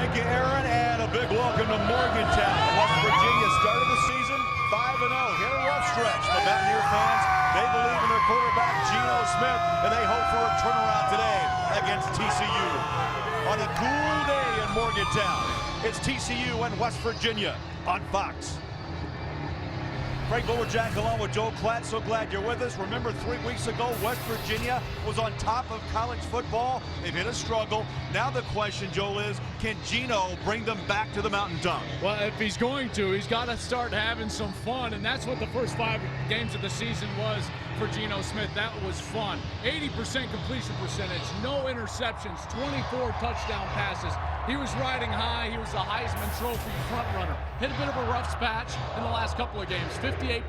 Thank you, Aaron, and a big welcome to Morgantown. West Virginia started the season 5-0. Here rough stretch. The Mountaineer fans, they believe in their quarterback, Geno Smith, and they hope for a turnaround today against TCU. On a cool day in Morgantown, it's TCU and West Virginia on Fox. Frank Bowerjack along with Joel Klatt. So glad you're with us. Remember 3 weeks ago, West Virginia was on top of college football. They've hit a struggle. Now the question, Joel, is can Geno bring them back to the mountaintop? Well, if he's going to, he's got to start having some fun, and that's what the first 5 games of the season was for Geno Smith. That was fun. 80% completion percentage, no interceptions, 24 touchdown passes. He was riding high. He was the Heisman Trophy front runner. Hit a bit of a rough patch in the last couple of games, 58%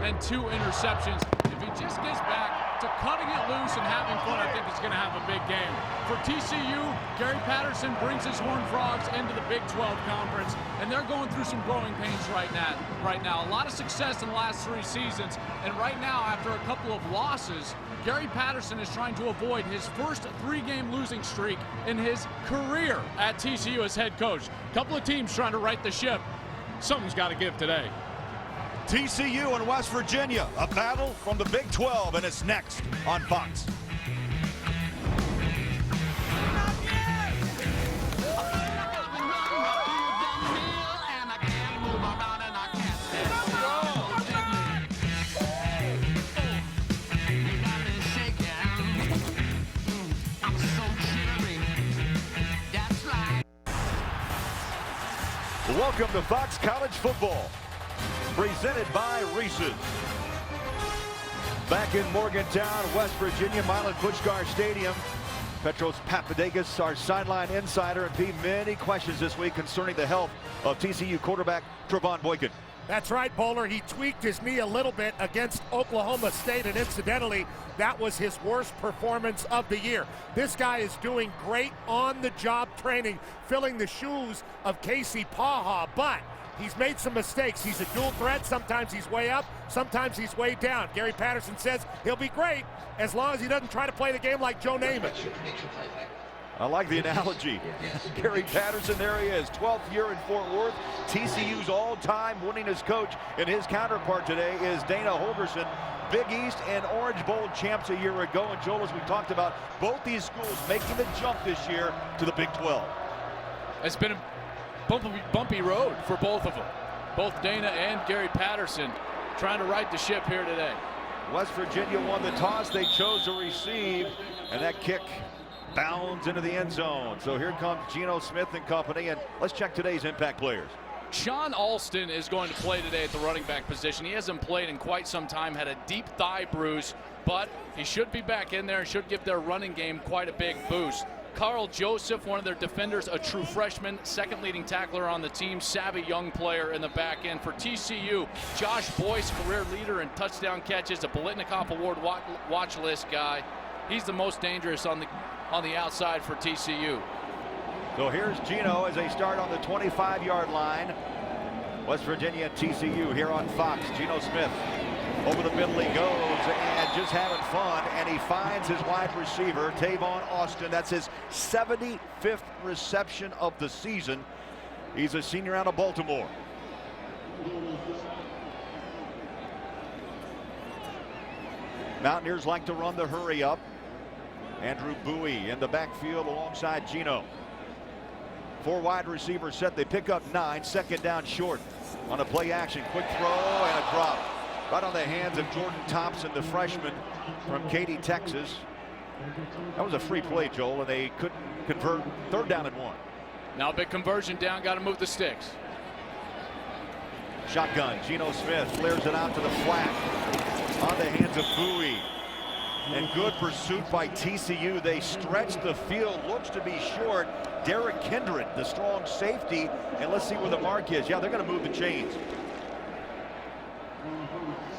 and 2 interceptions. If he just gets back to cutting it loose and having fun, I think he's going to have a big game. For TCU, Gary Patterson brings his Horned Frogs into the Big 12 Conference, and they're going through some growing pains right now. A lot of success in the last 3 seasons, and right now, after a couple of losses, Gary Patterson is trying to avoid his first 3-game losing streak in his career at TCU as head coach. A couple of teams trying to right the ship. Something's got to give today. TCU and West Virginia, a battle from the Big 12, and it's next on Fox. Welcome to Fox College Football, presented by Reese's. Back in Morgantown, West Virginia, Milan Puskar Stadium. Petros Papadakis, our sideline insider, and Pete, many questions this week concerning the health of TCU quarterback Trevon Boykin. That's right, Bowler. He tweaked his knee a little bit against Oklahoma State, and incidentally, that was his worst performance of the year. This guy is doing great on-the-job training, filling the shoes of Casey Paha, but he's made some mistakes. He's a dual threat. Sometimes he's way up, sometimes he's way down. Gary Patterson says he'll be great as long as he doesn't try to play the game like Joe Namath. I like the analogy. Gary Patterson, there he is, 12th year in Fort Worth. TCU's all-time winningest coach, and his counterpart today is Dana Holgorsen, Big East and Orange Bowl champs a year ago. And Joel, as we talked about, both these schools making the jump this year to the Big 12. It's been a bumpy road for both of them. Both Dana and Gary Patterson trying to right the ship here today. West Virginia won the toss. They chose to receive, and that kick bounds into the end zone. So here comes Geno Smith and company, and let's check today's impact players. Sean Alston is going to play today at the running back position. He hasn't played in quite some time, had a deep thigh bruise, but he should be back in there and should give their running game quite a big boost. Carl Joseph, one of their defenders, a true freshman, second leading tackler on the team, savvy young player in the back end. For TCU, Josh Boyce, career leader in touchdown catches, a Biletnikoff Award watch list guy. He's the most dangerous on the outside for TCU. So here's Geno as they start on the 25-yard line. West Virginia and TCU here on Fox. Geno Smith over the middle he goes and just having fun, and he finds his wide receiver Tavon Austin. That's his 75th reception of the season. He's a senior out of Baltimore. Mountaineers like to run the hurry up. Andrew Bowie in the backfield alongside Geno. 4 wide receivers set. They pick up 9. Second down short on a play action. Quick throw and a drop. Right on the hands of Jordan Thompson, the freshman from Katy, Texas. That was a free play, Joel, and they couldn't convert. 3rd down and 1. Now a big conversion down. Got to move the sticks. Shotgun. Geno Smith flares it out to the flat on the hands of Bowie. And good pursuit by TCU. They stretch the field. Looks to be short. Derek Kindred, the strong safety. And let's see where the mark is. Yeah, they're going to move the chains.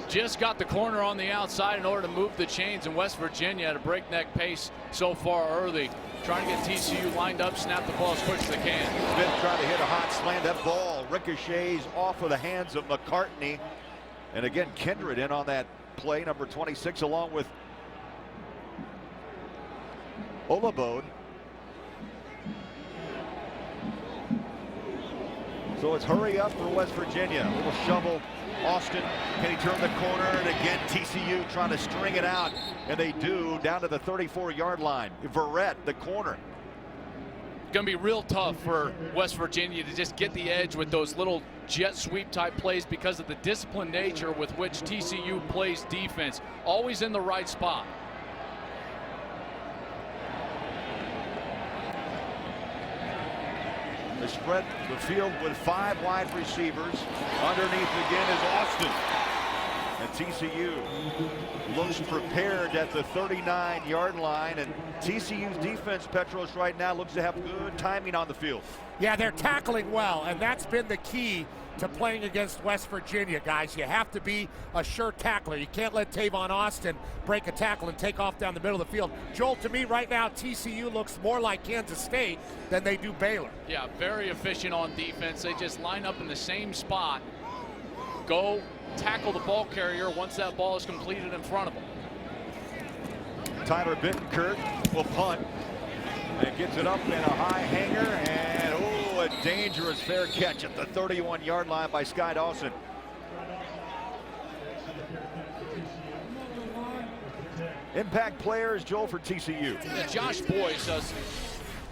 Just got the corner on the outside in order to move the chains, and West Virginia at a breakneck pace so far early. Trying to get TCU lined up, snap the ball as quick as they can. Smith trying to hit a hot slant. That ball ricochets off of the hands of McCartney. And again, Kindred in on that play, number 26, along with Olabode. So it's hurry up for West Virginia. A little shovel. Austin, can he turn the corner? And again, TCU trying to string it out. And they do, down to the 34-yard line. Verrett, the corner. Going to be real tough for West Virginia to just get the edge with those little jet sweep type plays because of the disciplined nature with which TCU plays defense. Always in the right spot. They spread the field with 5 wide receivers. Underneath again is Austin. And TCU looks prepared at the 39-yard line. And TCU's defense, Petros, right now looks to have good timing on the field. Yeah, they're tackling well, and that's been the key to playing against West Virginia, guys. You have to be a sure tackler. You can't let Tavon Austin break a tackle and take off down the middle of the field. Joel, to me right now, TCU looks more like Kansas State than they do Baylor. Yeah, very efficient on defense. They just line up in the same spot. Go tackle the ball carrier once that ball is completed in front of them. Tyler Bittenkurt will punt and gets it up in a high hanger, and a dangerous fair catch at the 31-yard line by Sky Dawson. Impact players, Joel, for TCU. Yeah, Josh Boyce,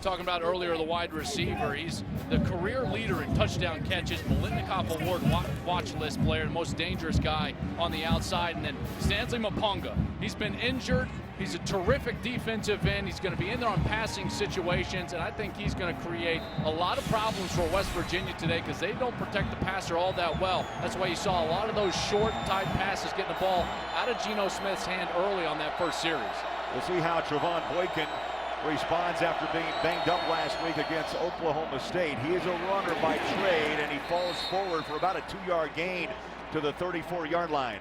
talking about earlier, the wide receiver. He's the career leader in touchdown catches, Bolitnikoff Award watch list player, the most dangerous guy on the outside. And then Stanley Mapunga. He's been injured. He's a terrific defensive end. He's going to be in there on passing situations, and I think he's going to create a lot of problems for West Virginia today because they don't protect the passer all that well. That's why you saw a lot of those short type passes getting the ball out of Geno Smith's hand early on that first series. We'll see how Trevon Boykin responds after being banged up last week against Oklahoma State. He is a runner by trade, and he falls forward for about a 2-yard gain to the 34-yard line.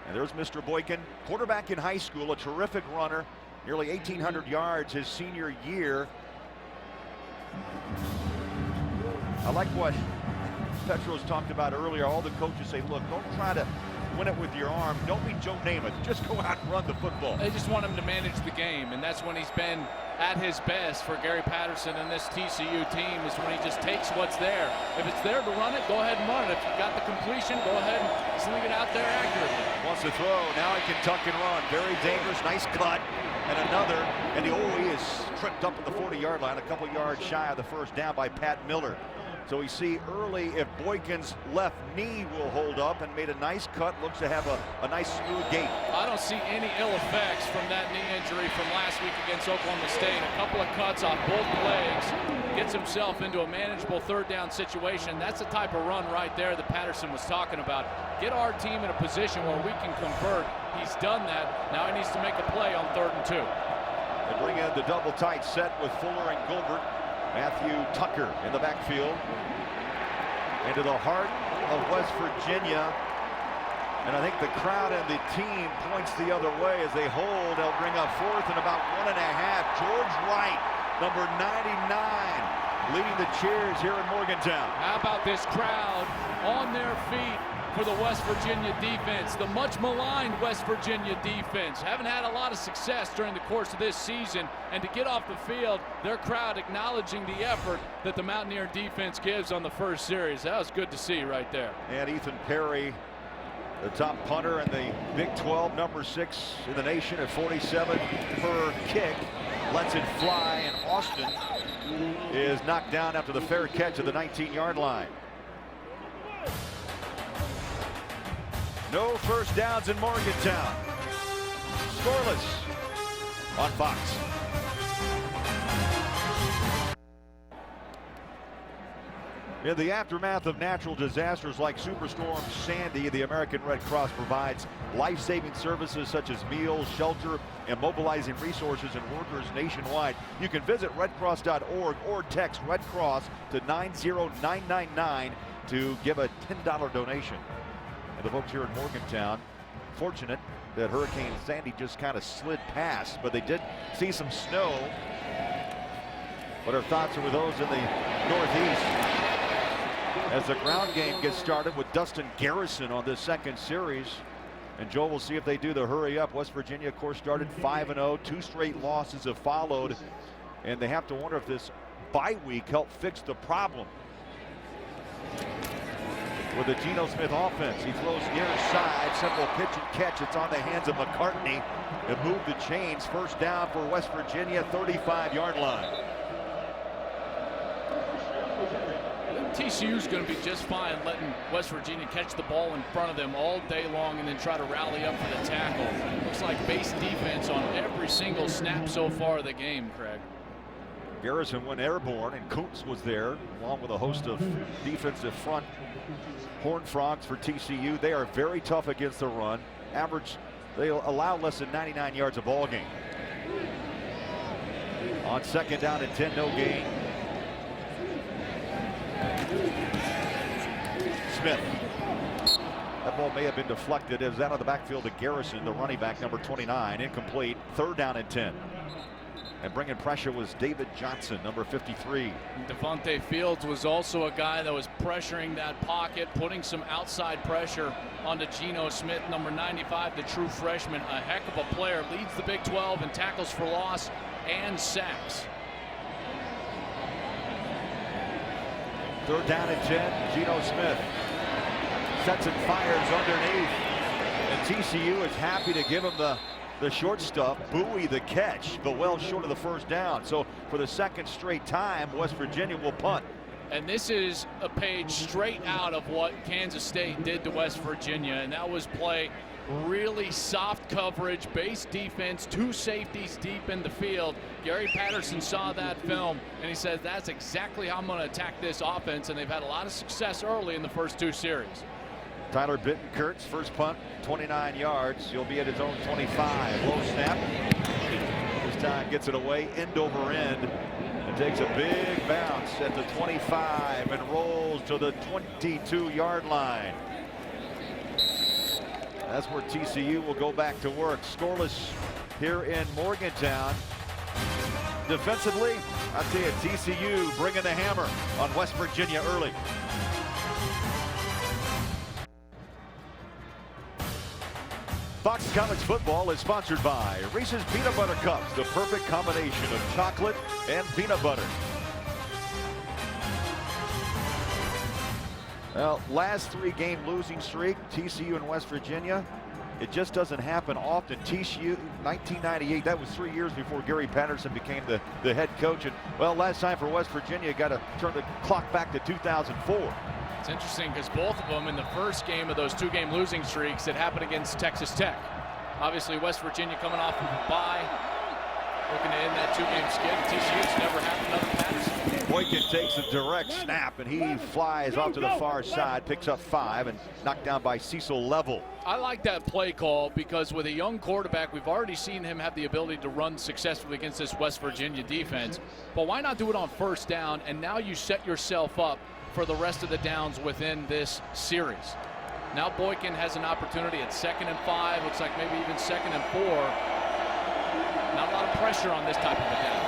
And there's Mr. Boykin, quarterback in high school, a terrific runner, nearly 1,800 yards his senior year. I like what Petros talked about earlier. All the coaches say, look, don't try to win it with your arm. Don't be Joe Namath. Just go out and run the football. They just want him to manage the game, and that's when he's been at his best for Gary Patterson and this TCU team, is when he just takes what's there. If it's there to run it, go ahead and run it. If you've got the completion, go ahead and sling it out there accurately. Wants to throw. Now he can tuck and run. Very dangerous. Nice cut. And another. And he is tripped up at the 40-yard line, a couple yards shy of the first down by Pat Miller. So we see early if Boykin's left knee will hold up, and made a nice cut. Looks to have a nice smooth gait. I don't see any ill effects from that knee injury from last week against Oklahoma State. A couple of cuts off both legs. Gets himself into a manageable third down situation. That's the type of run right there that Patterson was talking about. Get our team in a position where we can convert. He's done that. Now he needs to make a play on 3rd and 2. They bring in the double tight set with Fuller and Gilbert. Matthew Tucker in the backfield. Into the heart of West Virginia. And I think the crowd and the team points the other way as they hold. They'll bring up 4th and about 1.5. George Wright, number 99, leading the cheers here in Morgantown. How about this crowd on their feet for the West Virginia defense, the much maligned West Virginia defense. Haven't had a lot of success during the course of this season, and to get off the field, their crowd acknowledging the effort that the Mountaineer defense gives on the first series. That was good to see right there. And Ethan Perry, the top punter in the Big 12, number 6 in the nation at 47 per kick, lets it fly, and Austin is knocked down after the fair catch at the 19-yard line. No first downs in Morgantown. Scoreless on Fox. In the aftermath of natural disasters like Superstorm Sandy, the American Red Cross provides life-saving services such as meals, shelter, and mobilizing resources and workers nationwide. You can visit redcross.org or text Red Cross to 90999 to give a $10 donation. And the folks here in Morgantown, fortunate that Hurricane Sandy just kind of slid past, but they did see some snow. But our thoughts are with those in the Northeast as the ground game gets started with Dustin Garrison on this second series. And Joel, will see if they do the hurry up. West Virginia, of course, started 5-0. 2 straight losses have followed. And they have to wonder if this bye week helped fix the problem. with the Geno Smith offense. He throws near side, simple pitch and catch. It's on the hands of McCartney. It moved the chains. First down for West Virginia, 35-yard line. TCU's going to be just fine letting West Virginia catch the ball in front of them all day long and then try to rally up for the tackle. Looks like base defense on every single snap so far of the game, Craig. Garrison went airborne, and Kuntz was there, along with a host of defensive front Horned Frogs for TCU. They are very tough against the run. They allow less than 99 yards a ball game. On second down and 10, no gain. Smith. That ball may have been deflected. It was out of the backfield to Garrison, the running back, number 29. Incomplete. Third down and 10. And bringing pressure was David Johnson, number 53. Devontae Fields was also a guy that was pressuring that pocket, putting some outside pressure onto Geno Smith, number 95, the true freshman. A heck of a player. Leads the Big 12 in tackles for loss and sacks. Third down and 10. Geno Smith sets and fires underneath. And TCU is happy to give him the short stuff. Buoy the catch, but well short of the first down. So for the second straight time, West Virginia will punt. And this is a page straight out of what Kansas State did to West Virginia, and that was play really soft coverage, base defense, two safeties deep in the field. Gary Patterson saw that film, and he says that's exactly how I'm going to attack this offense, and they've had a lot of success early in the first two series. Tyler Bittencourt's first punt, 29 yards. He'll be at his own 25. Low snap. This time gets it away, end over end, and takes a big bounce at the 25 and rolls to the 22-yard line. That's where TCU will go back to work. Scoreless here in Morgantown. Defensively, I'll tell you, TCU bringing the hammer on West Virginia early. Fox College Football is sponsored by Reese's Peanut Butter Cups, the perfect combination of chocolate and peanut butter. Well, last 3-game losing streak, TCU and West Virginia. It just doesn't happen often. TCU, 1998, that was 3 years before Gary Patterson became the head coach. And, well, last time for West Virginia, got to turn the clock back to 2004. It's interesting because both of them in the first game of those 2-game losing streaks, it happened against Texas Tech. Obviously, West Virginia coming off of a bye, looking to end that 2-game skid. TCU's never had another Patterson. Boykin takes a direct snap, and he flies off to the far side, picks up 5, and knocked down by Cecil Level. I like that play call because with a young quarterback, we've already seen him have the ability to run successfully against this West Virginia defense. But why not do it on first down, and now you set yourself up for the rest of the downs within this series. Now Boykin has an opportunity at 2nd and 5, looks like maybe even 2nd and 4. Not a lot of pressure on this type of a down.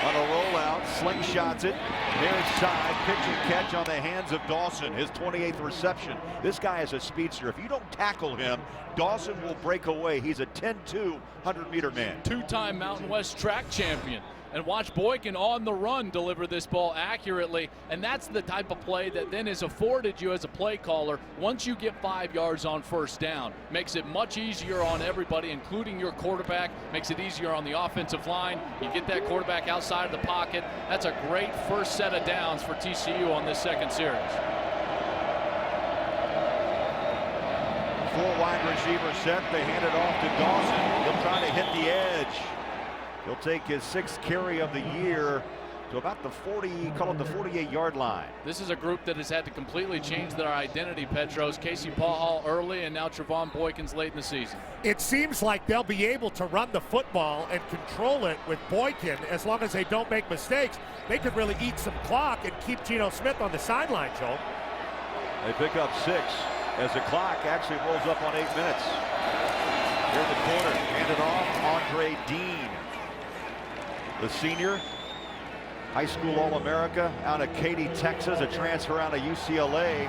On a rollout, slingshots it, near side, pitch and catch on the hands of Dawson, his 28th reception. This guy is a speedster. If you don't tackle him, Dawson will break away. He's a 10-2 100-meter man. Two-time Mountain West track champion. And watch Boykin on the run deliver this ball accurately. And that's the type of play that then is afforded you as a play caller once you get 5 yards on first down. Makes it much easier on everybody, including your quarterback. Makes it easier on the offensive line. You get that quarterback outside of the pocket. That's a great first set of downs for TCU on this second series. 4 wide receiver set. They hand it off to Dawson. He'll try to hit the edge. He'll take his 6th carry of the year to about the 48-yard line. This is a group that has had to completely change their identity, Petros. Casey Paul early, and now Trevon Boykins late in the season. It seems like they'll be able to run the football and control it with Boykin as long as they don't make mistakes. They could really eat some clock and keep Geno Smith on the sideline, Joel. They pick up 6 as the clock actually rolls up on 8 minutes. Here in the corner, handed off, Andre Dean. The senior, high school All-America out of Katy, Texas, a transfer out of UCLA.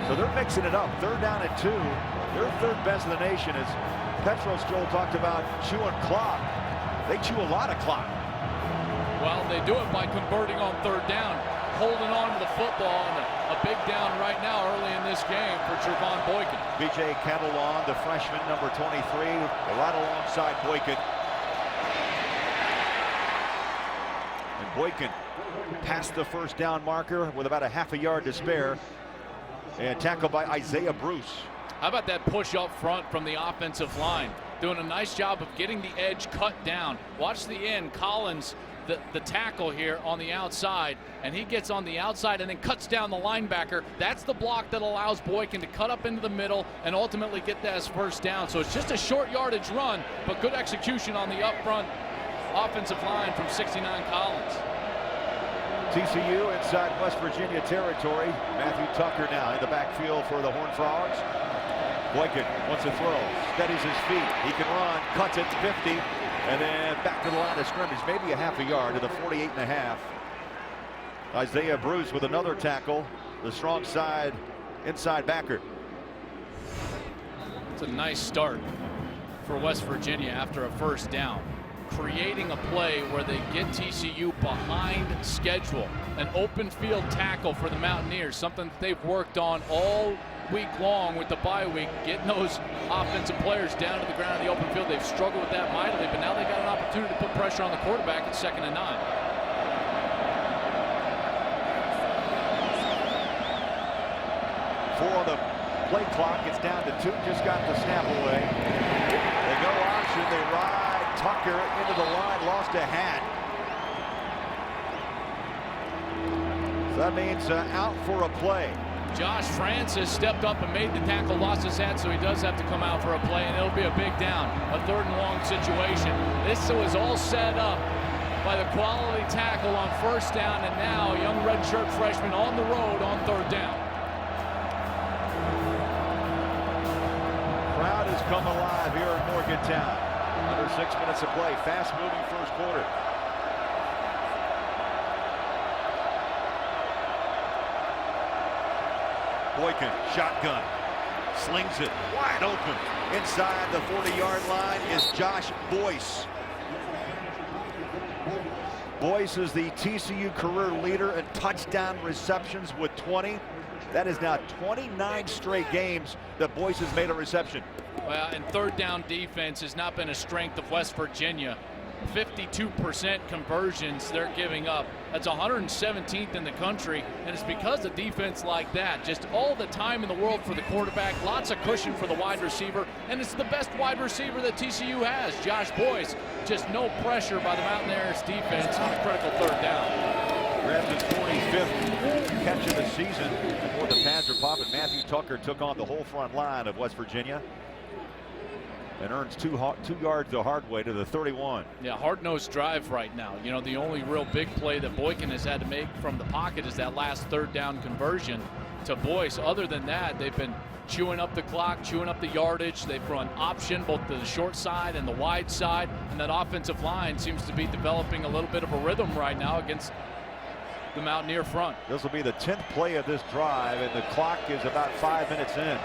So they're mixing it up. 3rd down and 2. They're 3rd best in the nation. As Petros, Joel, talked about chewing clock. They chew a lot of clock. Well, they do it by converting on 3rd down. holding on to the football, and a big down right now early in this game for Trevon Boykin. B.J. Catalon, the freshman, number 23, right alongside Boykin. And Boykin past the first down marker with about a half a yard to spare. And tackled by Isaiah Bruce. How about that push up front from the offensive line? Doing a nice job of getting the edge cut down. Watch the end. Collins, the tackle here on the outside, and he gets on the outside and then cuts down the linebacker. That's the block that allows Boykin to cut up into the middle and ultimately get that first down. So it's just a short yardage run, but good execution on the up front offensive line from 69 Collins. TCU inside West Virginia territory. Matthew Tucker now in the backfield for the Horned Frogs. Boykin wants to throw, steadies his feet. He can run, cuts it 50, and then back to the line of scrimmage, maybe a half a yard to the 48.5. Isaiah Bruce with another tackle, the strong side inside backer. It's a nice start for West Virginia after a first down. Creating a play where they get TCU behind schedule. An open field tackle for the Mountaineers, something that they've worked on all week long with the bye week, getting those offensive players down to the ground in the open field. They've struggled with that mightily, but now they've got an opportunity to put pressure on the quarterback at 2nd and 9. Four on the play clock. It's down to 2. Just got the snap away. They go option. They ride Tucker into the line. Lost a hat. So that means out for a play. Josh Francis stepped up and made the tackle, lost his hat, so he does have to come out for a play, and it'll be a big down, a 3rd and long situation. This was all set up by the quality tackle on 1st down, and now a young redshirt freshman on the road on 3rd down. Crowd has come alive here in Morgantown. Under 6 minutes of play. Fast-moving first quarter. Boykin, shotgun, slings it wide open. Inside the 40-yard line is Josh Boyce. Boyce is the TCU career leader in touchdown receptions with 20. That is now 29 straight games that Boyce has made a reception. Well, and 3rd down defense has not been a strength of West Virginia. 52% conversions they're giving up. That's 117th in the country, and it's because of defense like that. Just all the time in the world for the quarterback, lots of cushion for the wide receiver, and it's the best wide receiver that TCU has, Josh Boyce. Just no pressure by the Mountaineers defense on a critical 3rd down. Grabs his 45th catch of the season before the pads are popping. Matthew Tucker took on the whole front line of West Virginia and earns 2 yards the hard way to the 31. Yeah, hard-nosed drive right now. You know, the only real big play that Boykin has had to make from the pocket is that last 3rd down conversion to Boyce. Other than that, they've been chewing up the clock, chewing up the yardage. They've run option, both the short side and the wide side, and that offensive line seems to be developing a little bit of a rhythm right now against the Mountaineer front. This will be the 10th play of this drive, and the clock is about 5 minutes in.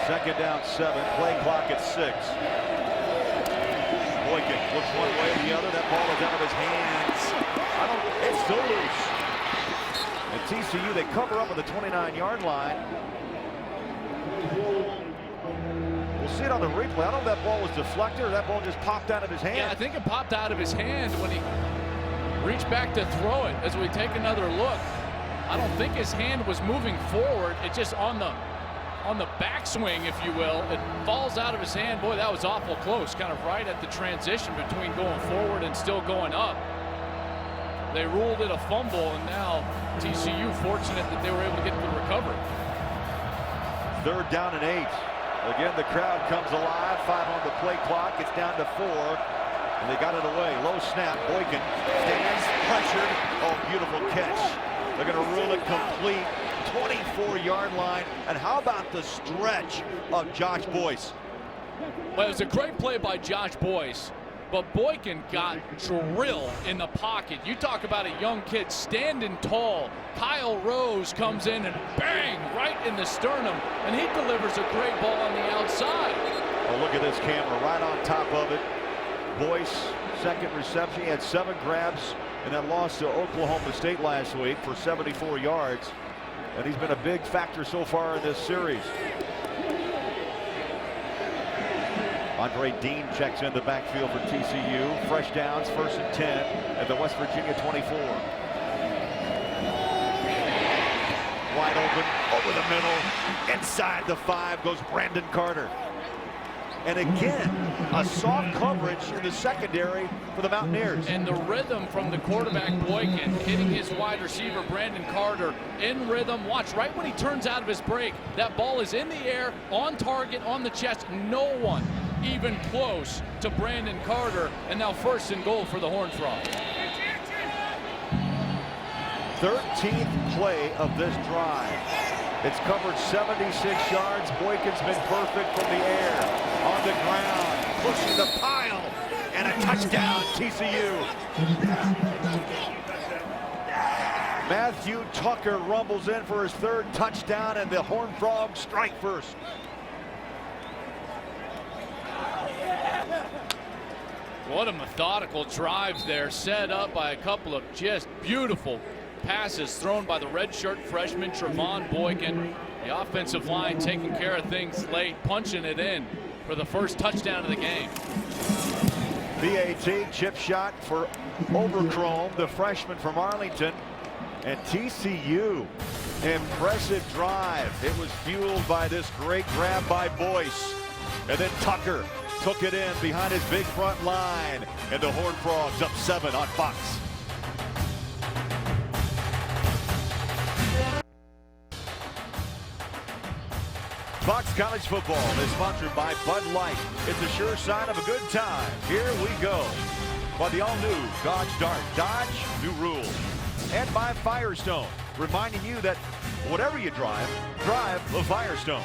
2nd down 7, play clock at 6. Boykin looks one way or the other. That ball is out of his hands. It's still loose. And TCU, they cover up at the 29-yard line. We'll see it on the replay. I don't know if that ball was deflected or that ball just popped out of his hand. Yeah, I think it popped out of his hand when he reached back to throw it. As we take another look, I don't think his hand was moving forward. It just on the backswing, if you will, it falls out of his hand. Boy, that was awful close, kind of right at the transition between going forward and still going up. They ruled it a fumble, and now TCU fortunate that they were able to get the recovery. 3rd down and 8. Again, the crowd comes alive. 5 on the play clock. It's down to 4. And they got it away. Low snap. Boykin stands pressured. Oh, beautiful catch. They're going to rule it complete. 24-yard line. And how about the stretch of Josh Boyce? Well, it was a great play by Josh Boyce, but Boykin got drilled in the pocket. You talk about a young kid standing tall. Kyle Rose comes in and bang, right in the sternum, and he delivers a great ball on the outside. Oh, look at this camera right on top of it. Boyce, 2nd reception. He had 7 grabs in that loss to Oklahoma State last week for 74 yards. And he's been a big factor so far in this series. Andre Dean checks in the backfield for TCU. Fresh downs, 1st and 10 at the West Virginia 24. Wide open, over the middle, inside the 5 goes Brandon Carter. And again, a soft coverage in the secondary for the Mountaineers. And the rhythm from the quarterback, Boykin, hitting his wide receiver, Brandon Carter, in rhythm. Watch, right when he turns out of his break, that ball is in the air, on target, on the chest. No one even close to Brandon Carter. And now 1st and goal for the Horned Frogs. 13th play of this drive. It's covered 76 yards. Boykin's been perfect from the air. On the ground, pushing the pile, and a touchdown, TCU. Matthew Tucker rumbles in for his 3rd touchdown, and the Horned Frogs strike first. What a methodical drive there, set up by a couple of just beautiful passes thrown by the redshirt freshman Trevon Boykin. The offensive line taking care of things late, punching it in for the 1st touchdown of the game. BAT chip shot for Overchrome, the freshman from Arlington. And TCU, impressive drive. It was fueled by this great grab by Boyce. And then Tucker took it in behind his big front line. And the Horned Frogs up 7 on Fox. Fox College Football is sponsored by Bud Light. It's a sure sign of a good time. Here we go. By the all-new Dodge Dart. Dodge, new rules. And by Firestone, reminding you that whatever you drive, drive a Firestone.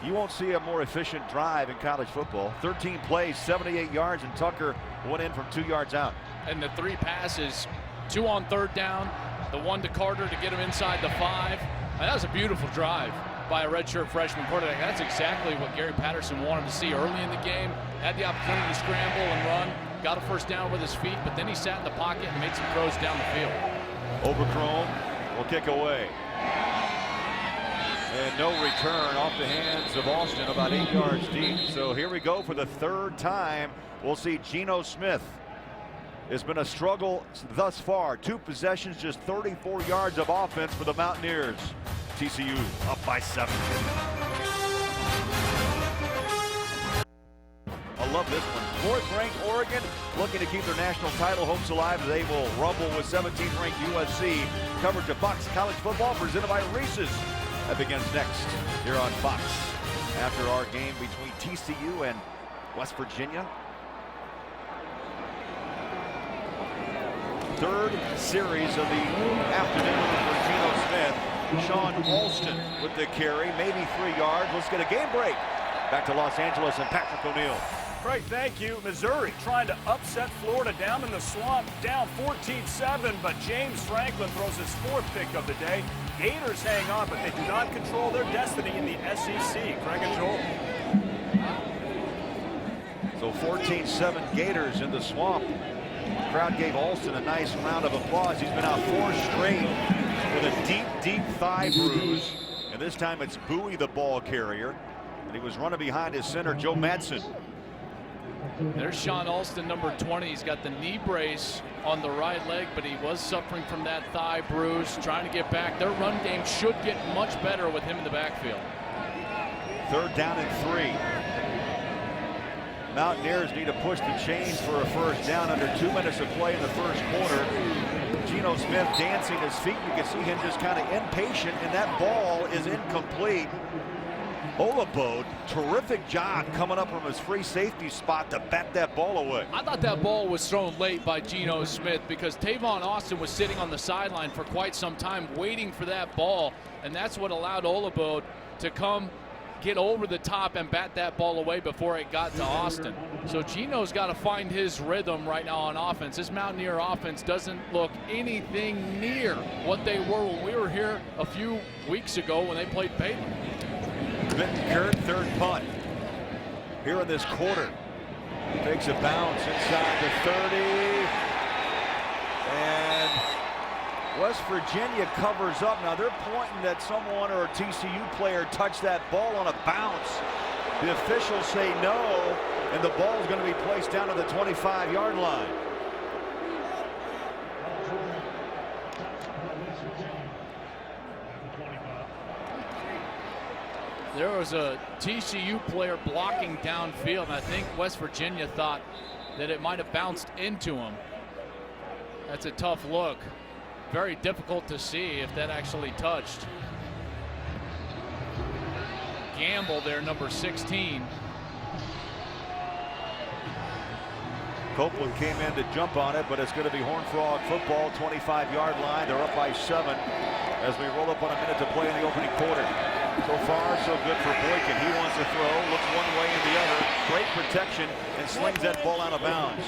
You won't see a more efficient drive in college football. 13 plays, 78 yards, and Tucker went in from 2 yards out. And the 3 passes, 2 on 3rd down, the 1 to Carter to get him inside the 5. And that was a beautiful drive by a redshirt freshman quarterback. That's exactly what Gary Patterson wanted to see early in the game. Had the opportunity to scramble and run, got a 1st down with his feet, but then he sat in the pocket and made some throws down the field. Overchrome will kick away. And no return off the hands of Austin, about 8 yards deep. So here we go for the 3rd time. We'll see Geno Smith. It's been a struggle thus far. 2 possessions, just 34 yards of offense for the Mountaineers. TCU up by 7. I love this one. 4th ranked Oregon looking to keep their national title hopes alive. They will rumble with 17th ranked USC. Coverage of Fox College Football presented by Reese's. That begins next here on Fox after our game between TCU and West Virginia. 3rd series of the afternoon for Geno Smith. Sean Alston with the carry, maybe 3 yards. Let's get a game break. Back to Los Angeles and Patrick O'Neill. Great, thank you. Missouri trying to upset Florida down in the swamp, down 14-7, but James Franklin throws his 4th pick of the day. Gators hang on, but they do not control their destiny in the SEC. Craig and Joel. So 14-7 Gators in the swamp. The crowd gave Alston a nice round of applause. He's been out 4 straight with a deep, deep thigh bruise. And this time it's Bowie, the ball carrier. And he was running behind his center, Joe Madsen. There's Sean Alston, number 20. He's got the knee brace on the right leg, but he was suffering from that thigh bruise, trying to get back. Their run game should get much better with him in the backfield. 3rd down and 3. Mountaineers need to push the chains for a 1st down under 2 minutes of play in the 1st quarter. Geno Smith dancing his feet. You can see him just kind of impatient, and that ball is incomplete. Olabode, terrific job coming up from his free safety spot to bat that ball away. I thought that ball was thrown late by Geno Smith because Tavon Austin was sitting on the sideline for quite some time waiting for that ball, and that's what allowed Olabode to come get over the top and bat that ball away before it got to Austin. So Geno's got to find his rhythm right now on offense. This Mountaineer offense doesn't look anything near what they were when we were here a few weeks ago when they played Peyton. Kurt, 3rd punt here in this quarter. Takes a bounce inside the 30. And West Virginia covers up. Now they're pointing that someone or a TCU player touched that ball on a bounce. The officials say no, and the ball is going to be placed down to the 25-yard line. There was a TCU player blocking downfield, and I think West Virginia thought that it might have bounced into him. That's a tough look. Very difficult to see if that actually touched. Gamble there, number 16. Copeland came in to jump on it, but it's going to be Horned Frog football, 25-yard line. They're up by 7 as we roll up on a minute to play in the opening quarter. So far, so good for Boykin. He wants to throw, looks one way and the other. Great protection, and slings that ball out of bounds.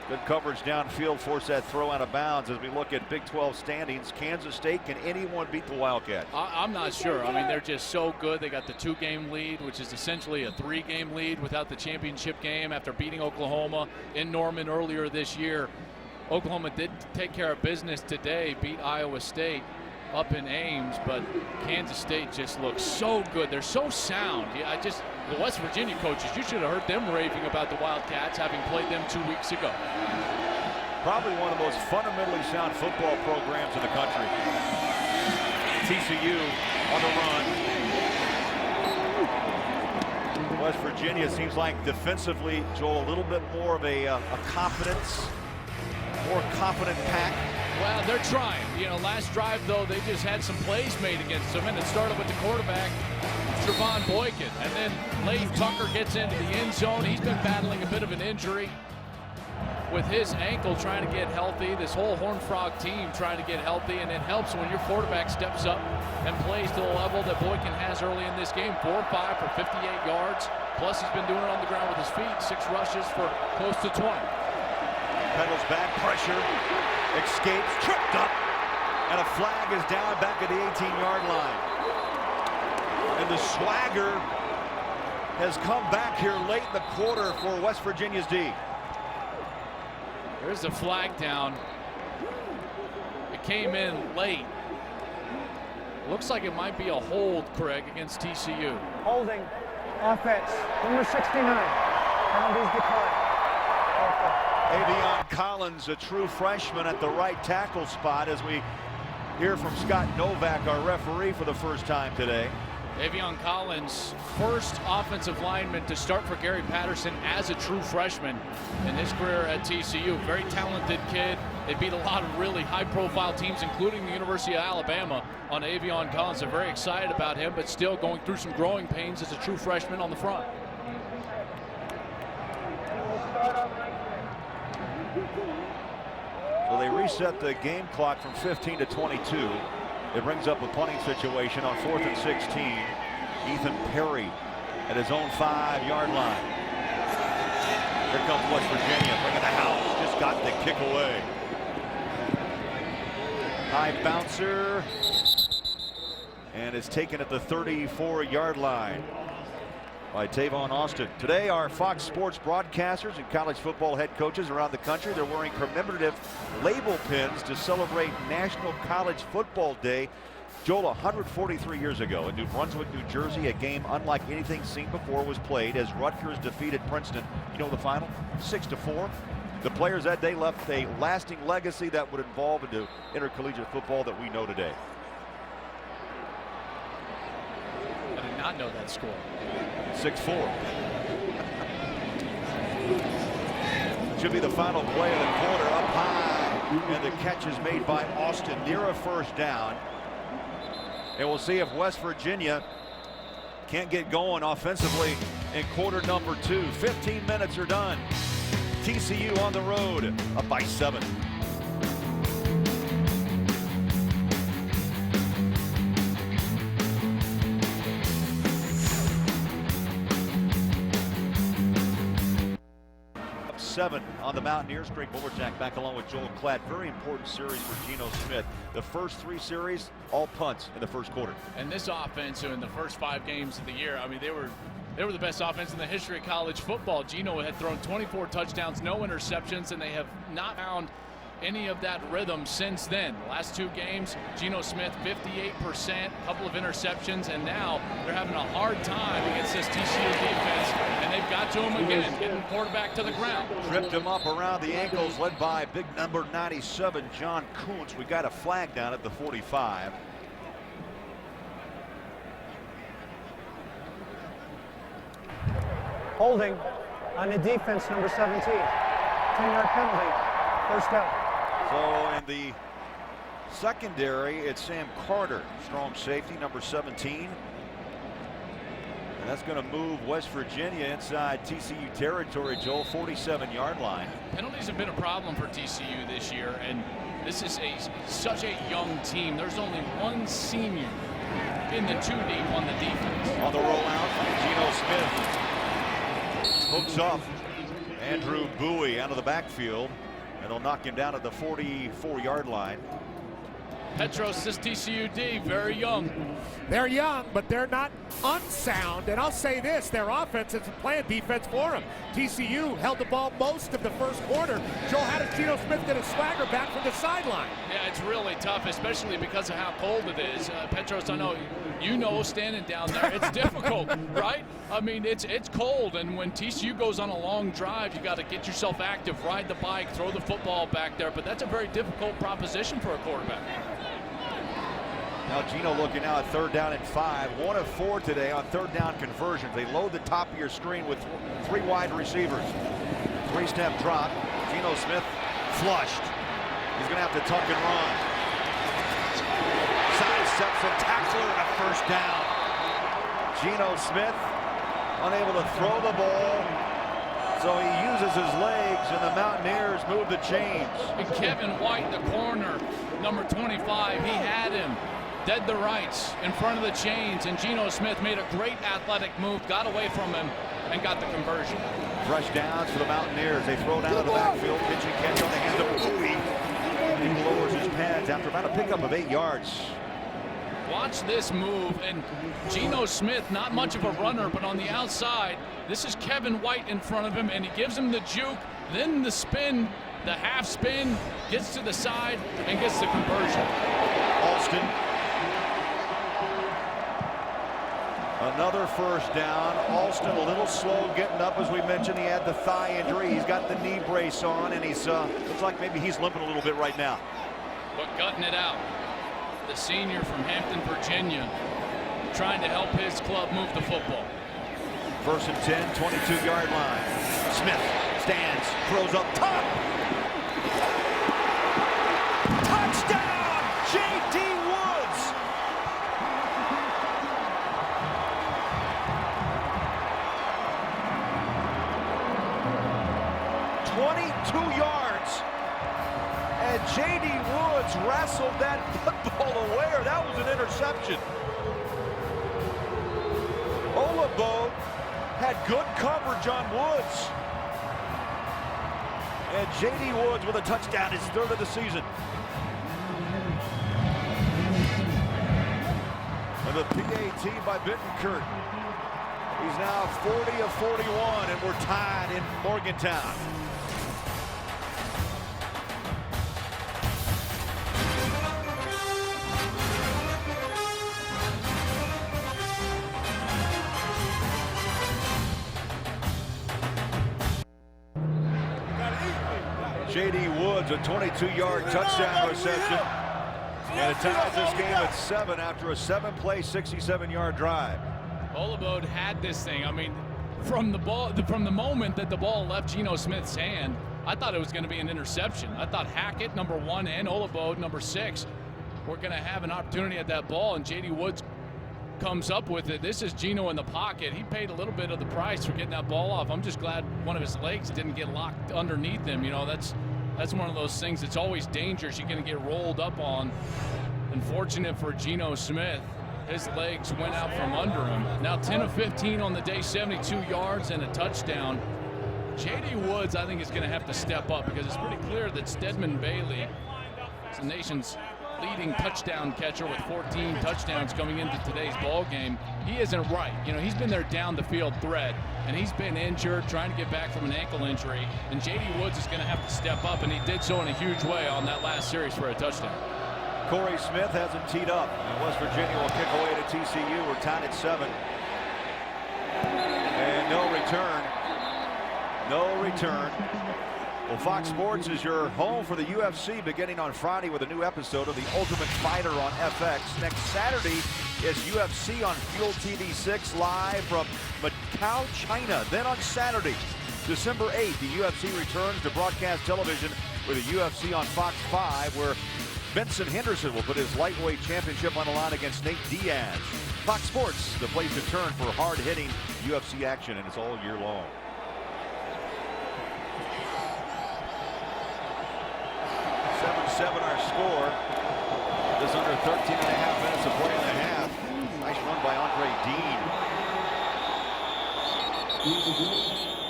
Good coverage downfield, force that throw out of bounds. As we look at Big 12 standings, Kansas State, can anyone beat the Wildcats? I'm not sure. I mean, they're just so good. They got the 2-game lead, which is essentially a 3-game lead without the championship game after beating Oklahoma in Norman earlier this year. Oklahoma did take care of business today, beat Iowa State up in Ames, but Kansas State just looks so good. They're so sound. Yeah, the West Virginia coaches, you should have heard them raving about the Wildcats, having played them 2 weeks ago. Probably one of the most fundamentally sound football programs in the country. TCU on the run. West Virginia seems like defensively, Joel, a little bit more of a more confident pack. Well, they're trying. You know, last drive, though, they just had some plays made against them, and it started with the quarterback, Trevon Boykin. And then Lane Tucker gets into the end zone. He's been battling a bit of an injury with his ankle, trying to get healthy. This whole Horned Frog team trying to get healthy, and it helps when your quarterback steps up and plays to the level that Boykin has early in this game. 4 or 5 for 58 yards. Plus, he's been doing it on the ground with his feet. 6 rushes for close to 20. Pedals back, pressure, escapes, tripped up, and a flag is down back at the 18-yard line. And the swagger has come back here late in the quarter for West Virginia's D. There's a flag down. It came in late. Looks like it might be a hold, Craig, against TCU. Holding, offense, number 69. Penalties declared. Avion Collins, a true freshman at the right tackle spot, as we hear from Scott Novak, our referee, for the first time today. Avion Collins, first offensive lineman to start for Gary Patterson as a true freshman in his career at TCU. Very talented kid. They beat a lot of really high-profile teams, including the University of Alabama, on Avion Collins. They're very excited about him, but still going through some growing pains as a true freshman on the front. So they reset the game clock from 15 to 22. It brings up a punting situation on 4th and 16. Ethan Perry at his own 5-yard line. Here comes West Virginia, bringing the house. Just got the kick away. High bouncer. And it's taken at the 34-yard line by Tavon Austin. Today, our Fox Sports broadcasters and college football head coaches around the country, they're wearing commemorative label pins to celebrate National College Football Day. Joel, 143 years ago in New Brunswick, New Jersey, a game unlike anything seen before was played as Rutgers defeated Princeton. You know the final? 6-4. The players that day left a lasting legacy that would evolve into intercollegiate football that we know today. I did not know that score. 6-4. Should be the final play of the quarter, up high, and the catch is made by Austin near a first down. And we'll see if West Virginia can't get going offensively in quarter number 2. 15 minutes are done. TCU on the road, up by 7. On the Mountaineers. Greg Bullerjack back along with Joel Klatt. Very important series for Geno Smith. The first 3 series, all punts in the first quarter. And this offense in the first 5 games of the year, I mean, they were They were the best offense in the history of college football. Geno had thrown 24 touchdowns, no interceptions, and they have not found any of that rhythm since then. Last 2 games, Geno Smith 58%, a couple of interceptions, and now they're having a hard time against this TCU defense, and they've got to him again, getting the quarterback to the ground. Tripped him up around the ankles, led by big number 97, John Kuntz. We got a flag down at the 45. Holding on the defense, number 17. 10-yard penalty, first down. So in the secondary, it's Sam Carter, strong safety, number 17. And that's going to move West Virginia inside TCU territory, Joel, 47-yard line. Penalties have been a problem for TCU this year, and this is such a young team. There's only one senior in the 2 deep on the defense. On the rollout, Geno Smith hooks up Andrew Bowie out of the backfield, and they'll knock him down at the 44-yard line. Petros, this TCU D, very young. They're young, but they're not unsound. And I'll say this, their offense is playing defense for them. TCU held the ball most of the first quarter. Joel, how does Geno Smith get a swagger back from the sideline? Yeah, it's really tough, especially because of how cold it is. Petros, I know, you know, standing down there, it's difficult, right? I mean, it's cold, and when TCU goes on a long drive, you got to get yourself active, ride the bike, throw the football back there, but that's a very difficult proposition for a quarterback. Now Geno looking now at 3rd down and 5. 1 of 4 today on 3rd down conversions. They load the top of your screen with 3 wide receivers. 3-step drop. Geno Smith flushed. He's going to have to tuck and run. Sidesteps a tackler and a first down. Geno Smith unable to throw the ball, so he uses his legs, and the Mountaineers move the chains. And Kevin White, the corner, number 25, he had him dead to rights in front of the chains, and Geno Smith made a great athletic move, got away from him, and got the conversion. Fresh downs for the Mountaineers. They throw down to the backfield. Pitching catch on the hand of Bowie. He lowers his pads after about a pickup of 8 yards. Watch this move, and Geno Smith, not much of a runner, but on the outside, this is Kevin White in front of him, and he gives him the juke, then the spin, the half spin, gets to the side, and gets the conversion. Alston. Another first down. Alston a little slow getting up. As we mentioned, he had the thigh injury. He's got the knee brace on, and he's looks like maybe he's limping a little bit right now. But gutting it out. The senior from Hampton, Virginia, trying to help his club move the football. 1st and 10, 22-yard line. Smith stands, throws up top. Touchdown, J.D. Woods. yards. And J.D. Woods wrestled that football away, or that was an interception. Olabo had good coverage on Woods. And J.D. Woods with a touchdown, his 3rd of the season. And the PAT by Bittenkurt. He's now 40 of 41, and we're tied in Morgantown. J.D. Woods, a 22-yard touchdown reception. And it ties this game at 7 after a 7-play, 67-yard drive. Olabo had this thing. I mean, from the moment that the ball left Geno Smith's hand, I thought it was going to be an interception. I thought Hackett, number 1, and Olabo, number 6, were going to have an opportunity at that ball, and J.D. Woods comes up with it. This is Geno in the pocket. He paid a little bit of the price for getting that ball off. I'm just glad one of his legs didn't get locked underneath him. You know, that's one of those things that's always dangerous. You're going to get rolled up on. Unfortunate for Geno Smith, his legs went out from under him. Now 10 of 15 on the day, 72 yards and a touchdown. J.D. Woods, I think, is going to have to step up because it's pretty clear that Stedman Bailey is the nation's leading touchdown catcher with 14 touchdowns coming into today's ball game. He isn't right. You know, he's been their down the field threat, and he's been injured, trying to get back from an ankle injury. And J.D. Woods is going to have to step up, and he did so in a huge way on that last series for a touchdown. Corey Smith hasn't teed up, and West Virginia will kick away to TCU. We're tied at 7. And no return. No return. Well, Fox Sports is your home for the UFC beginning on Friday with a new episode of The Ultimate Fighter on FX. Next Saturday is UFC on Fuel TV 6 live from Macau, China. Then on Saturday, December 8th, the UFC returns to broadcast television with the UFC on Fox 5, where Vincent Henderson will put his lightweight championship on the line against Nate Diaz. Fox Sports, the place to turn for hard-hitting UFC action, and it's all year long. 7-7 our score. Just under 13 and a half minutes of play in the half. Nice run by Andre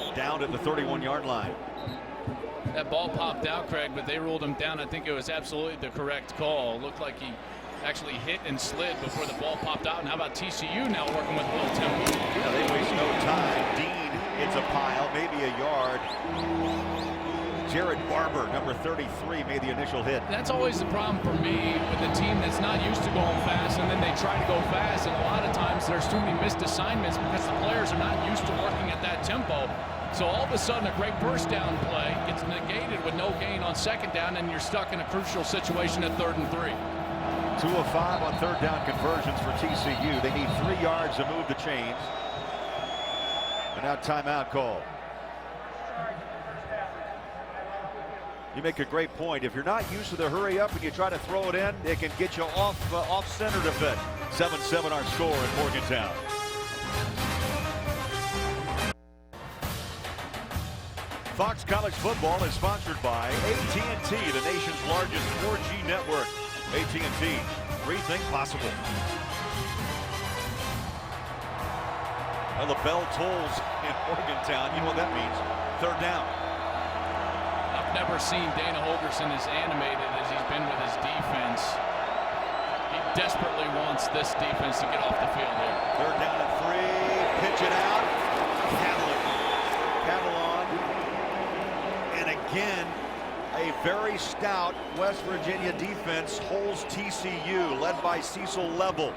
Dean. Down at the 31-yard line. That ball popped out, Craig, but they ruled him down. I think it was absolutely the correct call. It looked like he actually hit and slid before the ball popped out. And how about TCU now working with a little tempo? Yeah, they waste no time. Dean hits a pile, maybe a yard. Jared Barber, number 33, made the initial hit. That's always the problem for me with a team that's not used to going fast, and then they try to go fast, and a lot of times there's too many missed assignments because the players are not used to working at that tempo. So all of a sudden a great first down play gets negated with no gain on second down, and you're stuck in a crucial situation at 3rd and 3. 2 of 5 on third down conversions for TCU. They need 3 yards to move the chains. And now timeout call. You make a great point. If you're not used to the hurry up and you try to throw it in, it can get you off center a bit. 7-7 our score in Morgantown. Fox College Football is sponsored by AT&T, the nation's largest 4G network. AT&T, rethink possible. Well, the bell tolls in Morgantown. You know what that means. 3rd down. Never seen Dana Holgorsen as animated as he's been with his defense. He desperately wants this defense to get off the field here. 3rd down and 3. Pitch it out. Cavalon. And again, a very stout West Virginia defense holds TCU, led by Cecil Level.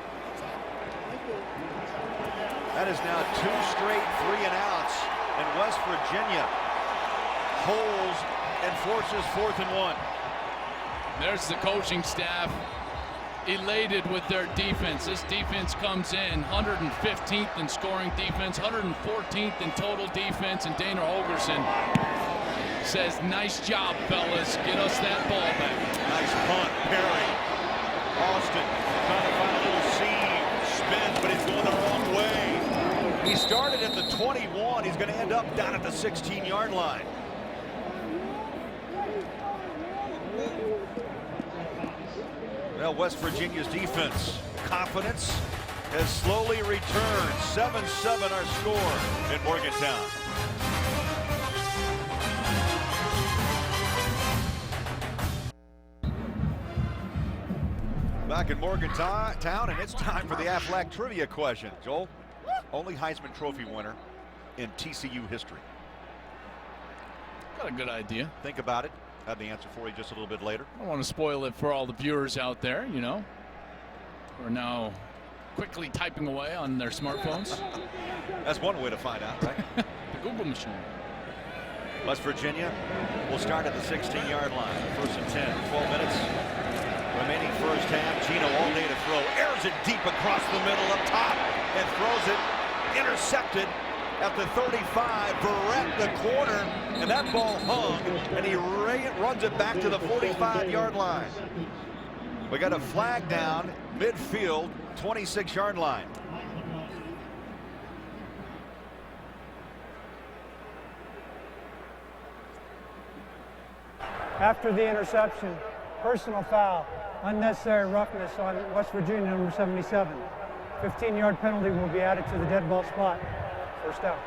That is now 2 straight 3 and outs, and West Virginia holds and forces 4th and 1. There's the coaching staff elated with their defense. This defense comes in 115th in scoring defense, 114th in total defense, and Dana Holgorsen says, nice job, fellas. Get us that ball back. Nice punt, Perry. Austin trying to find a little seam, spins, but he's going the wrong way. He started at the 21. He's going to end up down at the 16-yard line. Well, West Virginia's defense confidence has slowly returned. 7-7 our score in Morgantown. Back in Morgantown, and it's time for the Aflac trivia question. Joel, only Heisman Trophy winner in TCU history. Got a good idea. Think about it. Have the answer for you just a little bit later. I don't want to spoil it for all the viewers out there, you know. We're now quickly typing away on their smartphones. That's one way to find out, right? The Google machine. West Virginia will start at the 16-yard line. 1st and 10, 12 minutes remaining first half. Gino all day to throw. Airs it deep across the middle up top and throws it intercepted at the 35. Barrett the corner, and that ball hung, and he runs it back to the 45-yard line. We got a flag down midfield, 26-yard line. After the interception, personal foul, unnecessary roughness on West Virginia, number 77. 15-yard penalty will be added to the dead ball spot. First down.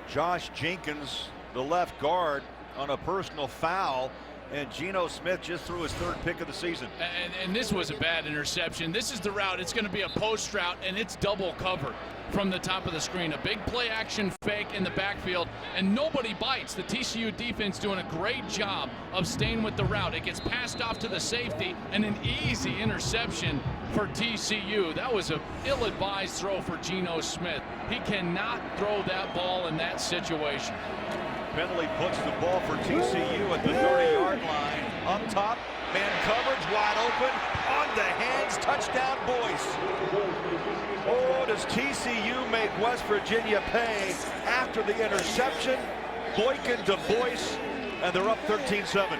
Josh Jenkins, the left guard, on a personal foul. And Geno Smith just threw his 3rd pick of the season. And this was a bad interception. This is the route. It's going to be a post route, and it's double covered from the top of the screen. A big play action fake in the backfield, and nobody bites. The TCU defense doing a great job of staying with the route. It gets passed off to the safety, and an easy interception for TCU. That was an ill-advised throw for Geno Smith. He cannot throw that ball in that situation. Penalty puts the ball for TCU at the 30-yard line. Up top, man coverage wide open. On the hands, touchdown Boyce. Oh, does TCU make West Virginia pay after the interception? Boykin to Boyce, and they're up 13-7.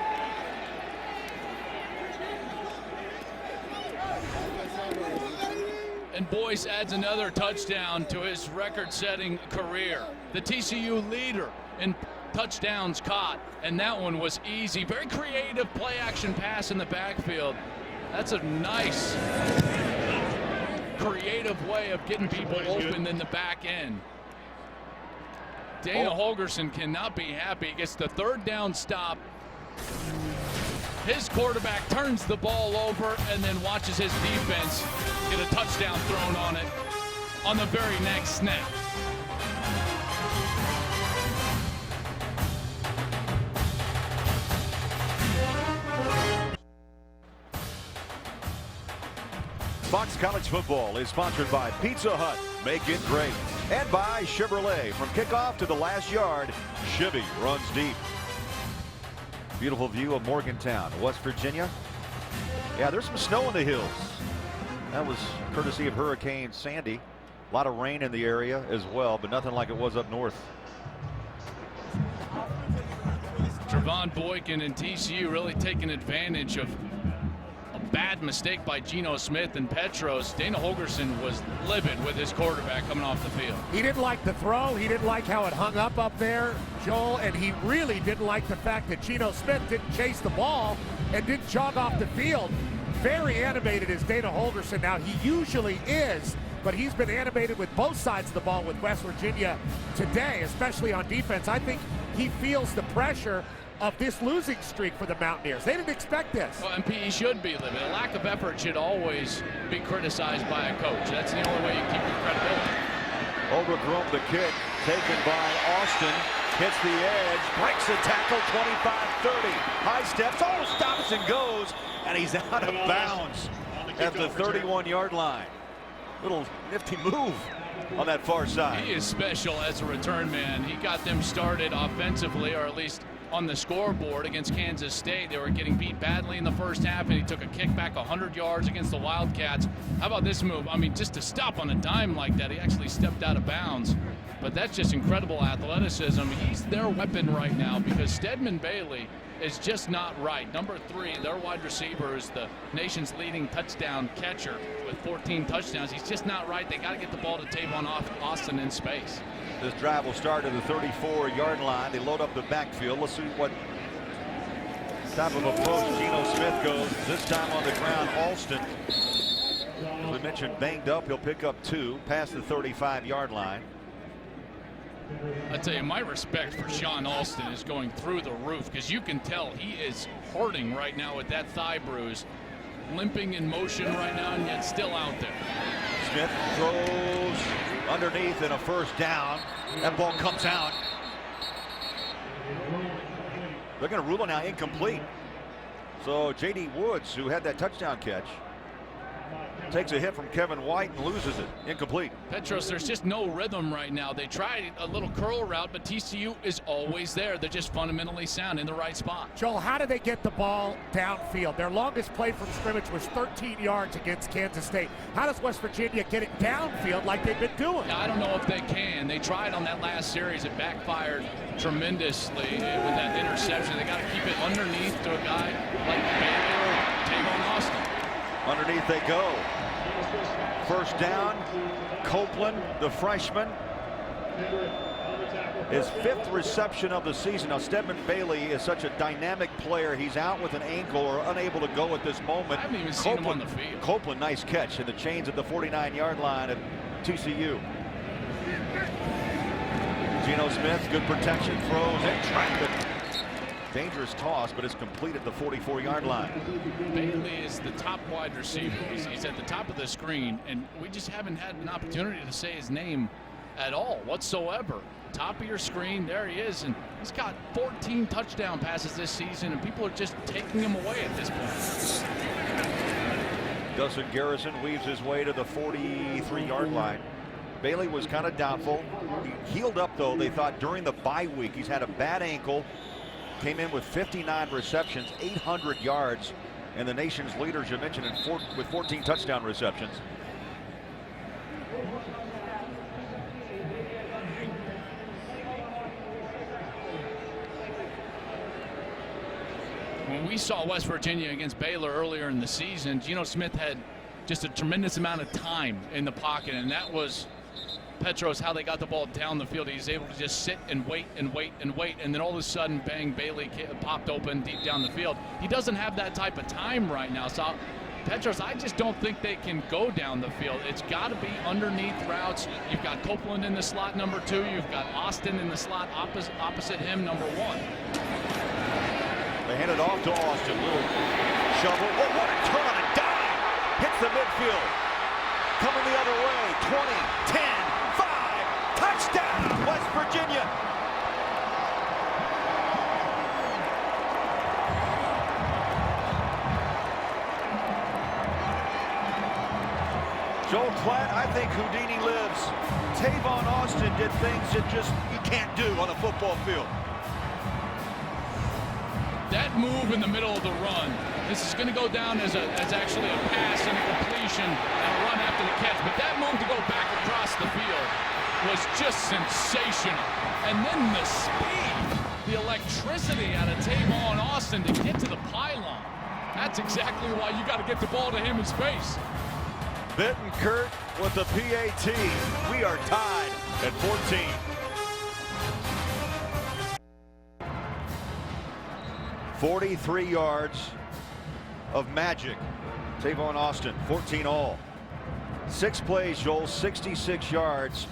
And Boyce adds another touchdown to his record-setting career. The TCU leader in touchdowns caught, and that one was easy. Very creative play-action pass in the backfield. That's a nice, creative way of getting people open in the back end. Dana Holgorsen cannot be happy. He gets the 3rd down stop. His quarterback turns the ball over and then watches his defense get a touchdown thrown on it on the very next snap. Fox College Football is sponsored by Pizza Hut, make it great, and by Chevrolet. From kickoff to the last yard, Chevy runs deep. Beautiful view of Morgantown, West Virginia. Yeah, there's some snow in the hills. That was courtesy of Hurricane Sandy. A lot of rain in the area as well, but nothing like it was up north. Trevon Boykin and TCU really taking advantage of a bad mistake by Geno Smith and Petros. Dana Holgorsen was livid with his quarterback coming off the field. He didn't like the throw. He didn't like how it hung up there, Joel, and he really didn't like the fact that Geno Smith didn't chase the ball and didn't jog off the field. Very animated is Dana Holgorsen. Now, he usually is, but he's been animated with both sides of the ball with West Virginia today, especially on defense. I think he feels the pressure of this losing streak for the Mountaineers. They didn't expect this. Well, and he should be livid. A lack of effort should always be criticized by a coach. That's the only way you keep your credibility. Overgrown the kick, taken by Austin, hits the edge, breaks a tackle, 25-30. High steps, stops and goes, and he's out of bounds at the 31-yard line. Little nifty move on that far side. He is special as a return man. He got them started offensively, or at least on the scoreboard against Kansas State. They were getting beat badly in the first half, and he took a kick back 100 yards against the Wildcats. How about this move? I mean, just to stop on a dime like that, he actually stepped out of bounds. But that's just incredible athleticism. He's their weapon right now because Stedman Bailey is just not right. Number 3, their wide receiver, is the nation's leading touchdown catcher with 14 touchdowns. He's just not right. They got to get the ball to Tavon Austin in space. This drive will start at the 34-yard line. They load up the backfield. Let's see what type of approach Geno Smith goes. This time on the ground, Alston, as we mentioned, banged up. He'll pick up 2 past the 35-yard line. I tell you, my respect for Sean Alston is going through the roof because you can tell he is hurting right now with that thigh bruise, limping in motion right now, and yet still out there. Smith throws underneath and a first down. That ball comes out. They're going to rule it now incomplete. So J.D. Woods, who had that touchdown catch, takes a hit from Kevin White and loses it. Incomplete. Petros, there's just no rhythm right now. They tried a little curl route, but TCU is always there. They're just fundamentally sound in the right spot. Joel, how did they get the ball downfield? Their longest play from scrimmage was 13 yards against Kansas State. How does West Virginia get it downfield like they've been doing? I don't know if they can. They tried on that last series. It backfired tremendously with that interception. They got to keep it underneath to a guy like Bailey or Tavon Austin. Underneath they go. First down. Copeland, the freshman, his 5th reception of the season. Now Stedman Bailey is such a dynamic player. He's out with an ankle or unable to go at this moment. I haven't even seen him on the field. Copeland, nice catch in the chains at the 49-yard line at TCU. Geno Smith, good protection, throws in traffic. dangerous toss, but it's completed the 44-yard line. Bailey is the top wide receiver. He's at the top of the screen, and we just haven't had an opportunity to say his name at all whatsoever. Top of your screen, there he is, and he's got 14 touchdown passes this season, and people are just taking him away at this point. Dustin Garrison weaves his way to the 43-yard line. Bailey was kind of doubtful. He healed up, though, they thought, during the bye week. He's had a bad ankle. Came in with 59 receptions, 800 yards, and the nation's leader, as you mentioned, with 14 touchdown receptions. When we saw West Virginia against Baylor earlier in the season, Geno Smith had just a tremendous amount of time in the pocket, and that was Petros, how they got the ball down the field. He's able to just sit and wait and wait and wait, and then all of a sudden, bang, Bailey popped open deep down the field. He doesn't have that type of time right now. So Petros, I just don't think they can go down the field. It's got to be underneath routes. You've got Copeland in the slot, number 2. You've got Austin in the slot opposite him, number 1. They hand it off to Austin. Little shovel. Oh, what a turn on a dime! Hits the midfield. Coming the other way. 20, 10, 5. Touchdown, West Virginia. Joel Klatt, I think Houdini lives. Tavon Austin did things that just you can't do on a football field. That move in the middle of the run, this is going to go down as actually a pass and a completion and a run after the catch. But that move to go back across the field was just sensational. And then the speed, the electricity out of Tavon Austin to get to the pylon. That's exactly why you got to get the ball to him in space. Bittenkurt with the PAT. We are tied at 14. "43 yards of magic. Tavon Austin, 14 all. 6 plays, Joel, 66 yards,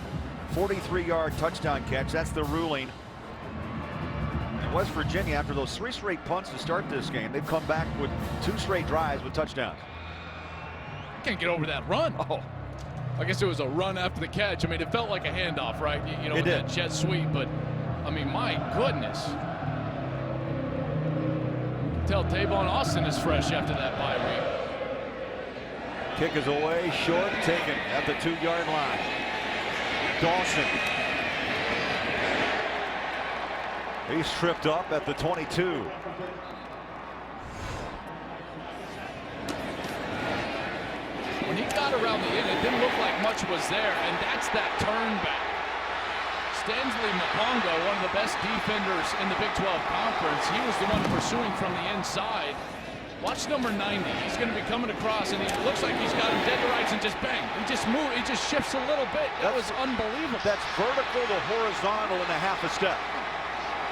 43-yard touchdown catch. That's the ruling. And West Virginia, after those 3 straight punts to start this game, they've come back with 2 straight drives with touchdowns. Can't get over that run. Oh, I guess it was a run after the catch. I mean, it felt like a handoff, right? You know, it with did. that jet sweep, but I mean, my goodness. Tell Tavon Austin is fresh after that bye week. kick is away, short, taken at the 2-yard line. Dawson. He's tripped up at the 22. When he got around the end, it didn't look like much was there, and that's that turn back. Stanley Mapongo, one of the best defenders in the Big 12 Conference, he was the one pursuing from the inside. Watch number 90. He's going to be coming across, and he looks like he's got him dead to rights, and just bang. He just moved. He just shifts a little bit. That was unbelievable. That's vertical to horizontal in a half a step.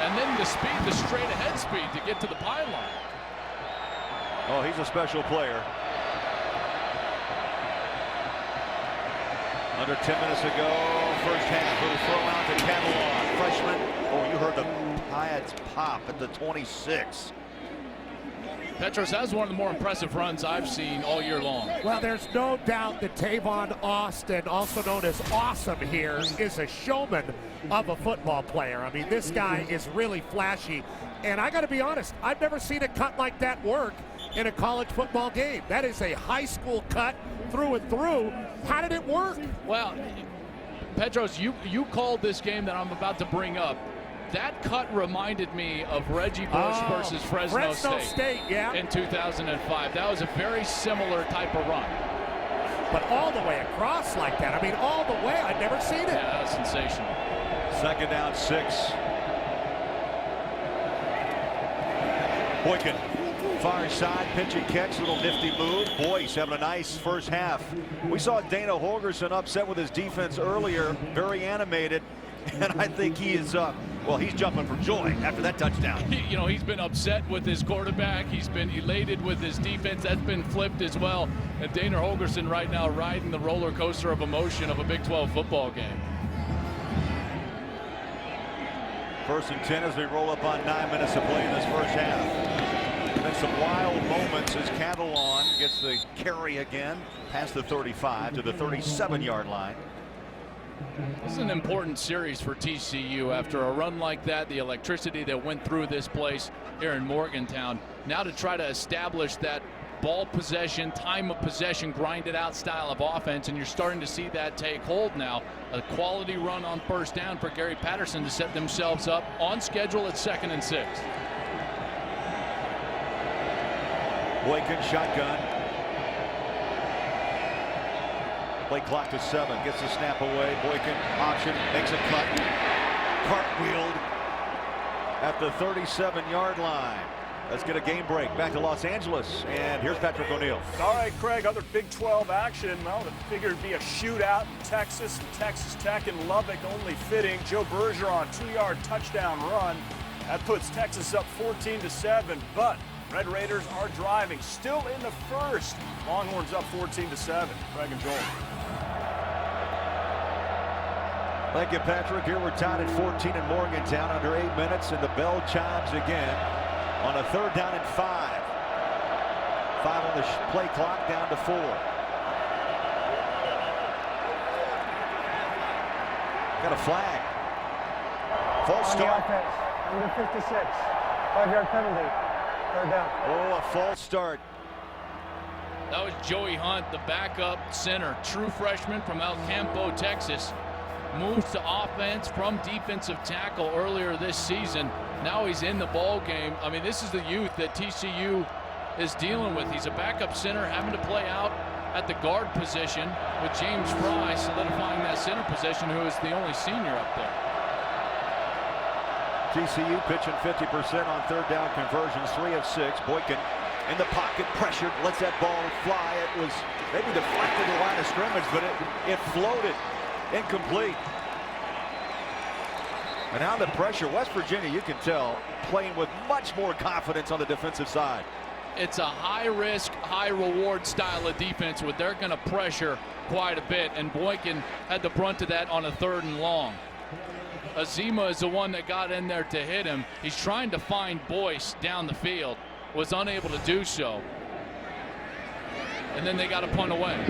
And then the speed, the straight ahead speed to get to the pylon. Oh, he's a special player. Under 10 minutes ago, first half, little throw out to Catalan, freshman. Oh, you heard the pads pop at the 26. Petros has one of the more impressive runs I've seen all year long. Well, there's no doubt that Tavon Austin, also known as Awesome here, is a showman of a football player. I mean, this guy is really flashy. And I got to be honest, I've never seen a cut like that work in a college football game. That is a high school cut through and through. How did it work? Well, Petros, you called this game that I'm about to bring up. That cut reminded me of Reggie Bush versus Fresno State yeah. in 2005. That was a very similar type of run. But all the way across like that. I mean, all the way. I've never seen it. Yeah, that was sensational. Second down, 6. Boykin, far side, pitch and catch, little nifty move. Boyce having a nice first half. We saw Dana Holgorsen upset with his defense earlier, very animated, and I think he is, well, he's jumping for joy after that touchdown. You know, he's been upset with his quarterback. He's been elated with his defense. That's been flipped as well. And Dana Holgorsen right now riding the roller coaster of emotion of a Big 12 football game. 1st and 10 as we roll up on 9 minutes to play in this first half. And then some wild moments as Catalan gets the carry again past the 35 to the 37-yard line. This is an important series for TCU after a run like that, the electricity that went through this place here in Morgantown. Now to try to establish that ball possession, time of possession, grinded out style of offense, and you're starting to see that take hold now. A quality run on 1st down for Gary Patterson to set themselves up on schedule at 2nd and 6. Boykin shotgun. Play clock to 7. Gets the snap away. Boykin option, makes a cut. Cartwheeled at the 37-yard line. Let's get a game break. Back to Los Angeles, and here's Patrick O'Neill. All right, Craig, other Big 12 action. Well, it figured it'd be a shootout in Texas and Texas Tech and Lubbock, only fitting. Joe Bergeron, 2-yard touchdown run. That puts Texas up 14-7, but Red Raiders are driving. Still in the first. Longhorns up 14-7. Craig and Joel. Thank you, Patrick. Here we're tied at 14 in Morgantown, under 8 minutes, and the bell chimes again on a 3rd down and 5. 5 on the play clock, down to 4. Got a flag. False start. Under 56. 5-yard penalty. 3rd down. Oh, a false start. That was Joey Hunt, the backup center, true freshman from El Campo, Texas. Moves to offense from defensive tackle earlier this season. Now he's in the ball game. I mean, this is the youth that TCU is dealing with. He's a backup center having to play out at the guard position with James Fry solidifying that center position, who is the only senior up there. TCU pitching 50% on 3rd down conversions, 3 of 6. Boykin in the pocket, pressured, lets that ball fly. It was maybe deflected the line of scrimmage, but it floated. Incomplete. And now the pressure, West Virginia, you can tell, playing with much more confidence on the defensive side. It's a high-risk, high-reward style of defense where they're going to pressure quite a bit, and Boykin had the brunt of that on a 3rd and long. Azima is the one that got in there to hit him. He's trying to find Boyce down the field, was unable to do so. And then they got a punt away.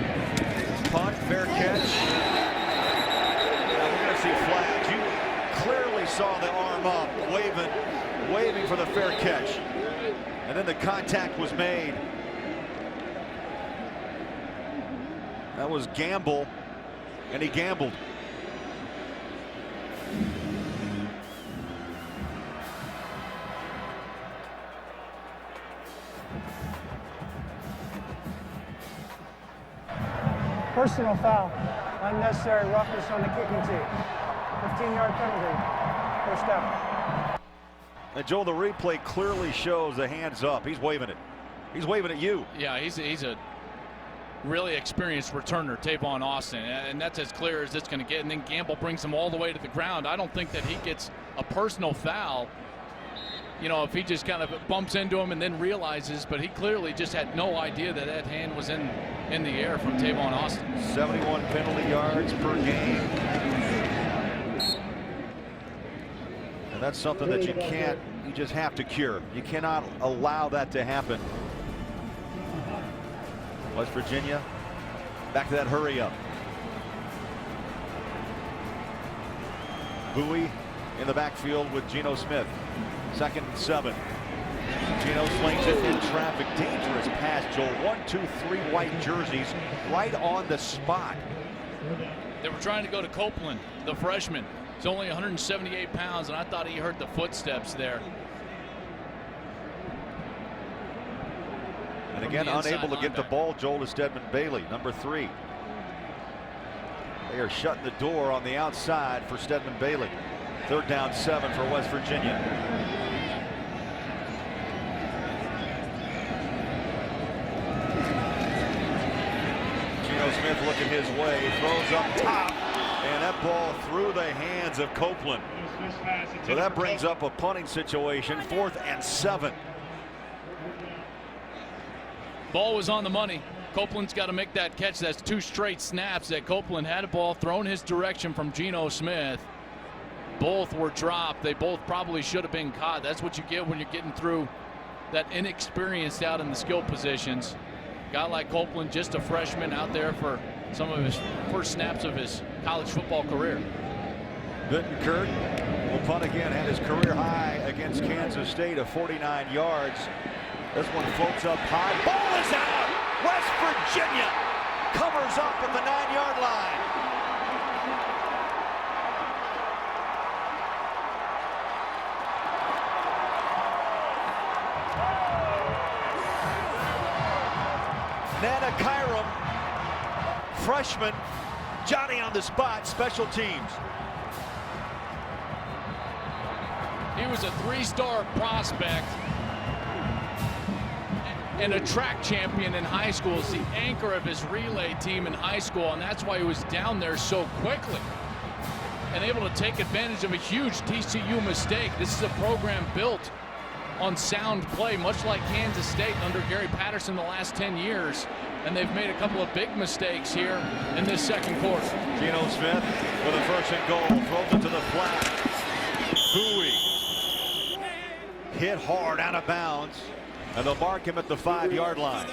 Punt, fair catch. See flags. You clearly saw the arm up, waving for the fair catch, and then the contact was made. That was gamble, and he gambled. Personal foul. Unnecessary roughness on the kicking tee. 15-yard penalty. 1st down. And Joel, the replay clearly shows the hands up. He's waving it. He's waving at you. Yeah, he's a really experienced returner, Tavon Austin, and that's as clear as it's going to get. And then Gamble brings him all the way to the ground. I don't think that he gets a personal foul. You know, if he just kind of bumps into him and then realizes, but he clearly just had no idea that that hand was in the air from Tavon Austin. 71 penalty yards per game. And that's something that you just have to cure. You cannot allow that to happen. West Virginia, back to that hurry up. Bowie in the backfield with Geno Smith. 2nd and 7. Geno slings it in traffic. Dangerous pass, Joel. 1, 2, 3 white jerseys right on the spot. They were trying to go to Copeland, the freshman. He's only 178 pounds, and I thought he heard the footsteps there. And again, unable to get the ball, Joel, to Stedman Bailey, number 3. They are shutting the door on the outside for Stedman Bailey. 3rd down 7 for West Virginia. Geno Smith looking his way, throws up top, and that ball through the hands of Copeland. So that brings up a punting situation, 4th and 7. Ball was on the money. Copeland's got to make that catch. That's 2 straight snaps that Copeland had a ball thrown his direction from Geno Smith. Both were dropped. They both probably should have been caught. That's what you get when you're getting through that inexperienced out in the skill positions. Guy like Copeland, just a freshman out there for some of his first snaps of his college football career. Bittenkurt will punt again, had his career high against Kansas State of 49 yards. This one floats up high. Ball is out! West Virginia covers up at the 9-yard line. Nana Kyram, freshman, Johnny on the spot, special teams. He was a 3-star prospect and a track champion in high school. He's the anchor of his relay team in high school, and that's why he was down there so quickly and able to take advantage of a huge TCU mistake. This is a program built on sound play, much like Kansas State under Gary Patterson the last 10 years. And they've made a couple of big mistakes here in this second quarter. Geno Smith with a 1st and goal, throws it to the flat. Bowie hit hard out of bounds, and they'll mark him at the 5-yard line.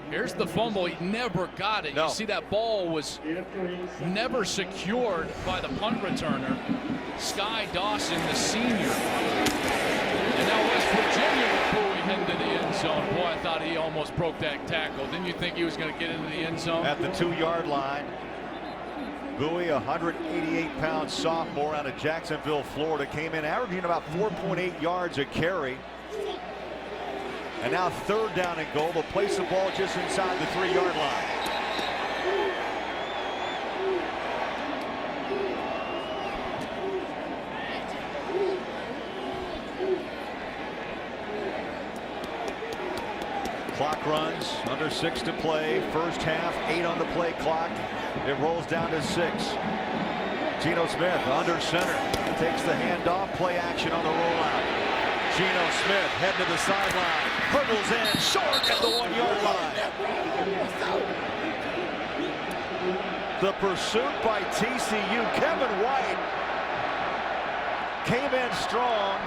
Here's the fumble. He never got it. No. You see that ball was never secured by the punt returner, Sky Dawson, the senior. And now West Virginia with Bowie heading to the end zone. Boy, I thought he almost broke that tackle. Didn't you think he was going to get into the end zone? At the 2-yard line, Bowie, a 188-pound sophomore out of Jacksonville, Florida, came in averaging about 4.8 yards a carry. And now 3rd down and goal. They'll place the ball just inside the 3-yard line. Clock runs, under 6 to play. First half, 8 on the play clock. It rolls down to 6. Geno Smith under center. Takes the handoff, play action on the rollout. Geno Smith heading to the sideline. Hurdles in, short at the 1-yard line. The pursuit by TCU. Kevin White came in strong.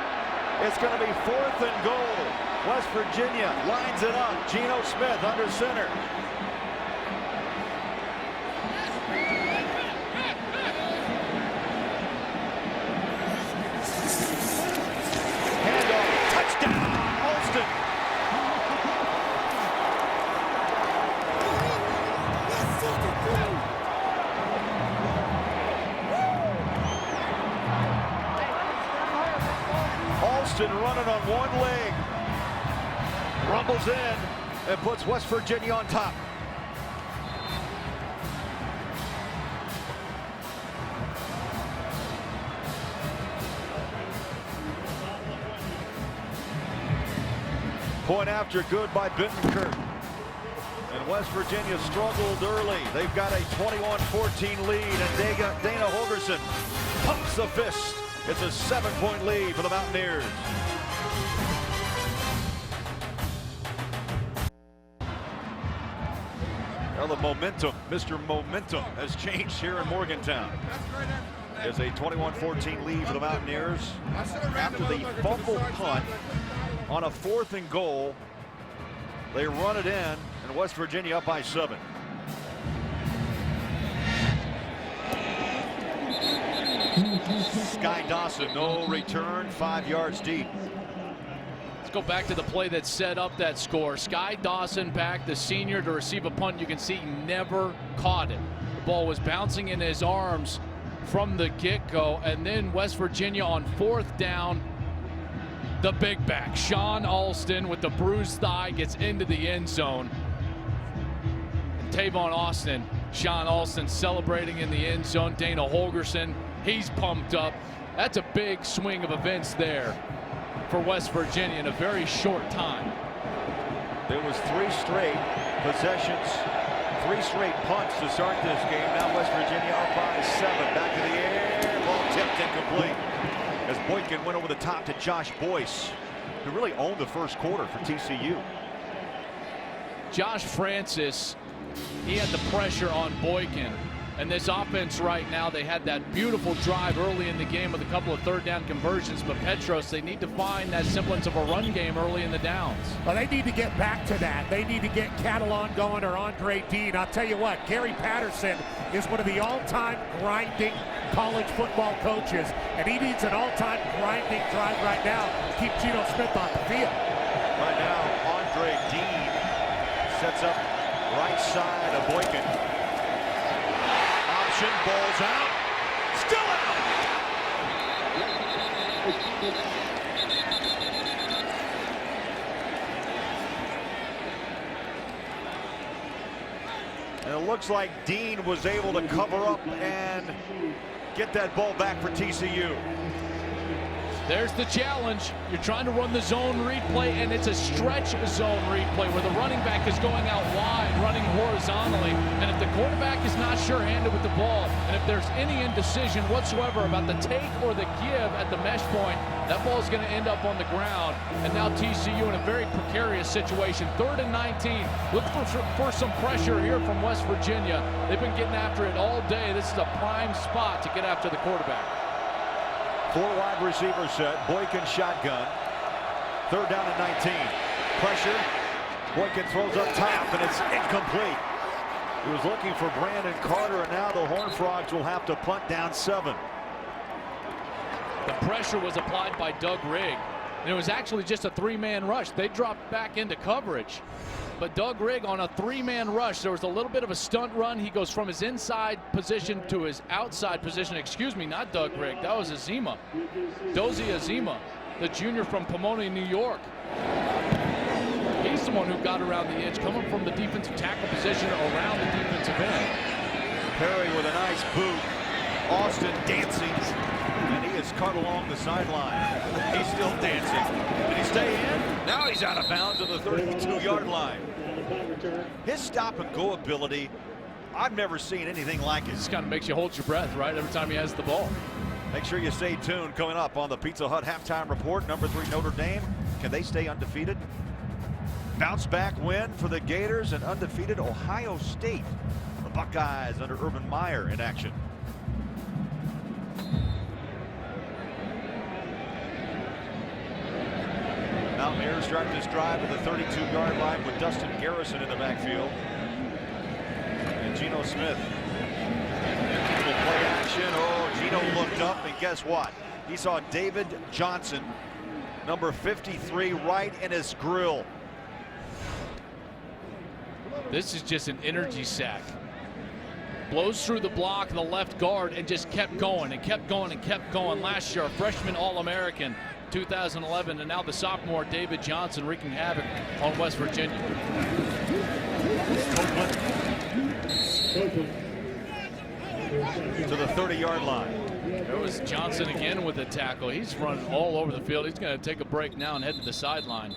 It's going to be 4th and goal. West Virginia lines it up. Geno Smith under center. Handoff. Touchdown. Alston. Alston running on one leg. Rumbles in and puts West Virginia on top. Point after good by Bittenkurt. And West Virginia struggled early. They've got a 21-14 lead, and Dana Holgerson pumps the fist. It's a 7-point lead for the Mountaineers. Well, the momentum, Mr. Momentum, has changed here in Morgantown. There's a 21-14 lead for the Mountaineers after the fumble punt on a 4th and goal. They run it in, and West Virginia up by 7. Sky Dawson, no return, 5 yards deep. Let's go back to the play that set up that score. Sky Dawson back, the senior, to receive a punt. You can see he never caught it. The ball was bouncing in his arms from the get-go, and then West Virginia on 4th down, the big back, Sean Alston, with the bruised thigh, gets into the end zone. And Tavon Austin, Sean Alston celebrating in the end zone. Dana Holgerson, he's pumped up. That's a big swing of events there for West Virginia in a very short time. There was 3 straight possessions, 3 straight punts to start this game. Now West Virginia up by 7. Back in the air, ball tipped incomplete. As Boykin went over the top to Josh Boyce, who really owned the first quarter for TCU. Josh Francis, he had the pressure on Boykin. And this offense right now, they had that beautiful drive early in the game with a couple of third down conversions, but Petros, they need to find that semblance of a run game early in the downs. Well, they need to get back to that. They need to get Catalan going or Andre Dean. I'll tell you what, Gary Patterson is one of the all-time grinding college football coaches, and he needs an all-time grinding drive right now to keep Geno Smith on the field. Right now, Andre Dean sets up right side of Boykin. Option, balls out. Still out. And it looks like Dean was able to cover up and get that ball back for TCU. There's the challenge. You're trying to run the zone read play, and it's a stretch zone read play where the running back is going out wide, running horizontally. And if the quarterback is not sure-handed with the ball, and if there's any indecision whatsoever about the take or the give at the mesh point, that ball is going to end up on the ground. And now TCU in a very precarious situation. 3rd and 19. Look for some pressure here from West Virginia. They've been getting after it all day. This is a prime spot to get after the quarterback. 4 wide receiver set. Boykin shotgun. 3rd down and 19. Pressure. Boykin throws up top, and it's incomplete. He was looking for Brandon Carter, and now the Horned Frogs will have to punt down 7. The pressure was applied by Doug Rigg, and it was actually just a 3-man rush. They dropped back into coverage. But Doug Rigg on a 3-man rush, there was a little bit of a stunt run. He goes from his inside position to his outside position. Excuse me, not Doug Rigg. That was Azima. Dozie Azima, the junior from Pomona, New York. He's the one who got around the edge, coming from the defensive tackle position around the defensive end. Perry with a nice boot. Austin dancing, and he is cut along the sideline. He's still dancing. Did he stay in? Now he's out of bounds at the 32-yard line. His stop and go ability, I've never seen anything like it. This kind of makes you hold your breath, right, every time he has the ball. Make sure you stay tuned. Coming up on the Pizza Hut halftime report, number 3 Notre Dame. Can they stay undefeated? Bounce back win for the Gators and undefeated Ohio State. The Buckeyes under Urban Meyer in action. Mountaineers start this drive at the 32-yard line with Dustin Garrison in the backfield. And Geno Smith. Little play action. Oh, Geno looked up, and guess what? He saw David Johnson, number 53, right in his grill. This is just an energy sack. Blows through the block, the left guard, and just kept going and kept going and kept going. Last year, a freshman All-American, 2011, and now the sophomore David Johnson wreaking havoc on West Virginia. To the 30-yard line. There was Johnson again with the tackle. He's running all over the field. He's going to take a break now and head to the sideline.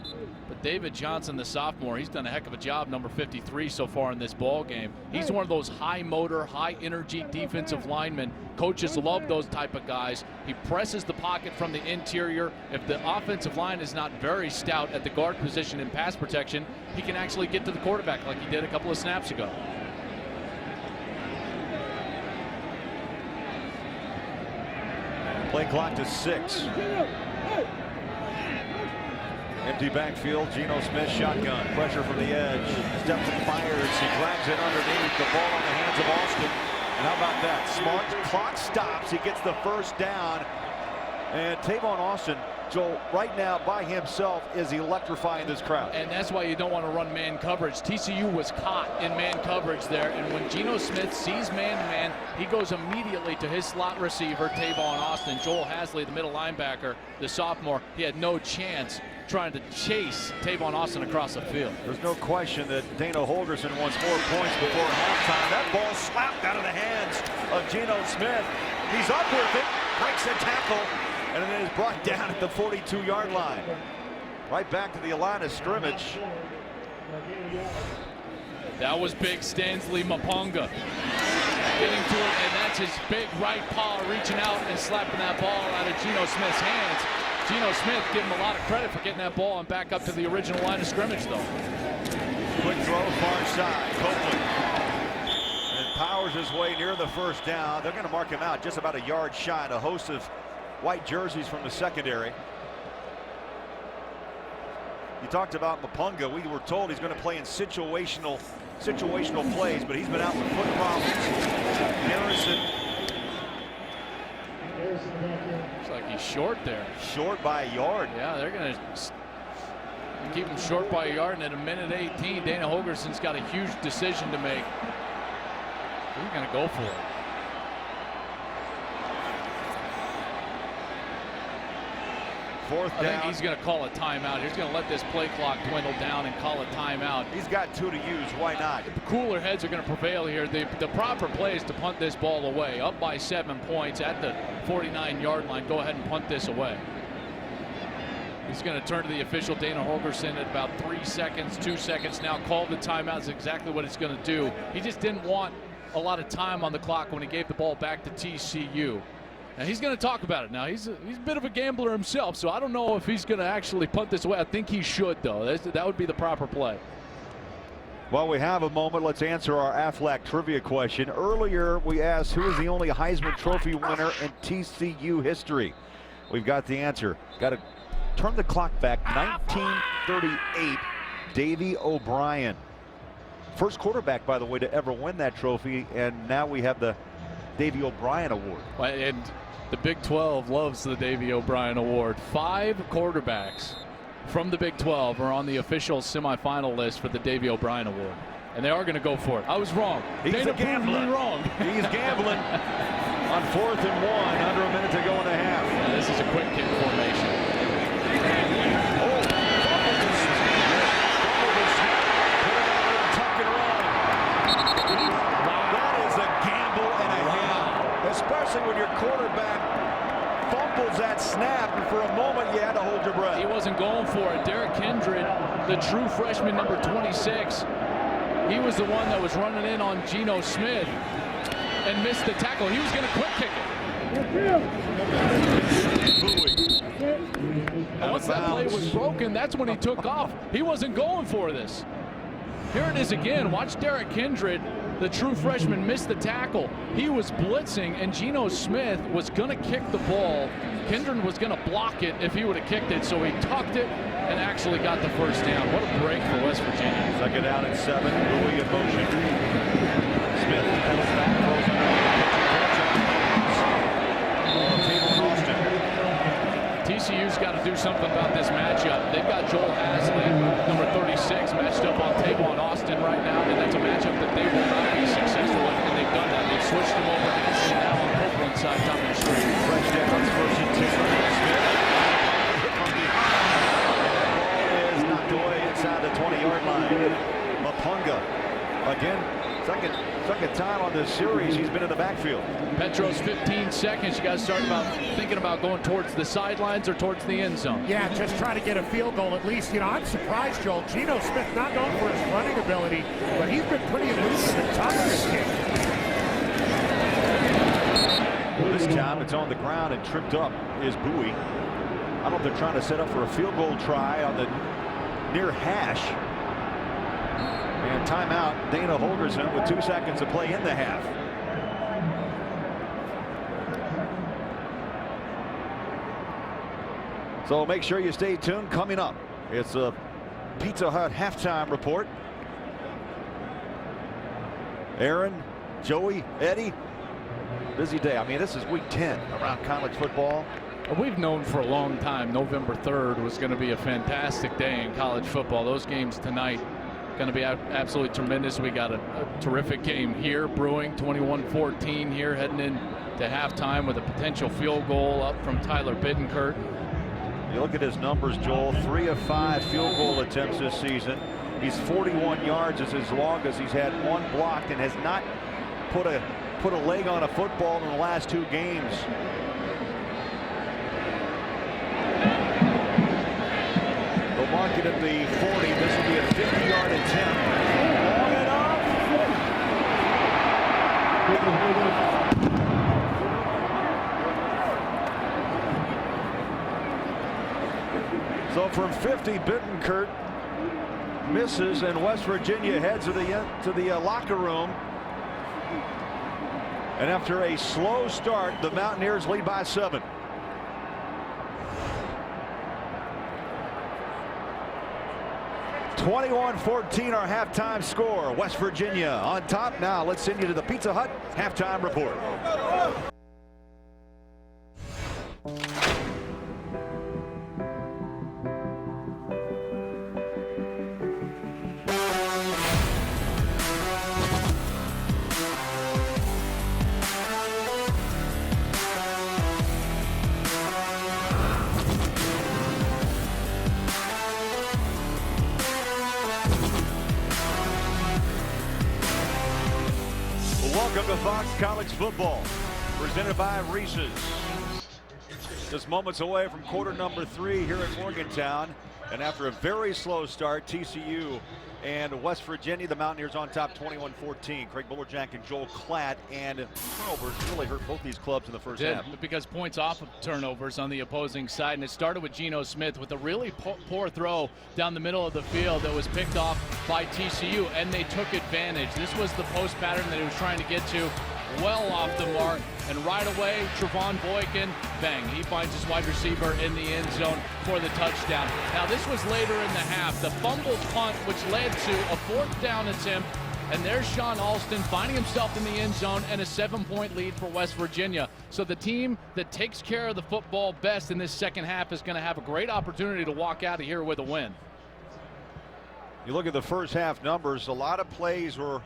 But David Johnson, the sophomore, he's done a heck of a job, number 53 so far in this ball game. He's one of those high motor, high energy defensive linemen. Coaches love those type of guys. He presses the pocket from the interior. If the offensive line is not very stout at the guard position in pass protection, he can actually get to the quarterback like he did a couple of snaps ago. Play clock to 6. Empty backfield. Geno Smith shotgun. Pressure from the edge. Steps and fires. He drags it underneath. The ball in the hands of Austin. And how about that? Smart. Clock stops. He gets the first down. And Tavon Austin, Joel, right now by himself is electrifying this crowd. And that's why you don't want to run man coverage. TCU was caught in man coverage there. And when Geno Smith sees man-to-man, he goes immediately to his slot receiver, Tavon Austin. Joel Hasley, the middle linebacker, the sophomore, he had no chance trying to chase Tavon Austin across the field. There's no question that Dana Holgerson wants more points before halftime. That ball slapped out of the hands of Geno Smith. He's up with it, breaks the tackle, and then is brought down at the 42-yard line. Right back to the line of scrimmage. That was big Stanley Maponga getting to it, and that's his big right paw reaching out and slapping that ball out of Geno Smith's hands. Geno Smith give him a lot of credit for getting that ball and back up to the original line of scrimmage, though. Quick throw, far side. Copeland. And powers his way near the first down. They're going to mark him out just about a yard shy. A host of white jerseys from the secondary. You talked about Mapunga. We were told he's going to play in situational plays, but he's been out with foot problems. Harrison. Looks like he's short there. Short by a yard. Yeah, they're going to keep him short by a yard, and at a minute 18, Dana Holgerson's got a huge decision to make. He's going to go for it. Fourth down. I think he's going to call a timeout. He's going to let this play clock dwindle down and call a timeout. He's got 2 to use. Why not? The cooler heads are going to prevail here. The proper play is to punt this ball away. Up by 7 points at the 49-yard line. Go ahead and punt this away. He's going to turn to the official, Dana Holgerson, at about 3 seconds, 2 seconds now. Call the timeout is exactly what it's going to do. He just didn't want a lot of time on the clock when he gave the ball back to TCU. And he's going to talk about it now. He's a bit of a gambler himself, so I don't know if he's going to actually punt this away. I think he should, though. That would be the proper play. While we have a moment, let's answer our Aflac trivia question. Earlier, we asked who is the only Heisman Trophy winner in TCU history. We've got the answer. Got to turn the clock back. 1938, Davey O'Brien. First quarterback, by the way, to ever win that trophy, and now we have the Davey O'Brien Award. And the Big 12 loves the Davey O'Brien Award. 5 quarterbacks from the Big 12 are on the official semifinal list for the Davey O'Brien Award. And they are going to go for it. I was wrong. He's Dana a gambler. proved me wrong. He's gambling on 4th and 1, under a minute to go and a half. Yeah, this is a quick kick formation. Especially when your quarterback fumbles that snap, and for a moment you had to hold your breath. He wasn't going for it. Derek Kindred, the true freshman, number 26, he was the one that was running in on Geno Smith and missed the tackle. He was going to quick kick it. And once that play was broken, that's when he took off. He wasn't going for this. Here it is again. Watch Derek Kindred, the true freshman, miss the tackle. He was blitzing, and Geno Smith was going to kick the ball. Kindred was going to block it if he would have kicked it, so he tucked it and actually got the first down. What a break for West Virginia. Second down and 7. Bowie in motion. Smith pedals back, throws TCU's got to do something about this matchup. They've got Joel Hasley, number 36, matched up on Tavon Austin right now, and that's a matchup that they will not be successful in, and they've done that. They've switched them over to now on Copeland side, top of the street. Fresh downs, first and 2. Smith from behind. The ball is knocked away inside the 20-yard line. Mapunga again. Second time on this series he's been in the backfield. Petros 15 seconds. You guys start thinking about going towards the sidelines or towards the end zone. Yeah, just try to get a field goal at least. You know, I'm surprised, Joel. Geno Smith not known for his running ability, but he's been pretty elusive and tough this game. This time it's on the ground and tripped up is Bowie. I don't know if they're trying to set up for a field goal try on the near hash. And timeout, Dana Holgerson with 2 seconds to play in the half. So make sure you stay tuned. Coming up, it's a Pizza Hut halftime report. Aaron, Joey, Eddie, busy day. I mean, this is week 10 around college football. We've known for a long time November 3rd was going to be a fantastic day in college football. Those games tonight going to be absolutely tremendous. We got a terrific game here brewing, 21-14 here, heading in to halftime with a potential field goal up from Tyler Bittenkurt. You look at his numbers, Joel, 3 of 5 field goal attempts this season. He's 41 yards is his longest. He's had 1 blocked and has not put a leg on a football in the last 2 games. They'll mark it at the 40. This will be a 50-yard attempt. Long enough. So from 50, Bittenkurt misses, and West Virginia heads to the locker room. And after a slow start, the Mountaineers lead by 7. (21-14) our halftime score. West Virginia on top. Now let's send you to the Pizza Hut halftime report. Welcome to Fox College Football, presented by Reese's. Just moments away from quarter number 3 here at Morgantown. And after a very slow start, TCU and West Virginia, the Mountaineers on top 21-14. Craig Bullerjack and Joel Klatt, and turnovers really hurt both these clubs in the first half. Because points off of turnovers on the opposing side, and it started with Geno Smith with a really poor throw down the middle of the field that was picked off by TCU, and they took advantage. This was the post pattern that he was trying to get to, well off the mark, and right away, Trevon Boykin, bang, he finds his wide receiver in the end zone for the touchdown. Now, this was later in the half. The fumbled punt, which led to a 4th down attempt, and there's Sean Alston finding himself in the end zone and a 7-point lead for West Virginia. So the team that takes care of the football best in this second half is going to have a great opportunity to walk out of here with a win. You look at the first half numbers, a lot of plays were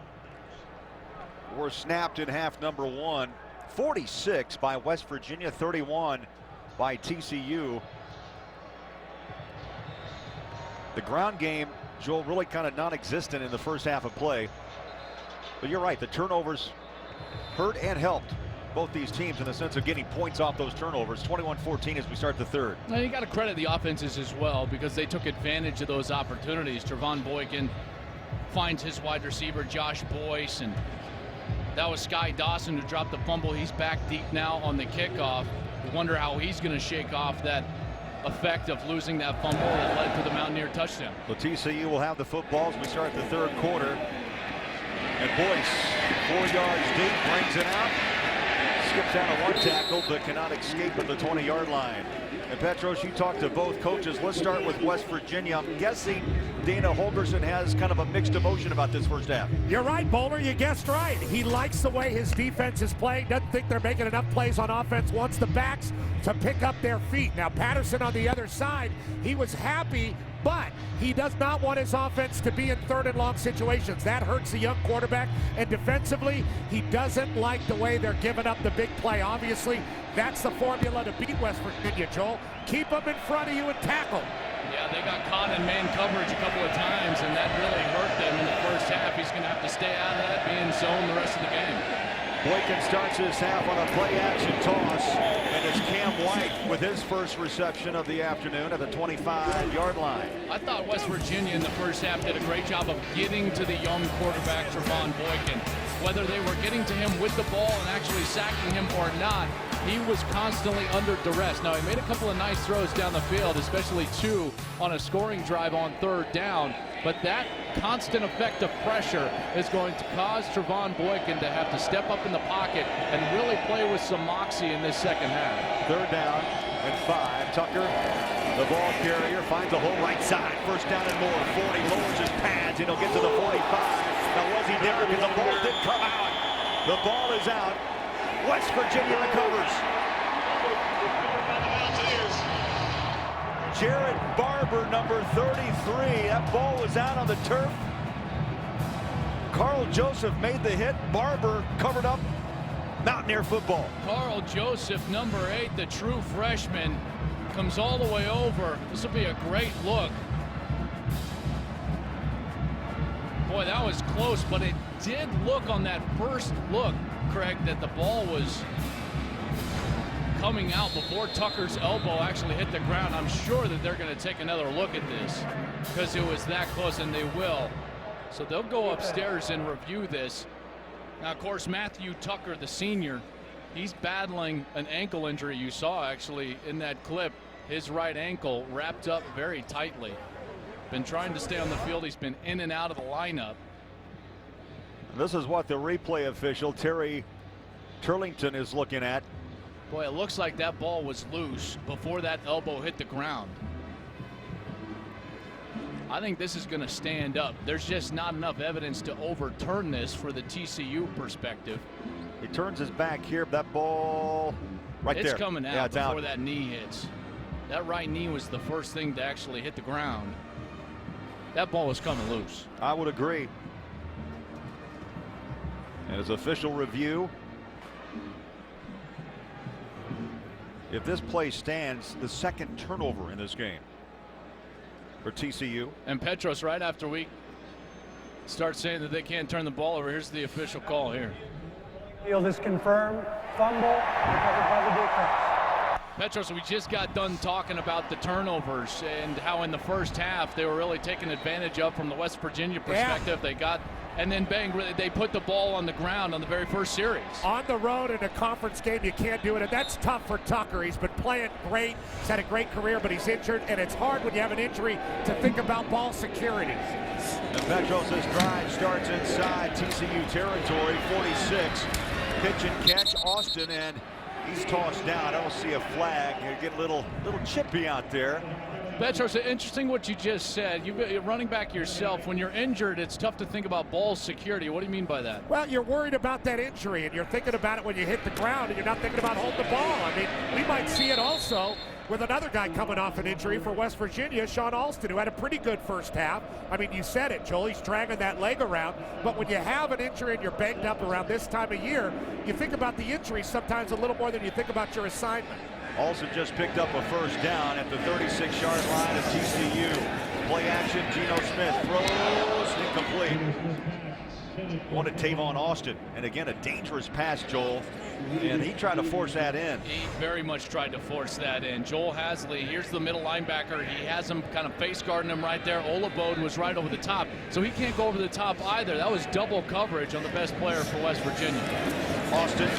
snapped in half number 1. 46 by West Virginia, 31 by TCU. The ground game, Joel, really kind of non-existent in the first half of play. But you're right, the turnovers hurt and helped both these teams in the sense of getting points off those turnovers. 21-14 as we start the third. Now, you got to credit the offenses as well, because they took advantage of those opportunities. Trevon Boykin finds his wide receiver, Josh Boyce, and that was Sky Dawson who dropped the fumble. He's back deep now on the kickoff. We wonder how he's going to shake off that effect of losing that fumble that led to the Mountaineer touchdown. The TCU will have the football as we start the third quarter. And Boyce, 4 yards deep, brings it out. Skips out of 1 tackle, but cannot escape at the 20-yard line. And Petros, you talked to both coaches. Let's start with West Virginia. I'm guessing Dana Holgorsen has kind of a mixed emotion about this first half. You're right, Bowler. You guessed right. He likes the way his defense is playing. Doesn't think they're making enough plays on offense. Wants the backs to pick up their feet. Now, Patterson on the other side, he was happy, but he does not want his offense to be in 3rd and long situations. That hurts the young quarterback. And defensively, he doesn't like the way they're giving up the big play. Obviously, that's the formula to beat West Virginia, Joel. Keep them in front of you and tackle. Yeah, they got caught in man coverage a couple of times, and that really hurt them in the first half. He's going to have to stay out of that, be in zone the rest of the game. Boykin starts his half on a play-action toss, and it's Cam White with his first reception of the afternoon at the 25-yard line. I thought West Virginia in the first half did a great job of getting to the young quarterback, Trevon Boykin. Whether they were getting to him with the ball and actually sacking him or not, he was constantly under duress. Now, he made a couple of nice throws down the field, especially 2 on a scoring drive on 3rd down. But that constant effect of pressure is going to cause Trevon Boykin to have to step up in the pocket and really play with some moxie in this second half. 3rd down and 5. Tucker, the ball carrier, finds a hole right side. 1st down and more. 40, lowers his pads, and he'll get to the 45. Now, was he different because the ball didn't come out? The ball is out. West Virginia recovers. Jared Barber, number 33. That ball was out on the turf. Carl Joseph made the hit. Barber covered up. Mountaineer football. Carl Joseph, number 8, the true freshman, comes all the way over. This will be a great look. Boy, that was close, but it did look on that first look, Craig, that the ball was coming out before Tucker's elbow actually hit the ground. I'm sure that they're going to take another look at this because it was that close, and they will. So they'll go upstairs and review this. Now, of course, Matthew Tucker, the senior, he's battling an ankle injury. You saw actually in that clip, his right ankle wrapped up very tightly. Been trying to stay on the field. He's been in and out of the lineup. This is what the replay official, Terry Turlington, is looking at. Boy, it looks like that ball was loose before that elbow hit the ground. I think this is going to stand up. There's just not enough evidence to overturn this for the TCU perspective. He turns his back here. That ball right there. It's coming out it's before out. that knee hits. That right knee was the first thing to actually hit the ground. That ball was coming loose. I would agree. And his official review. If this play stands, the second turnover in this game for TCU. And Petros, right after we start saying that they can't turn the ball over, here's the official call here. Field is confirmed. Fumble recovered by the defense. Petros, we just got done talking about the turnovers and how in the first half they were really taking advantage of from the West Virginia perspective. Yeah. They got, and then bang, they put the ball on the ground on the very first series. On the road in a conference game, you can't do it, and that's tough for Tucker. He's been playing great. He's had a great career, but he's injured, and it's hard when you have an injury to think about ball security. And Petros' drive starts inside TCU territory, 46. Pitch and catch, Austin, and he's tossed down. I don't see a flag. You get a little chippy out there. Petros, interesting what you just said. You're running back yourself. When you're injured, it's tough to think about ball security. What do you mean by that? Well, you're worried about that injury, and you're thinking about it when you hit the ground, and you're not thinking about holding the ball. I mean, we might see it also with another guy coming off an injury for West Virginia, Sean Alston, who had a pretty good first half. I mean, you said it, Joel. He's dragging that leg around. But when you have an injury and you're banged up around this time of year, you think about the injury sometimes a little more than you think about your assignment. Also just picked up a first down at the 36-yard line of TCU. Play action, Geno Smith throws, incomplete. Wanted Tavon Austin, and again a dangerous pass, Joel, and he tried to force that in. He very much tried to force that in. Joel Hasley, here's the middle linebacker. He has him kind of face guarding him right there. Olabode was right over the top, so he can't go over the top either. That was double coverage on the best player for West Virginia. Austin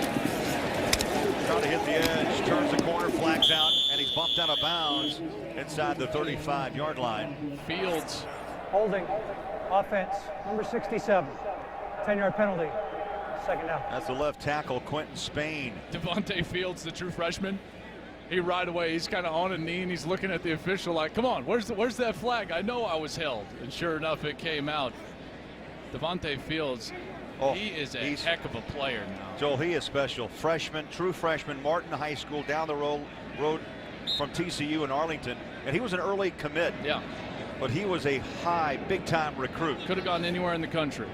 trying to hit the edge, turns the corner, flags out, and he's bumped out of bounds inside the 35-yard line. Fields. Holding. Offense. Number 67. 10-yard penalty. Second down. That's the left tackle, Quentin Spain. Devontae Fields, the true freshman. He right away, he's kind of on a knee and he's looking at the official like, come on, where's that flag? I know I was held. And sure enough, it came out. Devontae Fields, he is a heck of a player now. Joel, he is special. Freshman, true freshman, Martin High School down the road from TCU in Arlington. And he was an early commit. Yeah. But he was a high, big-time recruit. Could have gone anywhere in the country.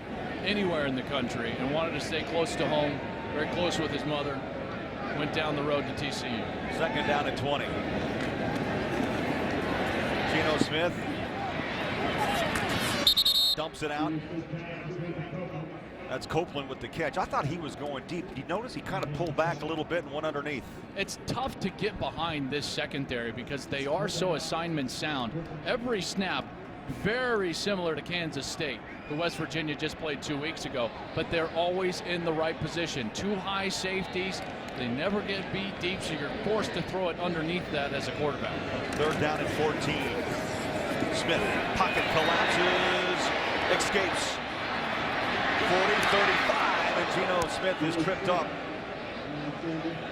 Anywhere in the country, and wanted to stay close to home, very close with his mother. Went down the road to TCU. Second down at 20. Geno Smith dumps it out. That's Copeland with the catch. I thought he was going deep. Did you notice he kind of pulled back a little bit and went underneath? It's tough to get behind this secondary because they are so assignment sound. Every snap, very similar to Kansas State, who West Virginia just played 2 weeks ago, but they're always in the right position. Two high safeties, they never get beat deep, so you're forced to throw it underneath that as a quarterback. Third down at 14. Smith, pocket collapses, escapes. 40-35, and Geno Smith is tripped up.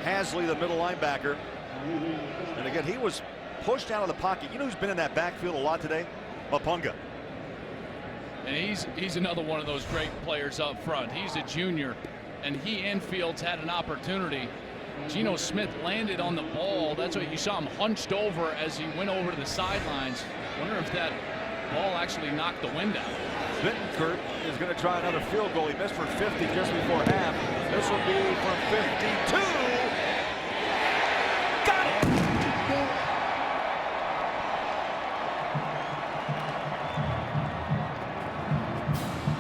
Hasley, the middle linebacker. And again, he was pushed out of the pocket. You know who's been in that backfield a lot today? Mapunga. And he's another one of those great players up front. He's a junior, and he and Fields had an opportunity. Geno Smith landed on the ball. That's what you saw him hunched over as he went over to the sidelines. Wonder if that ball actually knocked the wind out. Bittenkurt is going to try another field goal. He missed for 50 just before half. This will be from 52. Got it!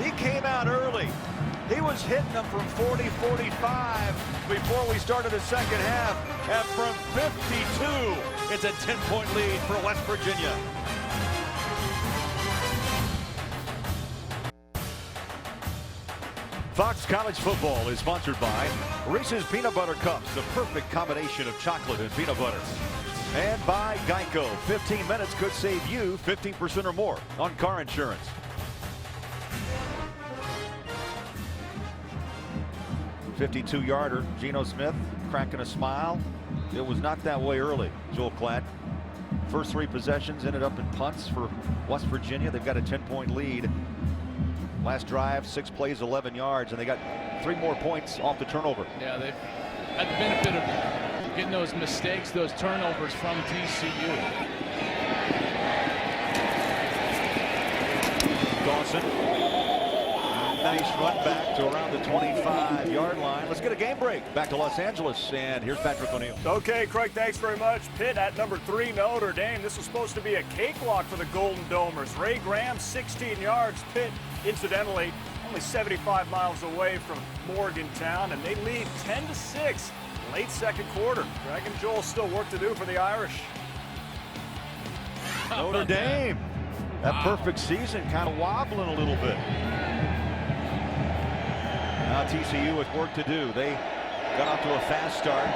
He came out early. He was hitting them from 40-45 before we started the second half. And from 52, it's a 10-point lead for West Virginia. Fox College Football is sponsored by Reese's Peanut Butter Cups, the perfect combination of chocolate and peanut butter. And by Geico, 15 minutes could save you 15% or more on car insurance. 52-yarder. Geno Smith cracking a smile. It was not that way early, Joel Klatt. First 3 possessions ended up in punts for West Virginia. They've got a 10-point lead. Last drive, 6 plays, 11 yards, and they got 3 more points off the turnover. Yeah, they've had the benefit of getting those mistakes, those turnovers from TCU. Dawson. Nice run back to around the 25-yard line. Let's get a game break. Back to Los Angeles, and here's Patrick O'Neill. Okay, Craig, thanks very much. Pitt at number 3, Notre Dame. This was supposed to be a cakewalk for the Golden Domers. Ray Graham, 16 yards. Pitt, incidentally, only 75 miles away from Morgantown, and they lead 10-6 late second quarter. Greg and Joel still work to do for the Irish. Notre Dame, that perfect season kind of wobbling a little bit. Now TCU with work to do. They got off to a fast start.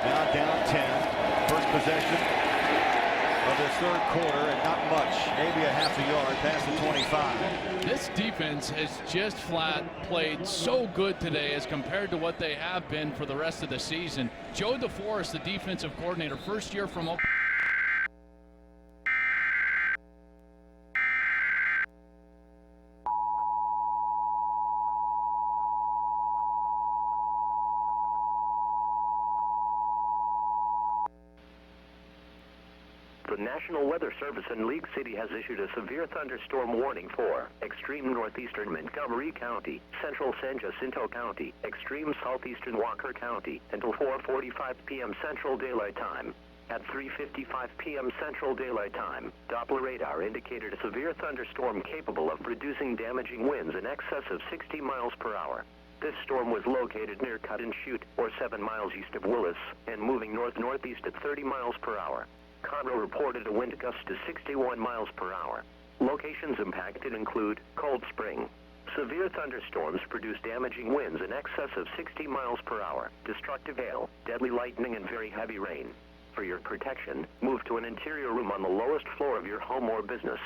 Now down 10. First possession of this third quarter, and not much. Maybe a half a yard past the 25. This defense has just flat played so good today as compared to what they have been for the rest of the season. Joe DeForest, the defensive coordinator, first year from Oklahoma. The National Weather Service in League City has issued a severe thunderstorm warning for extreme northeastern Montgomery County, central San Jacinto County, extreme southeastern Walker County until 4:45 p.m. Central Daylight Time. At 3:55 p.m. Central Daylight Time, Doppler radar indicated a severe thunderstorm capable of producing damaging winds in excess of 60 miles per hour. This storm was located near Cut and Shoot, or 7 miles east of Willis, and moving north-northeast at 30 miles per hour. Conroe reported a wind gust to 61 miles per hour. Locations impacted include Cold Spring. Severe thunderstorms produce damaging winds in excess of 60 miles per hour, destructive hail, deadly lightning, and very heavy rain. For your protection, move to an interior room on the lowest floor of your home or business.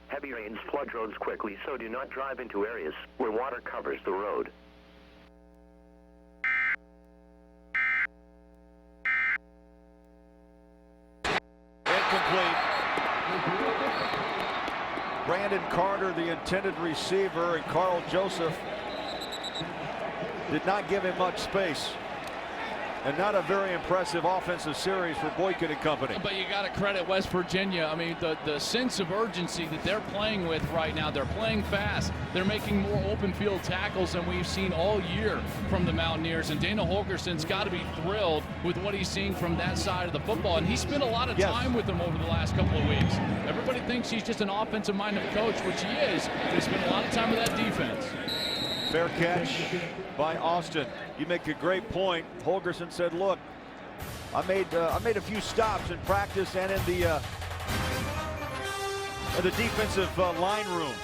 Heavy rains flood roads quickly, so do not drive into areas where water covers the road. Incomplete. Brandon Carter, the intended receiver, and Carl Joseph did not give him much space. And not a very impressive offensive series for Boykin and company. But you got to credit West Virginia. I mean, the sense of urgency that they're playing with right now. They're playing fast. They're making more open field tackles than we've seen all year from the Mountaineers. And Dana Holgerson's got to be thrilled with what he's seeing from that side of the football. And he spent a lot of time with them over the last couple of weeks. Everybody thinks he's just an offensive-minded coach, which he is. But he spent a lot of time with that defense. Fair catch by Austin. You make a great point. Holgerson said, look, I made a few stops in practice and in the defensive line room.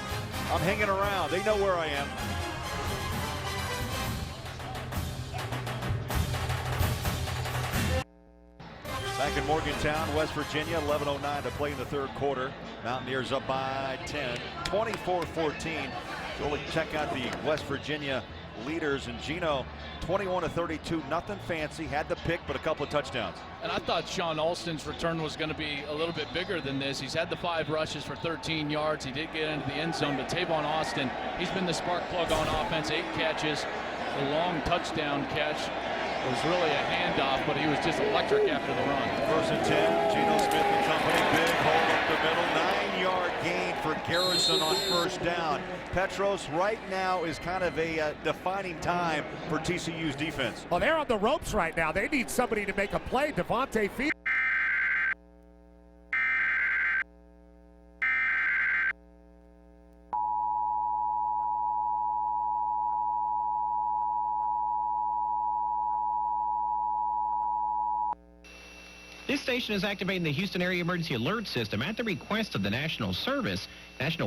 I'm hanging around. They know where I am. Back in Morgantown, West Virginia, 11:09 to play in the third quarter. Mountaineers up by 10, 24-14. So we'll check out the West Virginia leaders, and Geno 21-32, nothing fancy, had the pick but a couple of touchdowns. And I thought Sean Alston's return was going to be a little bit bigger than this. He's had the 5 rushes for 13 yards. He did get into the end zone, but Tavon Austin, he's been the spark plug on offense. 8 catches, a long touchdown catch. It was really a handoff, but he was just electric after the run. 1st and 10, Geno Smith and company, big hole up the middle, 9-yard gain for Garrison on first down. Petros right now is kind of a defining time for TCU's defense. Well, they're on the ropes right now. They need somebody to make a play. Devontae Field. This station is activating the Houston Area Emergency Alert System at the request of the National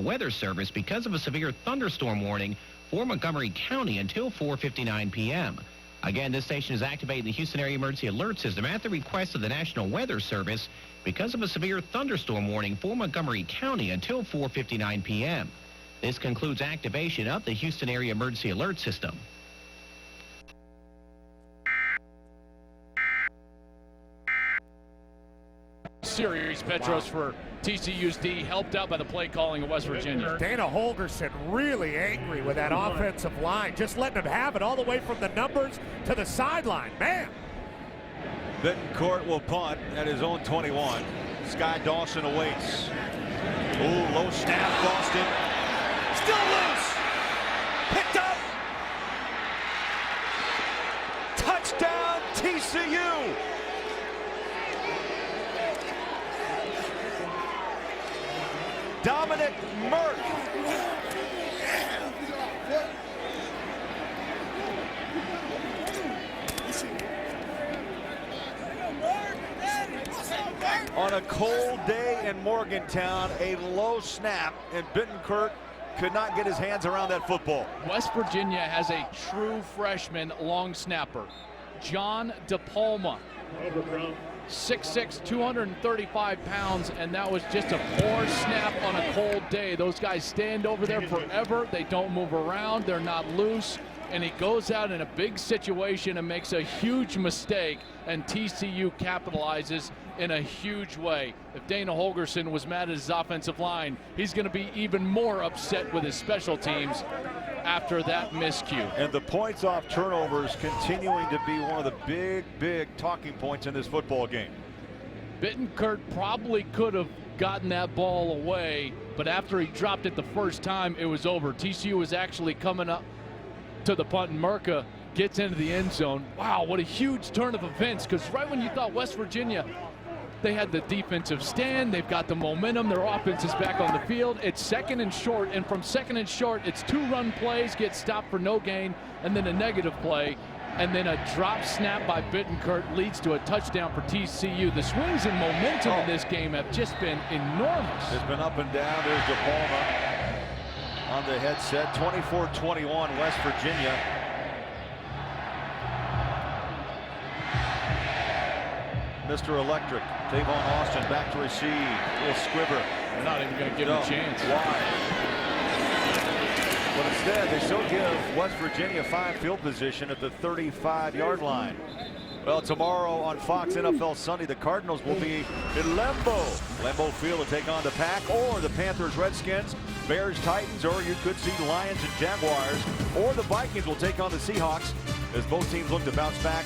Weather Service because of a severe thunderstorm warning for Montgomery County until 4:59 p.m. Again, this station is activating the Houston Area Emergency Alert System at the request of the National Weather Service because of a severe thunderstorm warning for Montgomery County until 4:59 p.m. This concludes activation of the Houston Area Emergency Alert System. series, Petros, for TCU's D, helped out by the play calling of West Virginia. Dana Holgerson really angry with that offensive line, just letting them have it all the way from the numbers to the sideline. Man. Bittencourt will punt at his own 21. Sky Dawson awaits. Ooh, low snap, Boston. Still loose. Picked up. Touchdown, TCU. Dominic Merck. On a cold day in Morgantown, a low snap, and Bittencourt could not get his hands around that football. West Virginia has a true freshman long snapper, John DePalma. 6'6", 235 pounds, and that was just a poor snap on a cold day. Those guys stand over there forever. They don't move around. They're not loose. And he goes out in a big situation and makes a huge mistake, and TCU capitalizes in a huge way. If Dana Holgerson was mad at his offensive line, he's going to be even more upset with his special teams after that miscue. And the points off turnovers continuing to be one of the big talking points in this football game. Bittencourt probably could have gotten that ball away, but after he dropped it the first time, it was over. TCU was actually coming up to the punt, and Merca gets into the end zone. Wow, what a huge turn of events, because right when you thought West Virginia, they had the defensive stand, they've got the momentum, their offense is back on the field. It's second and short, and from second and short, it's 2 run plays, get stopped for no gain, and then a negative play, and then a drop snap by Bittencourt leads to a touchdown for TCU. The swings and momentum in this game have just been enormous. It's been up and down. There's DePalma on the headset. 24-21 West Virginia. Mr. Electric, Tavon Austin back to receive. Little squibber. They're not even going to give him a chance. Why? But instead, they still give West Virginia 5 field position at the 35-yard line. Well, tomorrow on Fox NFL Sunday, the Cardinals will be in Lambeau Field to take on the Pack, or the Panthers, Redskins, Bears, Titans, or you could see Lions and Jaguars, or the Vikings will take on the Seahawks as both teams look to bounce back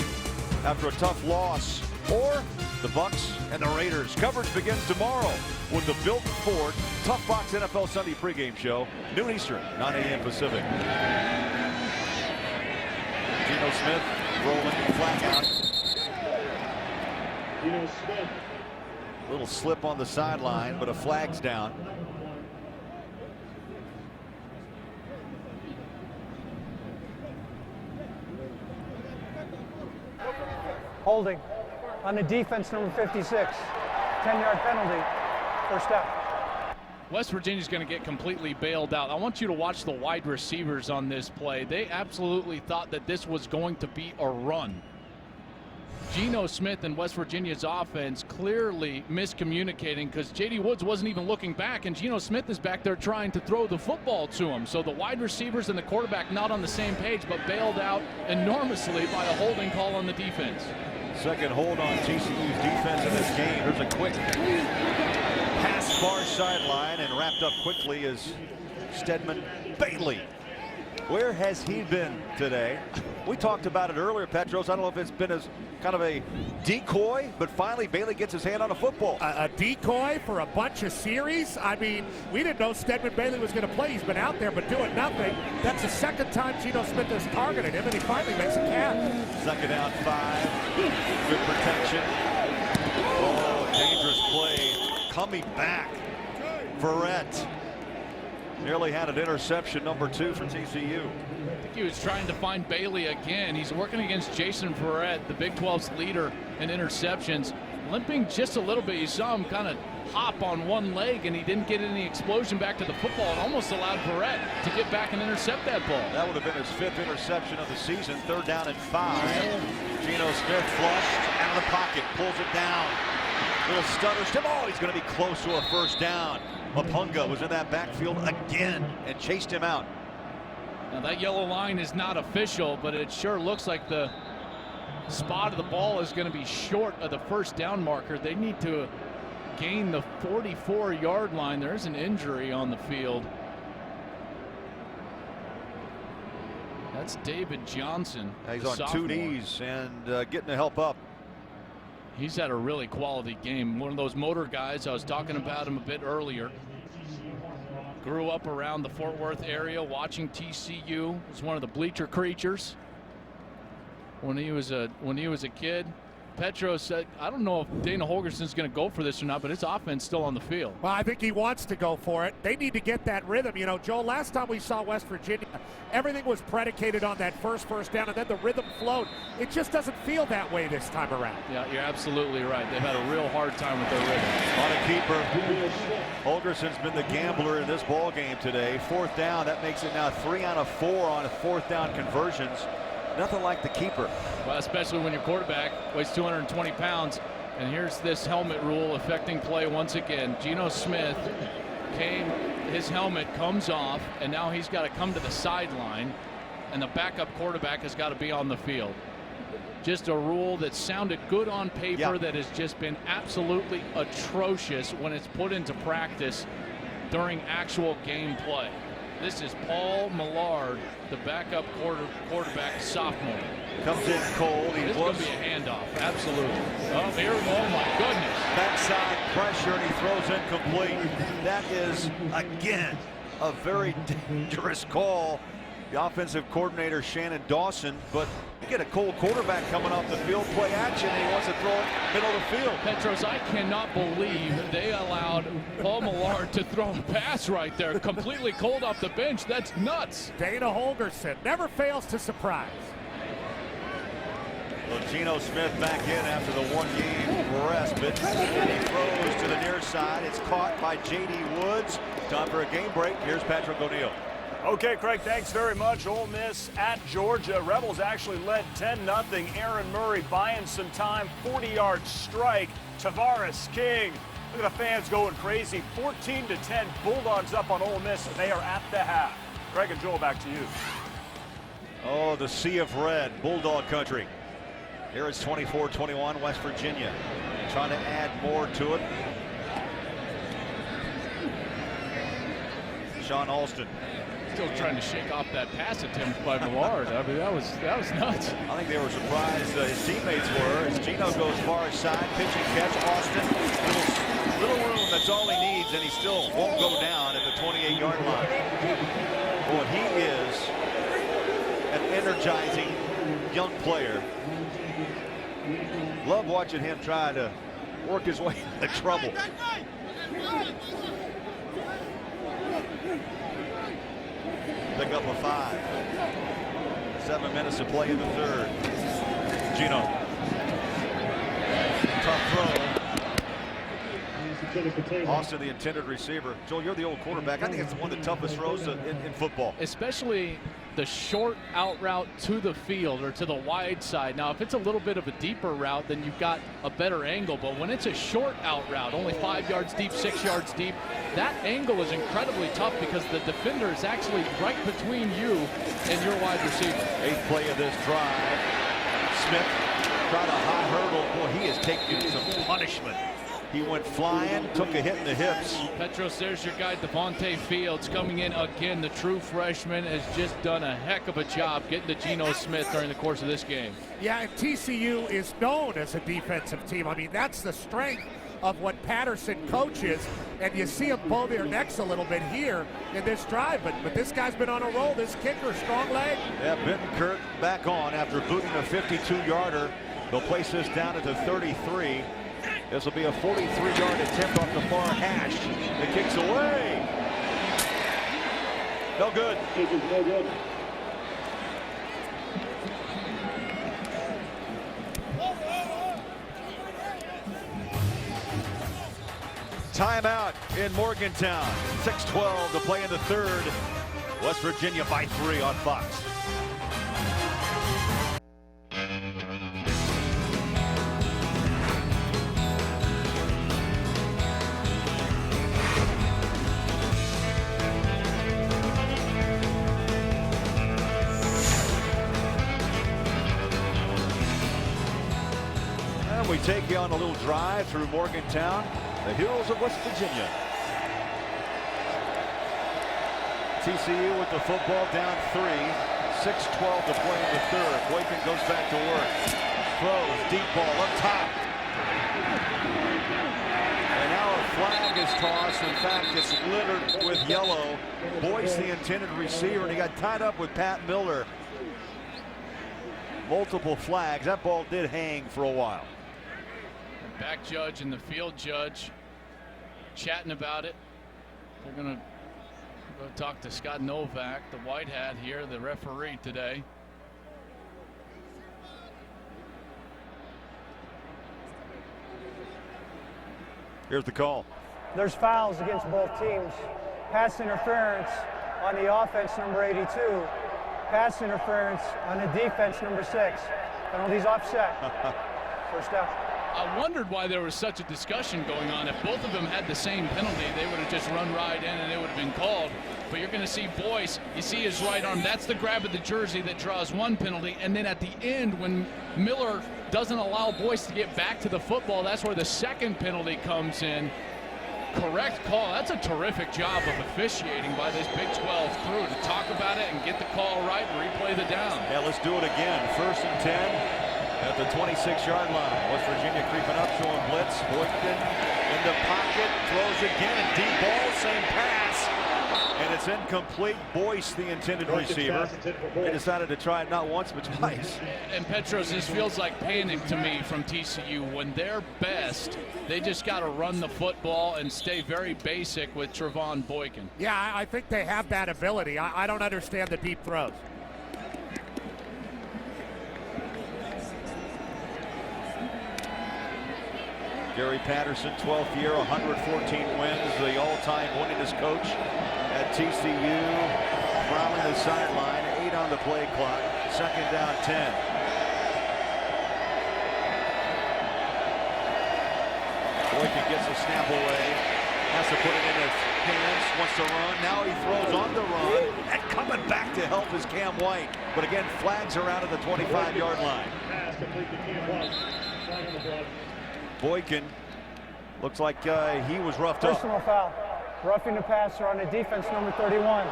after a tough loss, or the Bucks and the Raiders. Coverage begins tomorrow with the Built Ford Tough Box NFL Sunday pregame show, noon Eastern, 9 a.m. Pacific. Geno Smith rolling flat out. Little slip on the sideline, but a flag's down. Holding on the defense, number 56. 10-yard penalty, first down. West Virginia's going to get completely bailed out. I want you to watch the wide receivers on this play. They absolutely thought that this was going to be a run. Geno Smith and West Virginia's offense clearly miscommunicating, because J.D. Woods wasn't even looking back, and Geno Smith is back there trying to throw the football to him. So the wide receivers and the quarterback not on the same page, but bailed out enormously by a holding call on the defense. Second hold on TCU's defense in this game. Here's a quick pass far sideline, and wrapped up quickly is Stedman Bailey. Where has he been today? We talked about it earlier, Petros. I don't know if it's been as kind of a decoy, but finally Bailey gets his hand on a football. A decoy for a bunch of series? I mean, we didn't know Stedman Bailey was going to play. He's been out there but doing nothing. That's the second time Geno Smith has targeted him, and he finally makes a catch. Second down, 5. Good protection. Oh, dangerous play. Coming back. Verrett nearly had an interception, number 2 for TCU. I think he was trying to find Bailey again. He's working against Jason Verrett, the Big 12's leader in interceptions. Limping just a little bit. You saw him kind of hop on one leg, and he didn't get any explosion back to the football. It almost allowed Verrett to get back and intercept that ball. That would have been his 5th interception of the season. 3rd down and 5. Geno Smith flushed out of the pocket, pulls it down. Little stutter step. Oh, he's going to be close to a first down. Mapunga was in that backfield again and chased him out. Now that yellow line is not official, but it sure looks like the spot of the ball is going to be short of the first down marker. They need to gain the 44-yard line. There's an injury on the field. That's David Johnson. He's on sophomore. 2 knees and getting the help up. He's had a really quality game. One of those motor guys. I was talking about him a bit earlier. Grew up around the Fort Worth area watching TCU. Was one of the bleacher creatures when he was a kid. Petro said, I don't know if Dana Holgerson's going to go for this or not, but his offense still on the field. Well, I think he wants to go for it. They need to get that rhythm. You know, Joel, last time we saw West Virginia, everything was predicated on that first down, and then the rhythm flowed. It just doesn't feel that way this time around. Yeah, you're absolutely right. They've had a real hard time with their rhythm. On a keeper. Holgerson's been the gambler in this ball game today. 4th down, that makes it now 3 out of 4 on 4th down conversions. Nothing like the keeper. Well, especially when your quarterback weighs 220 pounds. And here's this helmet rule affecting play once again. Geno Smith his helmet comes off, and now he's got to come to the sideline, and the backup quarterback has got to be on the field. Just a rule that sounded good on paper, that has just been absolutely atrocious when it's put into practice during actual game play. This is Paul Millard, the backup quarterback sophomore. Comes in cold. This is going to be a handoff. Absolutely. Oh my goodness. Backside pressure, and he throws incomplete. That is, again, a very dangerous call. The offensive coordinator, Shannon Dawson, but you get a cold quarterback coming off the field, play action, and he wants to throw it middle of the field. Petros, I cannot believe they allowed Paul Millard to throw a pass right there, completely cold off the bench. That's nuts. Dana Holgerson never fails to surprise. Well, Geno Smith back in after the 1-game respite, and he throws to the near side. It's caught by J.D. Woods. Time for a game break. Here's Patrick O'Neill. Okay, Craig, thanks very much. Ole Miss at Georgia. Rebels actually led 10-0. Aaron Murray buying some time. 40-yard strike. Tavares King. Look at the fans going crazy. 14-10. Bulldogs up on Ole Miss, and they are at the half. Craig and Joel, back to you. Oh, the sea of red. Bulldog country. Here it's 24-21, West Virginia. Trying to add more to it. Sean Alston. Still trying to shake off that pass attempt by Millard. I mean, that was nuts. I think they were surprised his teammates were as Geno goes far side, pitch and catch. Austin, little room, that's all he needs, and he still won't go down at the 28-yard line. Boy, he is an energizing young player. Love watching him try to work his way into trouble. Pick up a 5. 7 minutes to play in the 3rd. Geno. Tough throw. Austin, the intended receiver. Joel, you're the old quarterback. I think it's one of the toughest throws in football. Especially the short out route to the field or to the wide side. Now, if it's a little bit of a deeper route, then you've got a better angle. But when it's a short out route, only 5 yards deep, 6 yards deep, that angle is incredibly tough because the defender is actually right between you and your wide receiver. 8th play of this drive. Smith tried a high hurdle. Boy, he is taking some punishment. He went flying, took a hit in the hips. Petros, there's your guy, Devontae Fields, coming in again. The true freshman has just done a heck of a job getting to Geno Smith during the course of this game. Yeah, and TCU is known as a defensive team. I mean, that's the strength of what Patterson coaches, and you see them bow their necks a little bit here in this drive, but this guy's been on a roll. This kicker, strong leg. Yeah, Bittenkurt back on after booting a 52-yarder. They'll place this down at the 33. This will be a 43-yard attempt off the far hash. The kick's away. No good. No good. Timeout in Morgantown. 6:12 to play in the 3rd. West Virginia by 3 on Fox. We take you on a little drive through Morgantown. the heroes of West Virginia. TCU with the football down 3. 6:12 to play in the third. Boykin goes back to work. Throws, deep ball up top. And now a flag is tossed. In fact, it's littered with yellow. Boyce, the intended receiver, and he got tied up with Pat Miller. Multiple flags. That ball did hang for a while. Back judge and the field judge chatting about it. We're going to go talk to Scott Novak, the white hat here, the referee today. Here's the call. There's fouls against both teams. Pass interference on the offense, number 82. Pass interference on the defense, number 6. Penalties offset. First down. I wondered why there was such a discussion going on. If both of them had the same penalty, they would have just run right in and it would have been called. But you're going to see Boyce, you see his right arm, that's the grab of the jersey that draws one penalty. And then at the end, when Miller doesn't allow Boyce to get back to the football, that's where the second penalty comes in. Correct call. That's a terrific job of officiating by this Big 12 crew to talk about it and get the call right and replay the down. Yeah, let's do it again. 1st and 10. At the 26-yard line. West Virginia creeping up, showing blitz. Boykin in the pocket, throws again. Deep ball, same pass. And it's incomplete. Boyce, the intended receiver. They decided to try it not once, but twice. And Petros, this feels like panic to me from TCU. When they're best, they just got to run the football and stay very basic with Trevon Boykin. Yeah, I think they have that ability. I don't understand the deep throws. Gary Patterson, 12th year, 114 wins, the all-time winningest coach at TCU. Prowling the sideline, 8 on the play clock, 2nd down 10. Boykin gets a snap away, has to put it in his hands, wants to run. Now he throws on the run, and coming back to help is Cam White. But again, flags are out at the 25-yard line. Boykin looks like he was roughed up. Personal foul. Roughing the passer on the defense, number 31.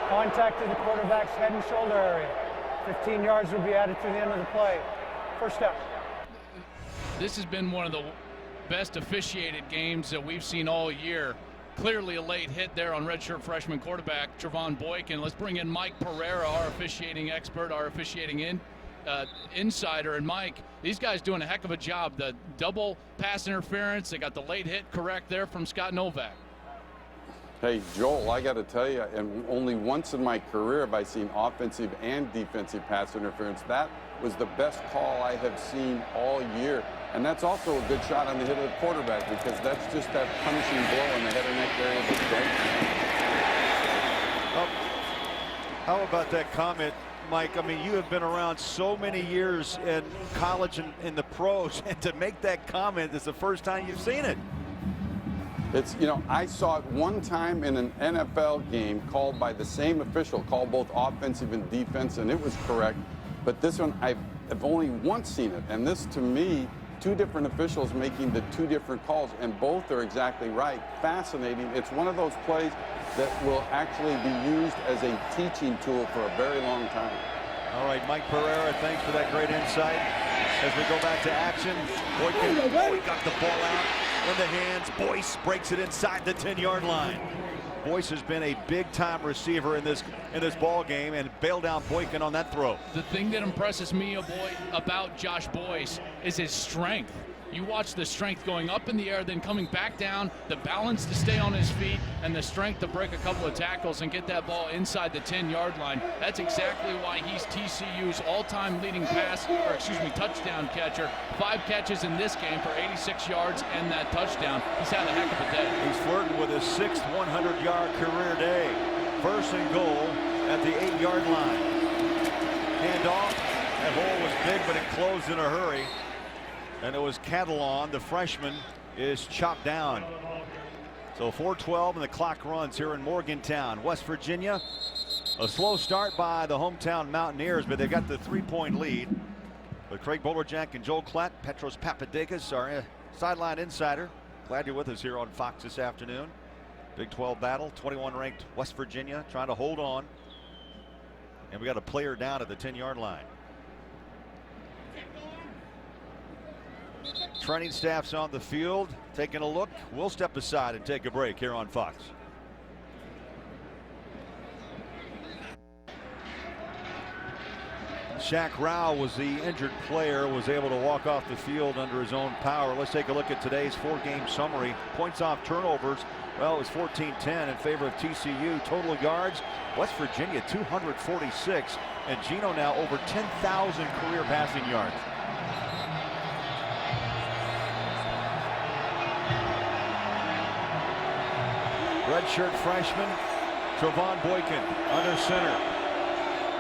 Contact to the quarterback's head and shoulder area. 15 yards will be added to the end of the play. First down. This has been one of the best officiated games that we've seen all year. Clearly a late hit there on redshirt freshman quarterback Trevon Boykin. Let's bring in Mike Pereira, our officiating expert, our officiating insider. And Mike, these guys doing a heck of a job. The double pass interference, they got the late hit correct there from Scott Novak. Hey, Joel, I got to tell you, and only once in my career have I seen offensive and defensive pass interference. That was the best call I have seen all year. And that's also a good shot on the hit of the quarterback, because that's just that punishing blow in the head and neck area of the brain. How about that comment, Mike? I mean, you have been around so many years in college and in the pros, and to make that comment is the first time you've seen it. It's, you know, I saw it one time in an NFL game called by the same official, called both offensive and defense, and it was correct. But this one, I've only once seen it. And this, to me, two different officials making the two different calls, and both are exactly right. Fascinating. It's one of those plays that will actually be used as a teaching tool for a very long time. All right, Mike Pereira, thanks for that great insight. As we go back to action, Boykin, he got the ball out in the hands. Boyce breaks it inside the 10-yard line. Boyce has been a big-time receiver in this ball game and bailed out Boykin on that throw. The thing that impresses me about Josh Boyce is his strength. You watch the strength going up in the air, then coming back down, the balance to stay on his feet, and the strength to break a couple of tackles and get that ball inside the 10-yard line. That's exactly why he's TCU's all-time leading touchdown catcher. 5 catches in this game for 86 yards and that touchdown. He's had a heck of a day. He's flirting with his 6th 100-yard career day. 1st and goal at the 8-yard line. Handoff. That hole was big, but it closed in a hurry. And it was Catalan, the freshman, is chopped down. So 4:12 and the clock runs here in Morgantown, West Virginia. A slow start by the hometown Mountaineers, but they've got the 3-point lead. But Craig Bolerjack and Joel Klatt, Petros Papadakis, our sideline insider, Glad you're with us here on Fox this afternoon. Big 12 battle, 21 ranked West Virginia trying to hold on. And we got a player down at the 10-yard line. Training staff's on the field taking a look. We'll step aside and take a break here on Fox. Shaq Rao was the injured player, was able to walk off the field under his own power. Let's take a look at today's 4-game summary. Points off turnovers. Well, it was 14-10 in favor of TCU. Total yards, West Virginia 246, and Gino now over 10,000 career passing yards. Redshirt freshman Trevon Boykin under center.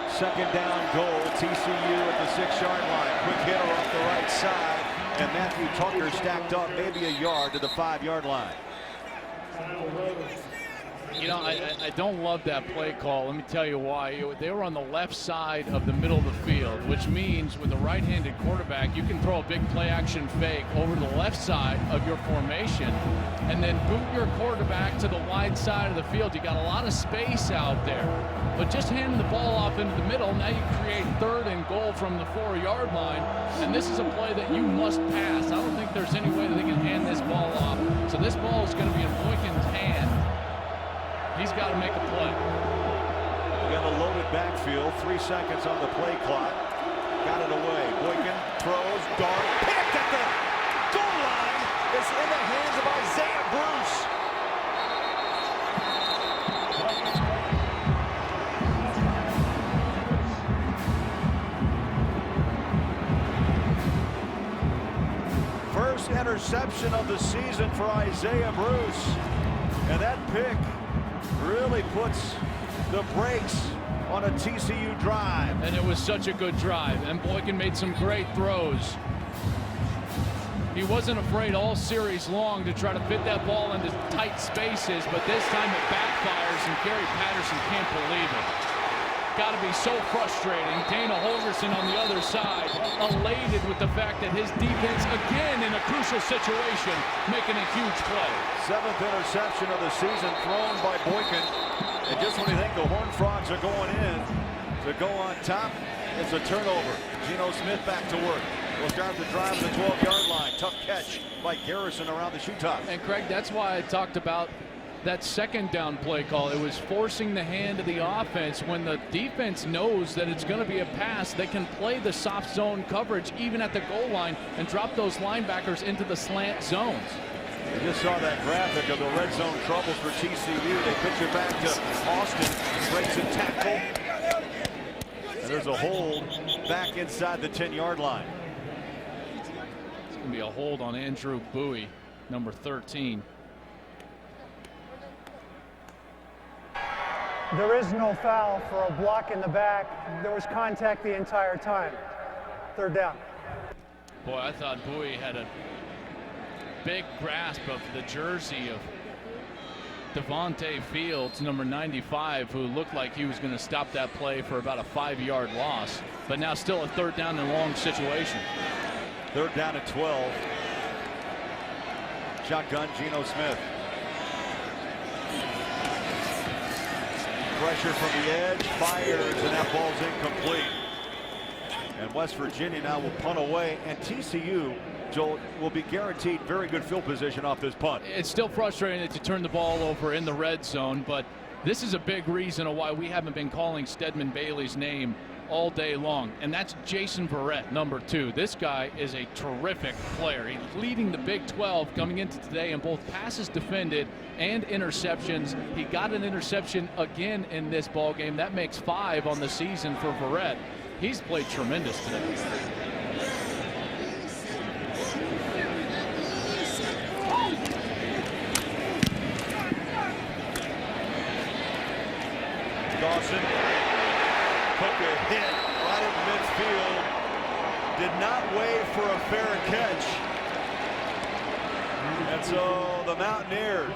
Second down goal, TCU at the 6-yard line. Quick hitter off the right side, and Matthew Tucker stacked up maybe a yard to the 5-yard line. You know, I don't love that play call. Let me tell you why. They were on the left side of the middle of the field, which means with a right-handed quarterback, you can throw a big play-action fake over the left side of your formation and then boot your quarterback to the wide side of the field. You got a lot of space out there. But just handing the ball off into the middle, now you create 3rd and goal from the 4-yard line, and this is a play that you must pass. I don't think there's any way that they can hand this ball off. So this ball is going to be in Boykin's hand. He's got to make a play. We got a loaded backfield, 3 seconds on the play clock. Got it away. Boykin throws, dart, picked at the goal line. It's in the hands of Isaiah Bruce. First interception of the season for Isaiah Bruce. And that pick really puts the brakes on a TCU drive. And it was such a good drive. And Boykin made some great throws. He wasn't afraid all series long to try to fit that ball into tight spaces, but this time it backfires, and Gary Patterson can't believe it. Got to be so frustrating. Dana Holgerson on the other side, elated with the fact that his defense, again in a crucial situation, making a huge play. 7th interception of the season thrown by Boykin. And just when you think the Horned Frogs are going in to go on top, it's a turnover. Geno Smith back to work. Will start the drive to the 12-yard line. Tough catch by Garrison around the shoe top. And Craig, that's why I talked about that second down play call. It was forcing the hand of the offense. When the defense knows that it's going to be a pass, they can play the soft zone coverage even at the goal line and drop those linebackers into the slant zones. We just saw that graphic of the red zone troubles for TCU. They pitch it back to Austin. Breaks a tackle. And there's a hold back inside the 10-yard line. It's going to be a hold on Andrew Bowie, number 13. There is no foul for a block in the back. There was contact the entire time. 3rd down. Boy, I thought Bowie had a big grasp of the jersey of Devontae Fields, number 95, who looked like he was going to stop that play for about a 5-yard loss. But now still a 3rd down and long situation. 3rd down and 12. Shotgun, Geno Smith. Pressure from the edge, fires, and that ball's incomplete. And West Virginia now will punt away, and TCU, Joel, will be guaranteed very good field position off this punt. It's still frustrating that you turn the ball over in the red zone, but this is a big reason of why we haven't been calling Stedman Bailey's name all day long, and that's Jason Verrett, number 2. This guy is a terrific player. He's leading the Big 12 coming into today in both passes defended and interceptions. He got an interception again in this ball game. That makes 5 on the season for Verrett. He's played tremendous today. Dawson took a hit right at midfield, did not wait for a fair catch. And so the Mountaineers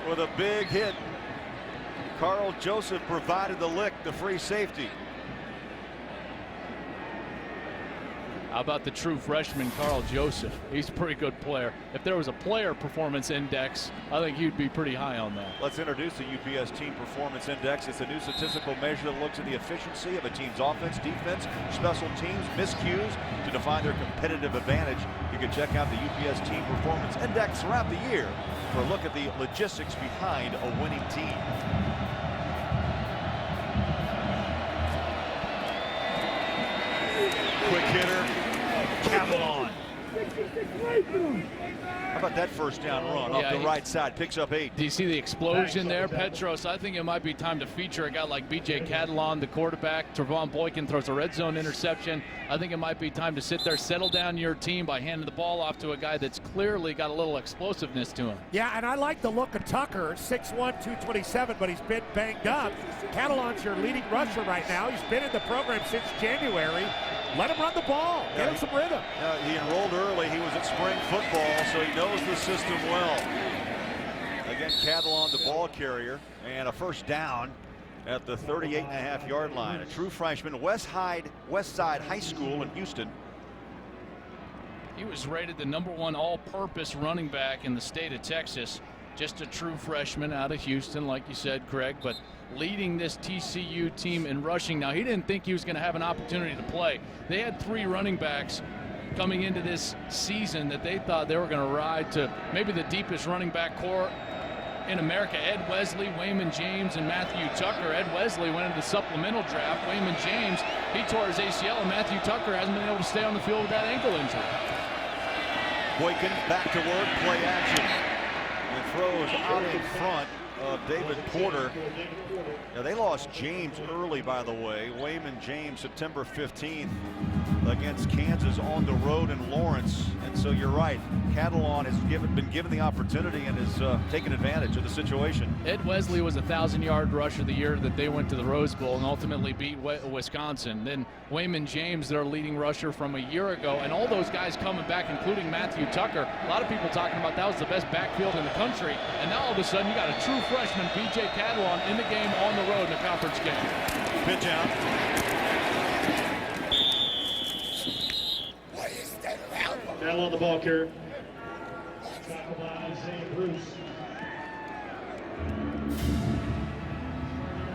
with a big hit. Carl Joseph provided the lick, the free safety. How about the true freshman, Carl Joseph? He's a pretty good player. If there was a player performance index, I think he'd be pretty high on that. Let's introduce the UPS Team Performance Index. It's a new statistical measure that looks at the efficiency of a team's offense, defense, special teams, miscues to define their competitive advantage. You can check out the UPS Team Performance Index throughout the year for a look at the logistics behind a winning team. Quick hitter, Cavalon. How about that first down run off the right side? Picks up 8. Do you see the explosion there, Petros? I think it might be time to feature a guy like B.J. Catalon, the quarterback. Trevon Boykin throws a red zone interception. I think it might be time to sit there, settle down your team by handing the ball off to a guy that's clearly got a little explosiveness to him. Yeah, and I like the look of Tucker, 6'1", 227, but he's been banged up. Catalon's your leading rusher right now. He's been in the program since January. Let him run the ball. Get him some rhythm. He enrolled early. He was at spring football, so he knows the system well. Again, Catalon, the ball carrier, and a first down at the 38.5-yard line. A true freshman, West Side High School in Houston. He was rated the #1 all-purpose running back in the state of Texas. Just a true freshman out of Houston, like you said, Craig, but leading this TCU team in rushing. Now, he didn't think he was going to have an opportunity to play. They had 3 running backs coming into this season that they thought they were going to ride to maybe the deepest running back core in America. Ed Wesley, Wayman James, and Matthew Tucker. Ed Wesley went into the supplemental draft. Wayman James, he tore his ACL, and Matthew Tucker hasn't been able to stay on the field with that ankle injury. Boykin back to work, play action. And throws out in front of David Porter. Now, they lost James early, by the way. Wayman James, September 15th against Kansas on the road in Lawrence. And so you're right. Catalon has been given the opportunity and has taken advantage of the situation. Ed Wesley was a 1,000-yard rusher the year that they went to the Rose Bowl and ultimately beat Wisconsin. Then Wayman James, their leading rusher from a year ago, and all those guys coming back, including Matthew Tucker. A lot of people talking about that was the best backfield in the country. And now all of a sudden you got a true freshman, B.J. Catalon, in the game on the road in a conference game. Pitch out. Catalon the ball carrier.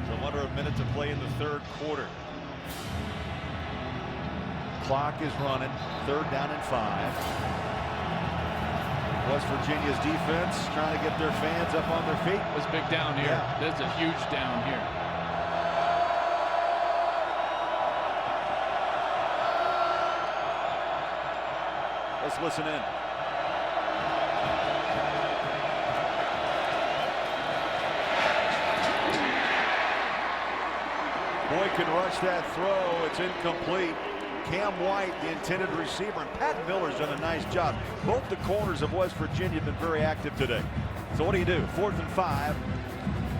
So under a minute to play in the third quarter. Clock is running. 3rd down and 5. West Virginia's defense trying to get their fans up on their feet. It was big down here. Yeah. That's a huge down here. Let's listen in. Boykin rushed that throw. It's incomplete. Cam White, the intended receiver, and Pat Miller's done a nice job. Both the corners of West Virginia have been very active today. So what do you do? 4th and 5.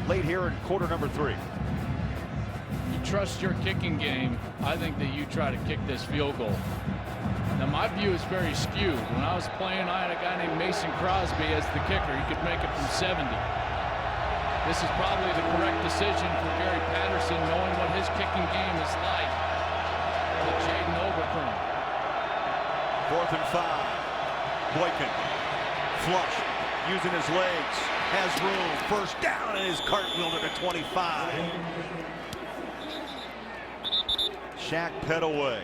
Late here in quarter number 3. You trust your kicking game. I think that you try to kick this field goal. Now, my view is very skewed. When I was playing, I had a guy named Mason Crosby as the kicker. He could make it from 70. This is probably the correct decision for Gary Patterson, knowing what his kicking game is like. With Jaden Overcrown. 4th and 5. Boykin. Flush. Using his legs. Has room. First down, and his cartwheel to the 25. Shaq Petaway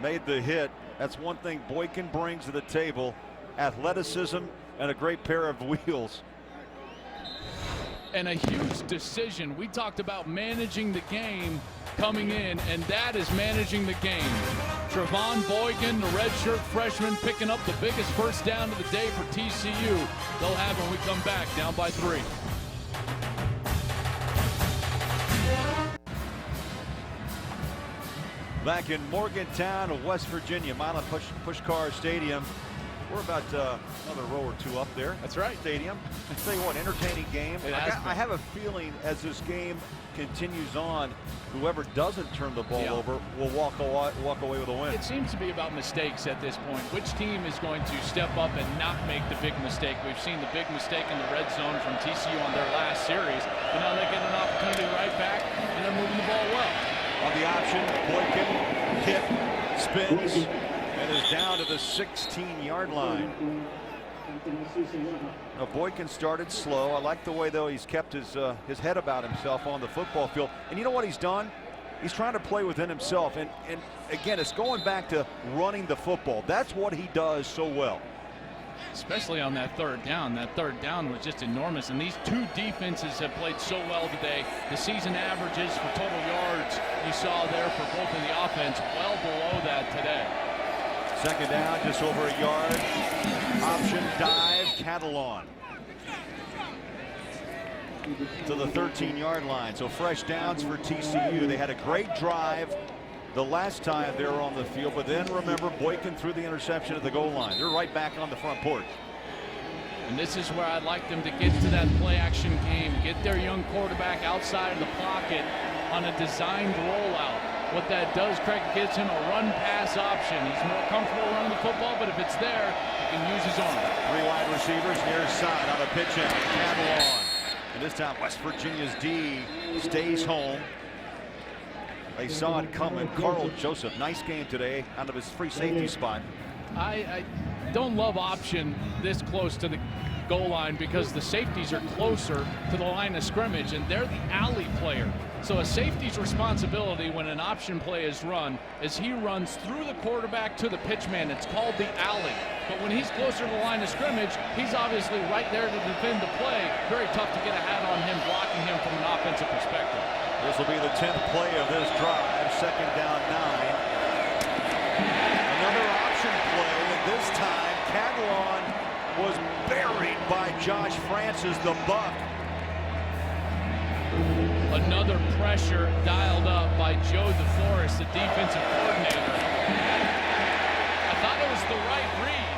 made the hit. That's one thing Boykin brings to the table. Athleticism and a great pair of wheels. And a huge decision. We talked about managing the game coming in, and that is managing the game. Trevon Boykin, the redshirt freshman, picking up the biggest first down of the day for TCU. They'll have when we come back, down by 3. Back in Morgantown, West Virginia, Milan Puskar Stadium. We're about another row or 2 up there. That's right. Stadium. I tell you what, entertaining game. I have a feeling as this game continues on, whoever doesn't turn the ball over will walk away with a win. It seems to be about mistakes at this point. Which team is going to step up and not make the big mistake? We've seen the big mistake in the red zone from TCU on their last series, but now they get an opportunity right back, and they're moving the ball well. On the option, Boykin hit, spins and is down to the 16-yard line. Now Boykin started slow. I like the way, though, he's kept his head about himself on the football field. And you know what he's done? He's trying to play within himself. And again, it's going back to running the football. That's what he does so well. Especially on that third down. That third down was just enormous. And these two defenses have played so well today. The season averages for total yards you saw there for both of the offense well below that today. Second down, just over a yard. Option dive, Catalan to the 13-yard line. So fresh downs for TCU. They had a great drive the last time they were on the field, but then remember, Boykin threw the interception at the goal line. They're right back on the front porch. And this is where I'd like them to get to that play action game, get their young quarterback outside of the pocket on a designed rollout. What that does, Craig, gives him a run pass option. He's more comfortable running the football, but if it's there, he can use his arm. 3 wide receivers near side on a pitch in. Catalan. And this time West Virginia's D stays home. They saw it coming. Carl Joseph, nice game today out of his free safety spot. I don't love option this close to the goal line because the safeties are closer to the line of scrimmage and they're the alley player. So a safety's responsibility when an option play is run is he runs through the quarterback to the pitchman. It's called the alley. But when he's closer to the line of scrimmage, he's obviously right there to defend the play. Very tough to get a hat on him, blocking him from an offensive perspective. This will be the 10th play of this drive. Second down 9. Another option play, and this time Catalan was buried by Josh Francis, the Buck. Another pressure dialed up by Joe DeForest, the defensive coordinator. I thought it was the right read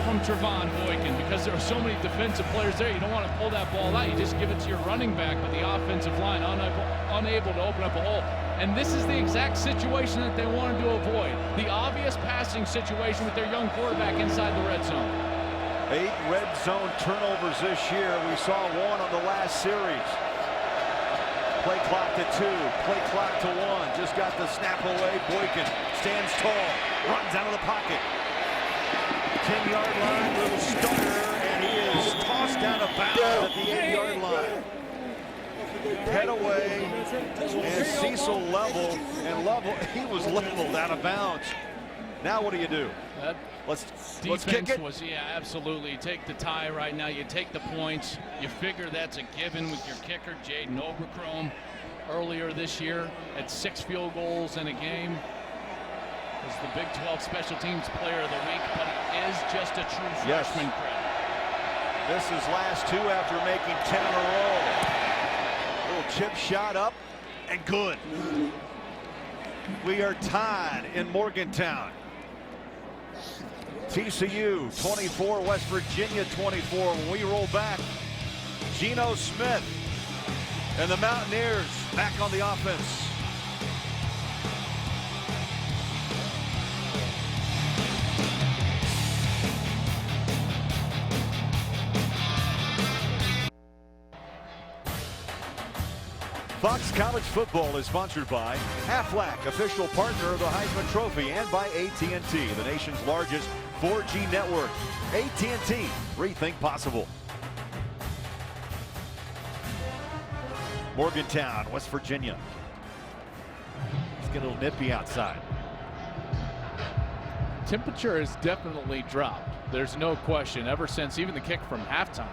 from Trevon Boykin because there are so many defensive players there. You don't want to pull that ball out. You just give it to your running back, but the offensive line unable to open up a hole. And this is the exact situation that they wanted to avoid. The obvious passing situation with their young quarterback inside the red zone. 8 red zone turnovers this year. We saw 1 on the last series. Play clock to 2. Play clock to 1. Just got the snap away. Boykin stands tall. Runs out of the pocket. 10-yard line. Little stutter. And he is tossed out of bounds at the 8-yard line. Head away. And Cecil level. And level. He was leveled out of bounds. Now what do you do? Let's kick it. Yeah, absolutely. You take the tie right now. You take the points. You figure that's a given with your kicker, Jaden Overcrome. Earlier this year at 6 field goals in a game. Was the Big 12 Special Teams Player of the Week, but he is just a true freshman credit. This is last 2 after making 10 in a row. Little chip shot up and good. We are tied in Morgantown. TCU 24, West Virginia 24. When we roll back, Geno Smith and the Mountaineers back on the offense. Fox College Football is sponsored by Aflac, official partner of the Heisman Trophy, and by AT&T, the nation's largest 4G network. AT&T, rethink possible. Morgantown, West Virginia. It's getting a little nippy outside. Temperature has definitely dropped. There's no question ever since even the kick from halftime.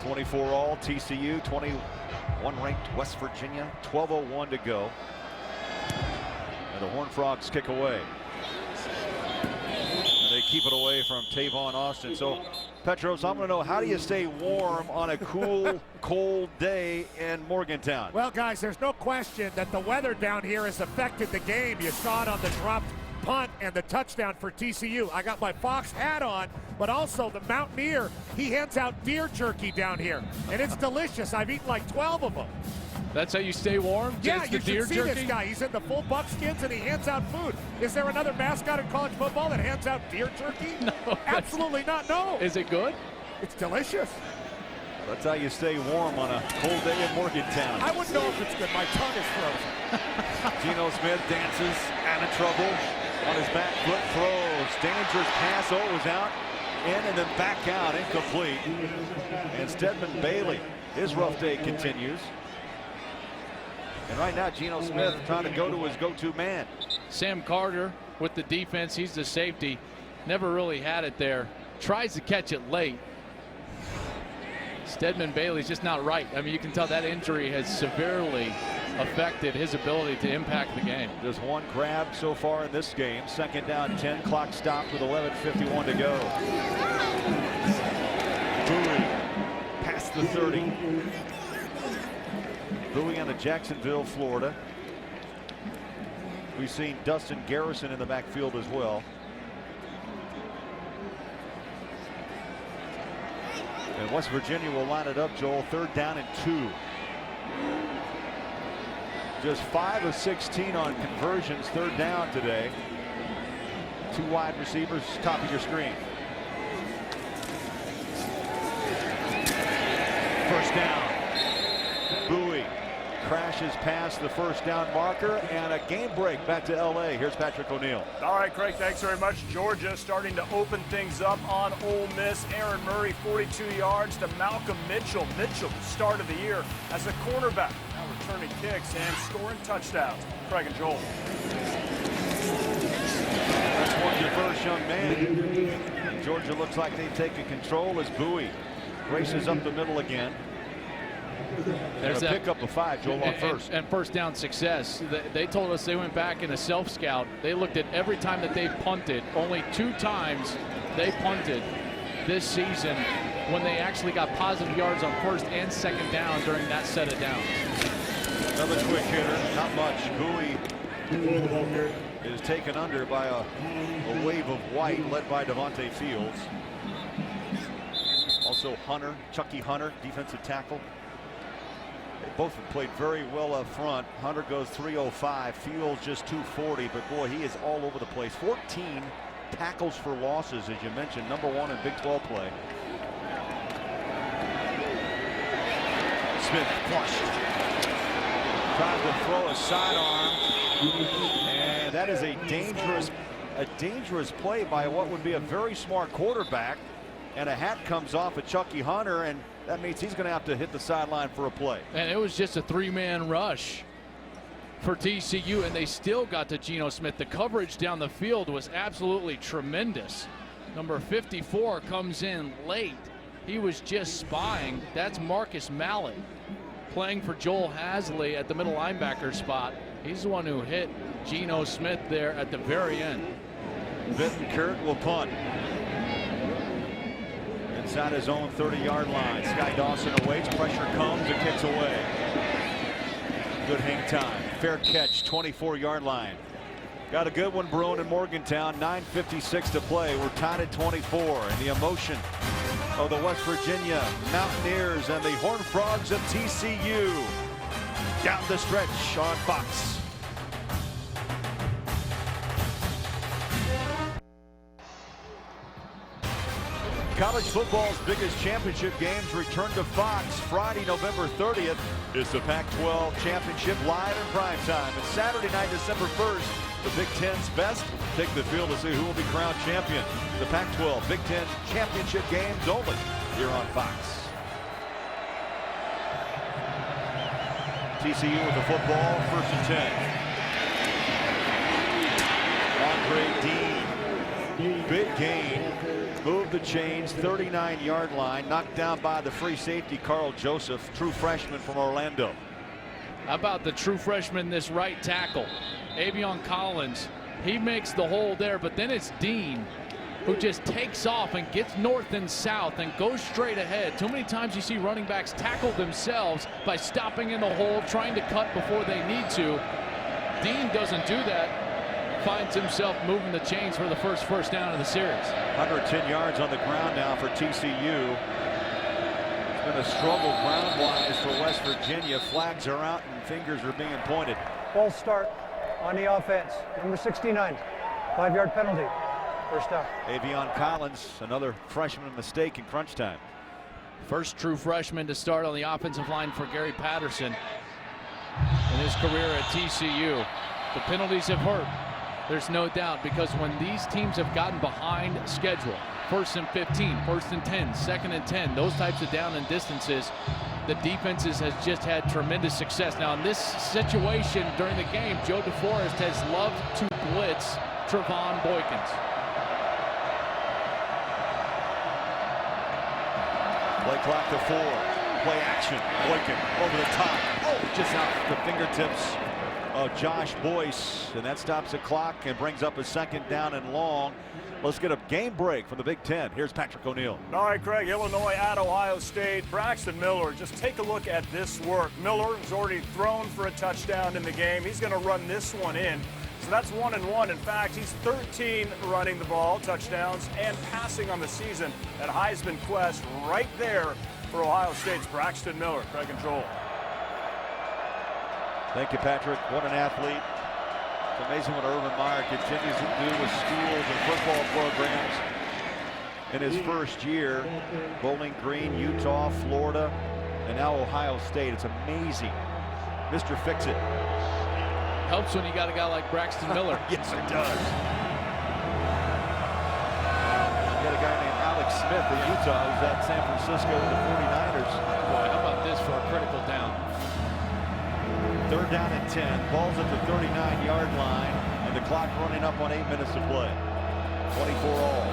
24 all TCU, 21 ranked West Virginia, 12:01 to go. And the Horned Frogs kick away. And they keep it away from Tavon Austin. So, Petros, I'm going to know, how do you stay warm on a cool, cold day in Morgantown? Well, guys, there's no question that the weather down here has affected the game. You saw it on the dropped punt and the touchdown for TCU. I got my Fox hat on, but also the Mountaineer, he hands out deer jerky down here, and it's delicious. I've eaten like 12 of them. That's how you stay warm? Yeah, Just you the deer should see jerky? this guy. He's in the full buckskins, and he hands out food. Is there another mascot in college football that hands out deer jerky? No. Absolutely not, no. Is it good? It's delicious. That's how you stay warm on a cold day in Morgantown. I wouldn't know if it's good. My tongue is frozen. Geno Smith dances out of trouble on his back foot, throws. Dangerous pass. Oh, it was out. In and then back out. Incomplete. And Stedman Bailey, his rough day continues. And right now, Geno Smith trying to go to his go-to man. Sam Carter with the defense. He's the safety. Never really had it there. Tries to catch it late. Stedman Bailey's just not right. I mean, you can tell that injury has severely affected his ability to impact the game. Just one grab so far in this game. Second down, 10. Clock stopped with 11:51 to go. Bowie past the 30. Bowie out of Jacksonville, Florida. We've seen Dustin Garrison in the backfield as well. And West Virginia will line it up, Joel. 3rd down and 2. Just 5 of 16 on conversions. 3rd down today. 2 wide receivers, top of your screen. First down. Bowie crashes past the first down marker, and a game break back to LA. Here's Patrick O'Neill. All right, Craig, thanks very much. Georgia starting to open things up on Ole Miss. Aaron Murray, 42 yards to Malcolm Mitchell. Mitchell, start of the year as a cornerback. Now returning kicks and scoring touchdowns. Craig and Joel. That's one diverse young man. Georgia looks like they've taken control as Bowie races up the middle again. There's a pickup of 5, Joel, on first. And first down success. They told us they went back in a self-scout. They looked at every time that they punted. Only 2 times they punted this season when they actually got positive yards on first and second down during that set of downs. Another quick hitter, not much. Bowie is taken under by a wave of white led by Devontae Fields. Also Hunter, Chucky Hunter, defensive tackle. They both have played very well up front. Hunter goes 305, Fields just 240, but boy, he is all over the place. 14 tackles for losses, as you mentioned, #1 in Big 12 play. Smith flushed. Tries to throw a sidearm, and that is a dangerous play by what would be a very smart quarterback. And a hat comes off of Chucky Hunter, and that means he's going to have to hit the sideline for a play. And it was just a 3-man rush for TCU, and they still got to Geno Smith. The coverage down the field was absolutely tremendous. Number 54 comes in late. He was just spying. That's Marcus Mallett playing for Joel Hasley at the middle linebacker spot. He's the one who hit Geno Smith there at the very end. Bittencourt will punt. Inside his own 30-yard line. Sky Dawson awaits. Pressure comes and kicks away. Good hang time. Fair catch, 24-yard line. Got a good one brewing in Morgantown. 9:56 to play. We're tied at 24. And the emotion of the West Virginia Mountaineers and the Horned Frogs of TCU down the stretch on Fox. College football's biggest championship games return to Fox Friday, November 30th. It's the Pac-12 Championship live in primetime. And Saturday night, December 1st, the Big Ten's best take the field to see who will be crowned champion. The Pac-12 Big Ten Championship games only here on Fox. TCU with the football, 1st and 10. Andre Dean, big gain. Moved the chains, 39-yard line, knocked down by the free safety Carl Joseph, true freshman from Orlando. How about the true freshman, this right tackle, Avion Collins? He makes the hole there, but then it's Dean who just takes off and gets north and south and goes straight ahead. Too many times you see running backs tackle themselves by stopping in the hole, trying to cut before they need to. Dean doesn't do that. Finds himself moving the chains for the first down of the series. 110 yards on the ground now for TCU. It's been a struggle ground-wise for West Virginia. Flags are out and fingers are being pointed. False start on the offense. Number 69, 5-yard penalty. First down. Avion Collins, another freshman mistake in crunch time. First true freshman to start on the offensive line for Gary Patterson in his career at TCU. The penalties have hurt, there's no doubt, because when these teams have gotten behind schedule, 1st and 15, 1st and 10, 2nd and 10, those types of down and distances, the defenses has just had tremendous success. Now in this situation during the game, Joe DeForest has loved to blitz Trevon Boykins. Play clock to 4. Play action. Boykin over the top. Oh, just out the fingertips of Josh Boyce. And that stops the clock and brings up a 2nd down and long. Let's get a game break from the Big Ten. Here's Patrick O'Neill. All right, Craig, Illinois at Ohio State. Braxton Miller, just take a look at this work. Miller has already thrown for a touchdown in the game. He's going to run this one in. So that's 1-1. In fact, he's 13 running the ball, touchdowns, and passing on the season. That Heisman quest right there for Ohio State's Braxton Miller. Craig and Joel. Thank you, Patrick. What an athlete. It's amazing what Urban Meyer continues to do with schools and football programs in his first year. Bowling Green, Utah, Florida, and now Ohio State. It's amazing. Mr. Fix-It. Helps when you got a guy like Braxton Miller. Yes, it does. You got a guy named Alex Smith of Utah who's at San Francisco with the 49ers. Boy, how about this for a critical down? 3rd down and 10. Ball's at the 39-yard line, and the clock running up on 8 minutes to play. 24 all.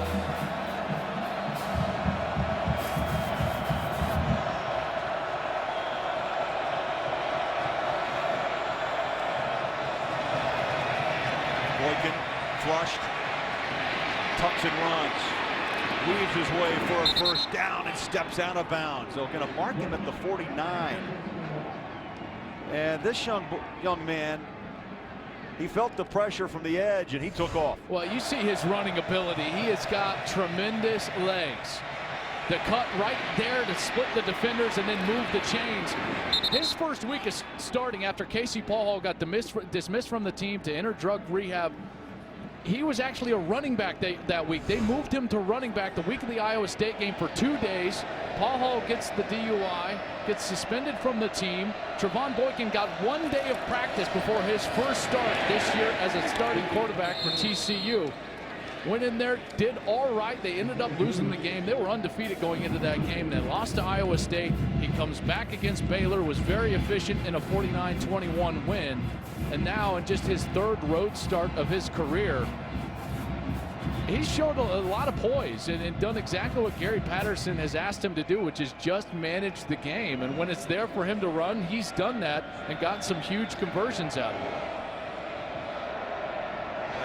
Boykin flushed, tucks and runs, weaves his way for a 1st down and steps out of bounds. So going to mark him at the 49. And this young man, he felt the pressure from the edge and he took off. Well, you see his running ability. He has got tremendous legs. The cut right there to split the defenders and then move the chains. His first week is starting after Casey Paul Hall got dismissed from the team to enter drug rehab. He was actually a running back that week. They moved him to running back the week of the Iowa State game for 2 days. Paul Hall gets the DUI, gets suspended from the team. Trevon Boykin got 1 day of practice before his first start this year as a starting quarterback for TCU. Went in there, did all right. They ended up losing the game. They were undefeated going into that game. They lost to Iowa State. He comes back against Baylor, was very efficient in a 49-21 win. And now in just his 3rd road start of his career, he's showed a lot of poise and done exactly what Gary Patterson has asked him to do, which is just manage the game. And when it's there for him to run, he's done that and got some huge conversions out of it.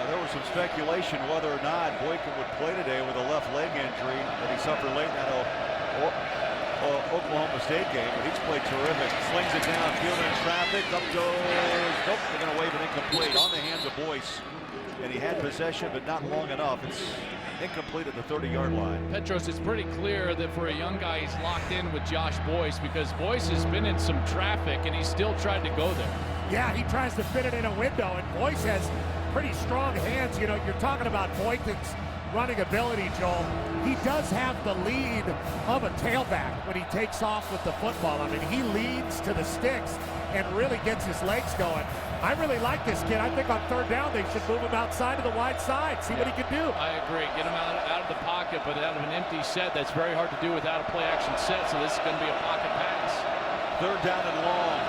There was some speculation whether or not Boykin would play today with a left leg injury that he suffered late in that Oklahoma State game, but he's played terrific. Slings it downfield in traffic. Up goes. Nope, they're going to wave it incomplete on the hands of Boyce. And he had possession, but not long enough. It's incomplete at the 30-yard line. Petros, it's pretty clear that for a young guy, he's locked in with Josh Boyce because Boyce has been in some traffic and he still tried to go there. Yeah, he tries to fit it in a window, and Boyce has pretty strong hands. You know, you're talking about Boykin's running ability, Joel. He does have the lead of a tailback when he takes off with the football. I mean, he leads to the sticks and really gets his legs going. I really like this kid. I think on 3rd down, they should move him outside of the wide side, see what he can do. I agree. Get him out of the pocket, but out of an empty set, that's very hard to do without a play action set, so this is going to be a pocket pass. 3rd down and long.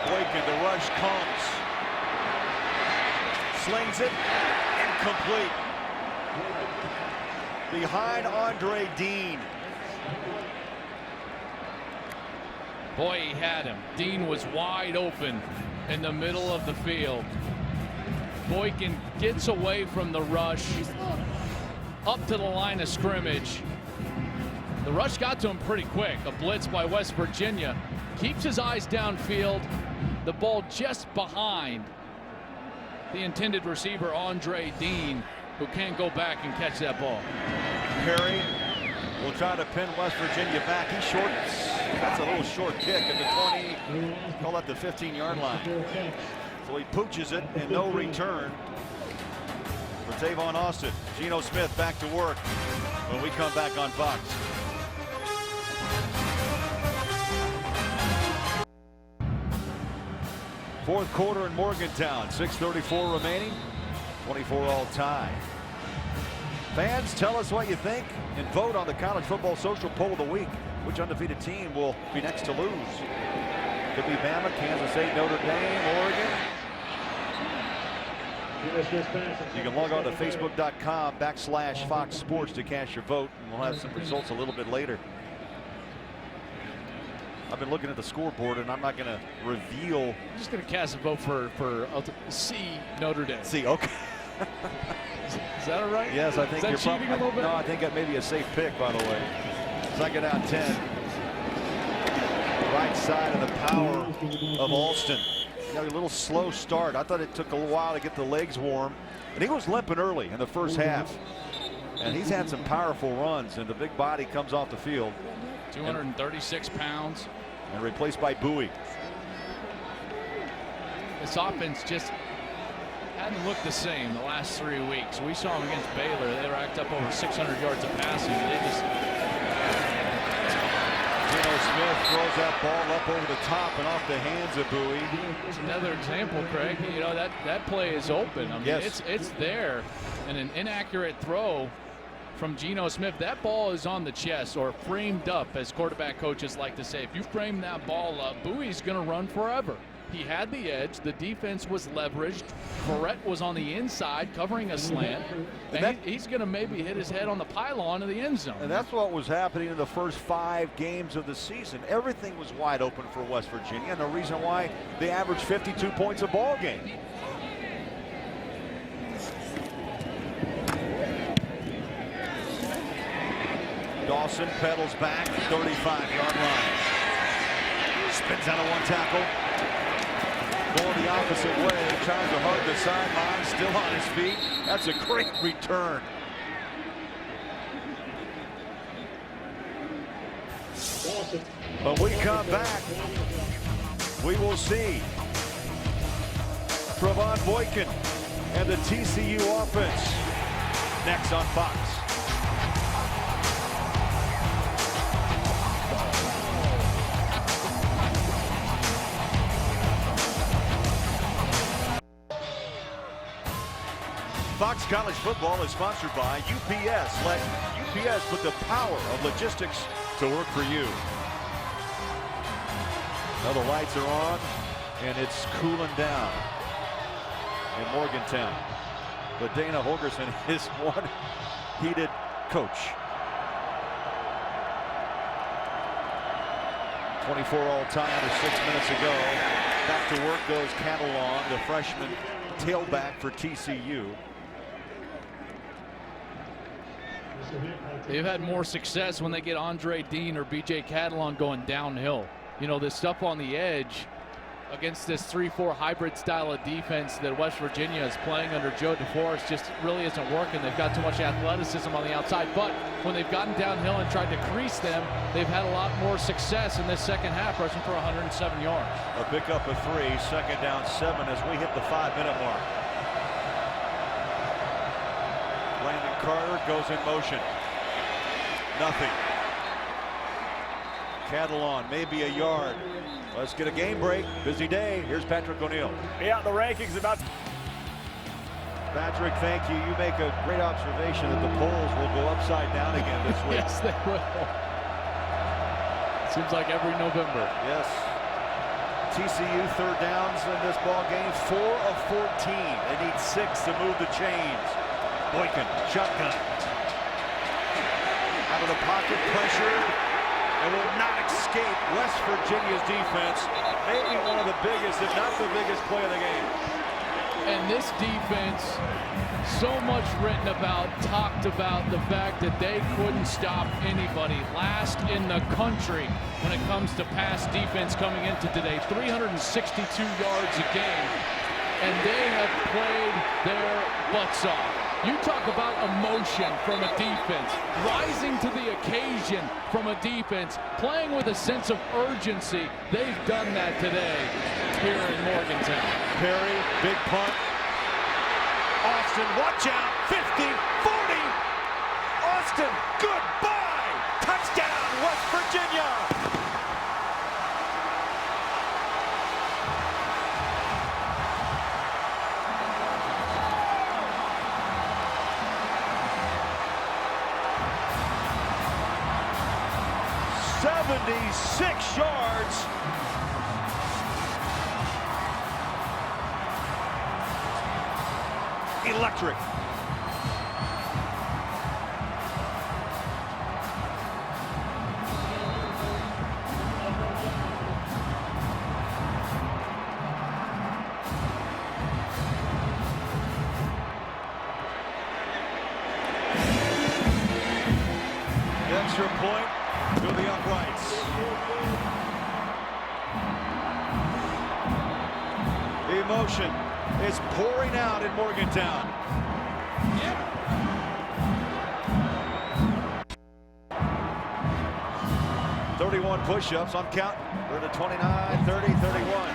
Boykin, the rush comes. Slings it, incomplete. Behind Andre Dean. Boy, he had him. Dean was wide open in the middle of the field. Boykin gets away from the rush, up to the line of scrimmage. The rush got to him pretty quick. A blitz by West Virginia. Keeps his eyes downfield. The ball just behind the intended receiver, Andre Dean, who can't go back and catch that ball. Perry will try to pin West Virginia back. He shorts. That's a little short kick at the 20. Call that the 15-yard line. So he pooches it and no return for Tavon Austin. Geno Smith back to work when we come back on Fox. Fourth quarter in Morgantown, 6:34 remaining, 24 all tie. Fans, tell us what you think and vote on the College Football Social Poll of the Week. Which undefeated team will be next to lose? Could be Bama, Kansas State, Notre Dame, Oregon. You can log on to Facebook.com/Fox Sports to cast your vote, and we'll have some results a little bit later. I've been looking at the scoreboard, and I'm not going to reveal. I'm just going to cast a vote for C, Notre Dame. C, okay. Is that all right? Yes, I think you're cheating a little bit. No, I think that may be a safe pick, by the way. Second down 10. Right side of the power of Alston. You know, a little slow start. I thought it took a little while to get the legs warm. And he was limping early in the first half. And he's had some powerful runs, and the big body comes off the field. 236 pounds. And replaced by Bowie. This offense just hadn't looked the same the last 3 weeks. We saw them against Baylor. They racked up over 600 yards of passing. They just... Geno Smith throws that ball up over the top and off the hands of Bowie. It's another example, Craig. You know, that play is open. I mean, yes. it's there. And an inaccurate throw from Geno Smith. That ball is on the chest, or framed up, as quarterback coaches like to say. If you frame that ball up, Bowie's going to run forever. He had the edge. The defense was leveraged. Barrett was on the inside covering a slant. And he's going to maybe hit his head on the pylon of the end zone. And that's what was happening in the first 5 games of the season. Everything was wide open for West Virginia, and the reason why they averaged 52 points a ball game. Dawson pedals back, 35-yard line. Spins out of one tackle. Going the opposite way, trying to hug the sideline, still on his feet. That's a great return. When we come back, we will see Trevon Boykin and the TCU offense next on Fox. Fox College Football is sponsored by UPS. Let UPS put the power of logistics to work for you. Now the lights are on, and it's cooling down in Morgantown. But Dana Holgerson is one heated coach. 24 all time under 6 minutes ago. Back to work goes Catalon, the freshman tailback for TCU. They've had more success when they get Andre Dean or BJ Catalon going downhill. You know, this stuff on the edge against this 3-4 hybrid style of defense that West Virginia is playing under Joe DeForest just really isn't working. They've got too much athleticism on the outside, but when they've gotten downhill and tried to crease them, they've had a lot more success in this second half, rushing for 107 yards. A pickup of 3, second down 7 as we hit the 5-minute mark. Landon Carter goes in motion. Nothing. Catalon, maybe a yard. Let's get a game break. Busy day. Here's Patrick O'Neill. Yeah, the rankings about. Patrick, thank you. You make a great observation that the polls will go upside down again this week. Yes, they will. Seems like every November. Yes. TCU third downs in this ball game, 4 of 14. They need 6 to move the chains. Boykin, shotgun. Out of the pocket, pressured, and will not escape West Virginia's defense. Maybe one of the biggest, if not the biggest play of the game. And this defense, so much written about, talked about the fact that they couldn't stop anybody. Last in the country when it comes to pass defense coming into today. 362 yards a game. And they have played their butts off. You talk about emotion from a defense, rising to the occasion from a defense, playing with a sense of urgency. They've done that today here in Morgantown. Perry, big punt. Austin, watch out, 50, 40. Austin, goodbye. Touchdown, West Virginia. 76 yards. Electric. Extra point to the uprights. The emotion is pouring out in Morgantown. Yep. "31 push-ups. I'm counting. We're to 29, 30, 31.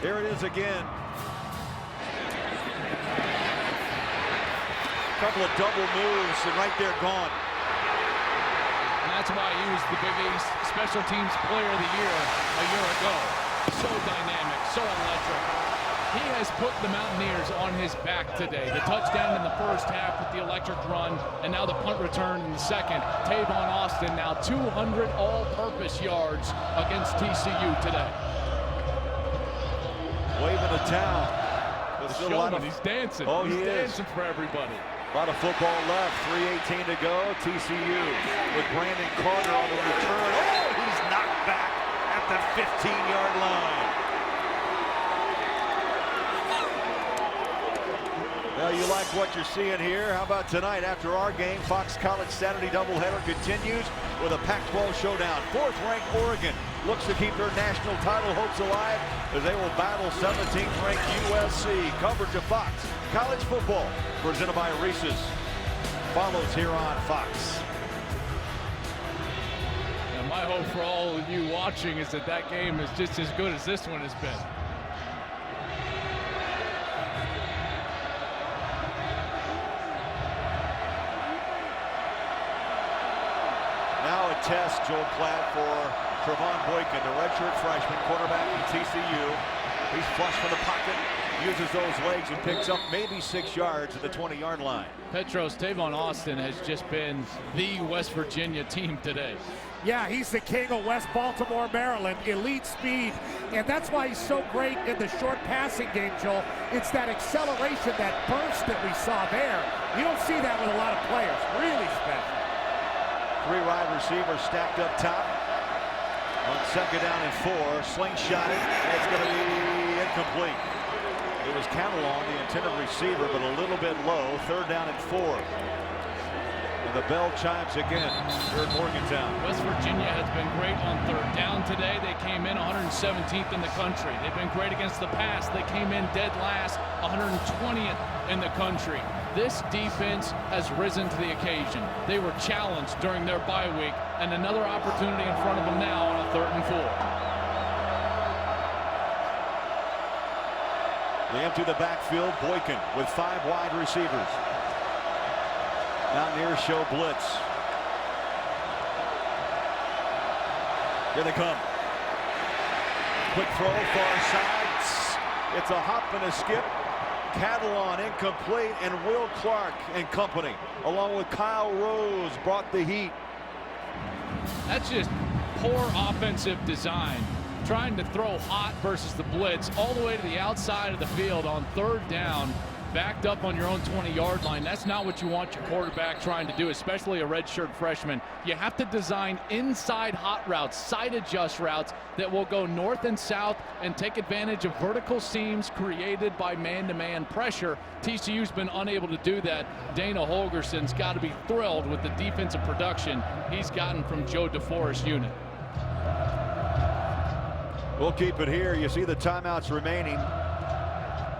Here it is again. Couple of double moves, and right there, gone. And that's why he was the Big East Special Teams Player of the Year a year ago. So dynamic, so electric. He has put the Mountaineers on his back today. The touchdown in the first half with the electric run, and now the punt return in the second. Tavon Austin now 200 all-purpose yards against TCU today. Waving a towel. He's dancing. Oh, he's he dancing for everybody. A lot of football left. 3:18 to go. TCU with Brandon Carter on the return. Oh, he's knocked back at the 15-yard line. Well, you like what you're seeing here. How about tonight after our game? Fox College Saturday doubleheader continues with a Pac-12 showdown. 4th-ranked Oregon looks to keep their national title hopes alive as they will battle 17th-ranked USC. Coverage of Fox College football presented by Reese's follows here on Fox. And my hope for all of you watching is that that game is just as good as this one has been. Now a test, Joel Platt, for Trevon Boykin, the redshirt freshman quarterback from TCU. He's flush from the pocket, uses those legs and picks up maybe 6 yards at the 20-yard line. Petros, Tavon Austin has just been the West Virginia team today. Yeah, he's the king of West Baltimore, Maryland. Elite speed, and that's why he's so great in the short passing game, Joel. It's that acceleration, that burst that we saw there. You don't see that with a lot of players. Really special. 3 wide receivers stacked up top. On 2nd down and 4, slingshot it. It's going to be incomplete. It was Catalon, the intended receiver, but a little bit low. 3rd down and 4. And the bell chimes again here at Morgantown. West Virginia has been great on 3rd down today. They came in 117th in the country. They've been great against the pass. They came in dead last, 120th in the country. This defense has risen to the occasion. They were challenged during their bye week, and another opportunity in front of them now on a 3rd and 4. They empty the backfield. Boykin with 5 wide receivers. Mountaineers show blitz. Here they come. Quick throw, far side. It's a hop and a skip. Catalon incomplete, and Will Clark and company, along with Kyle Rose, brought the heat. That's just poor offensive design. Trying to throw hot versus the blitz all the way to the outside of the field on 3rd down, backed up on your own 20-yard line. That's not what you want your quarterback trying to do, especially a redshirt freshman. You have to design inside hot routes, side adjust routes that will go north and south and take advantage of vertical seams created by man-to-man pressure. TCU's been unable to do that. Dana Holgerson's got to be thrilled with the defensive production he's gotten from Joe DeForest's unit. We'll keep it here. You see the timeouts remaining.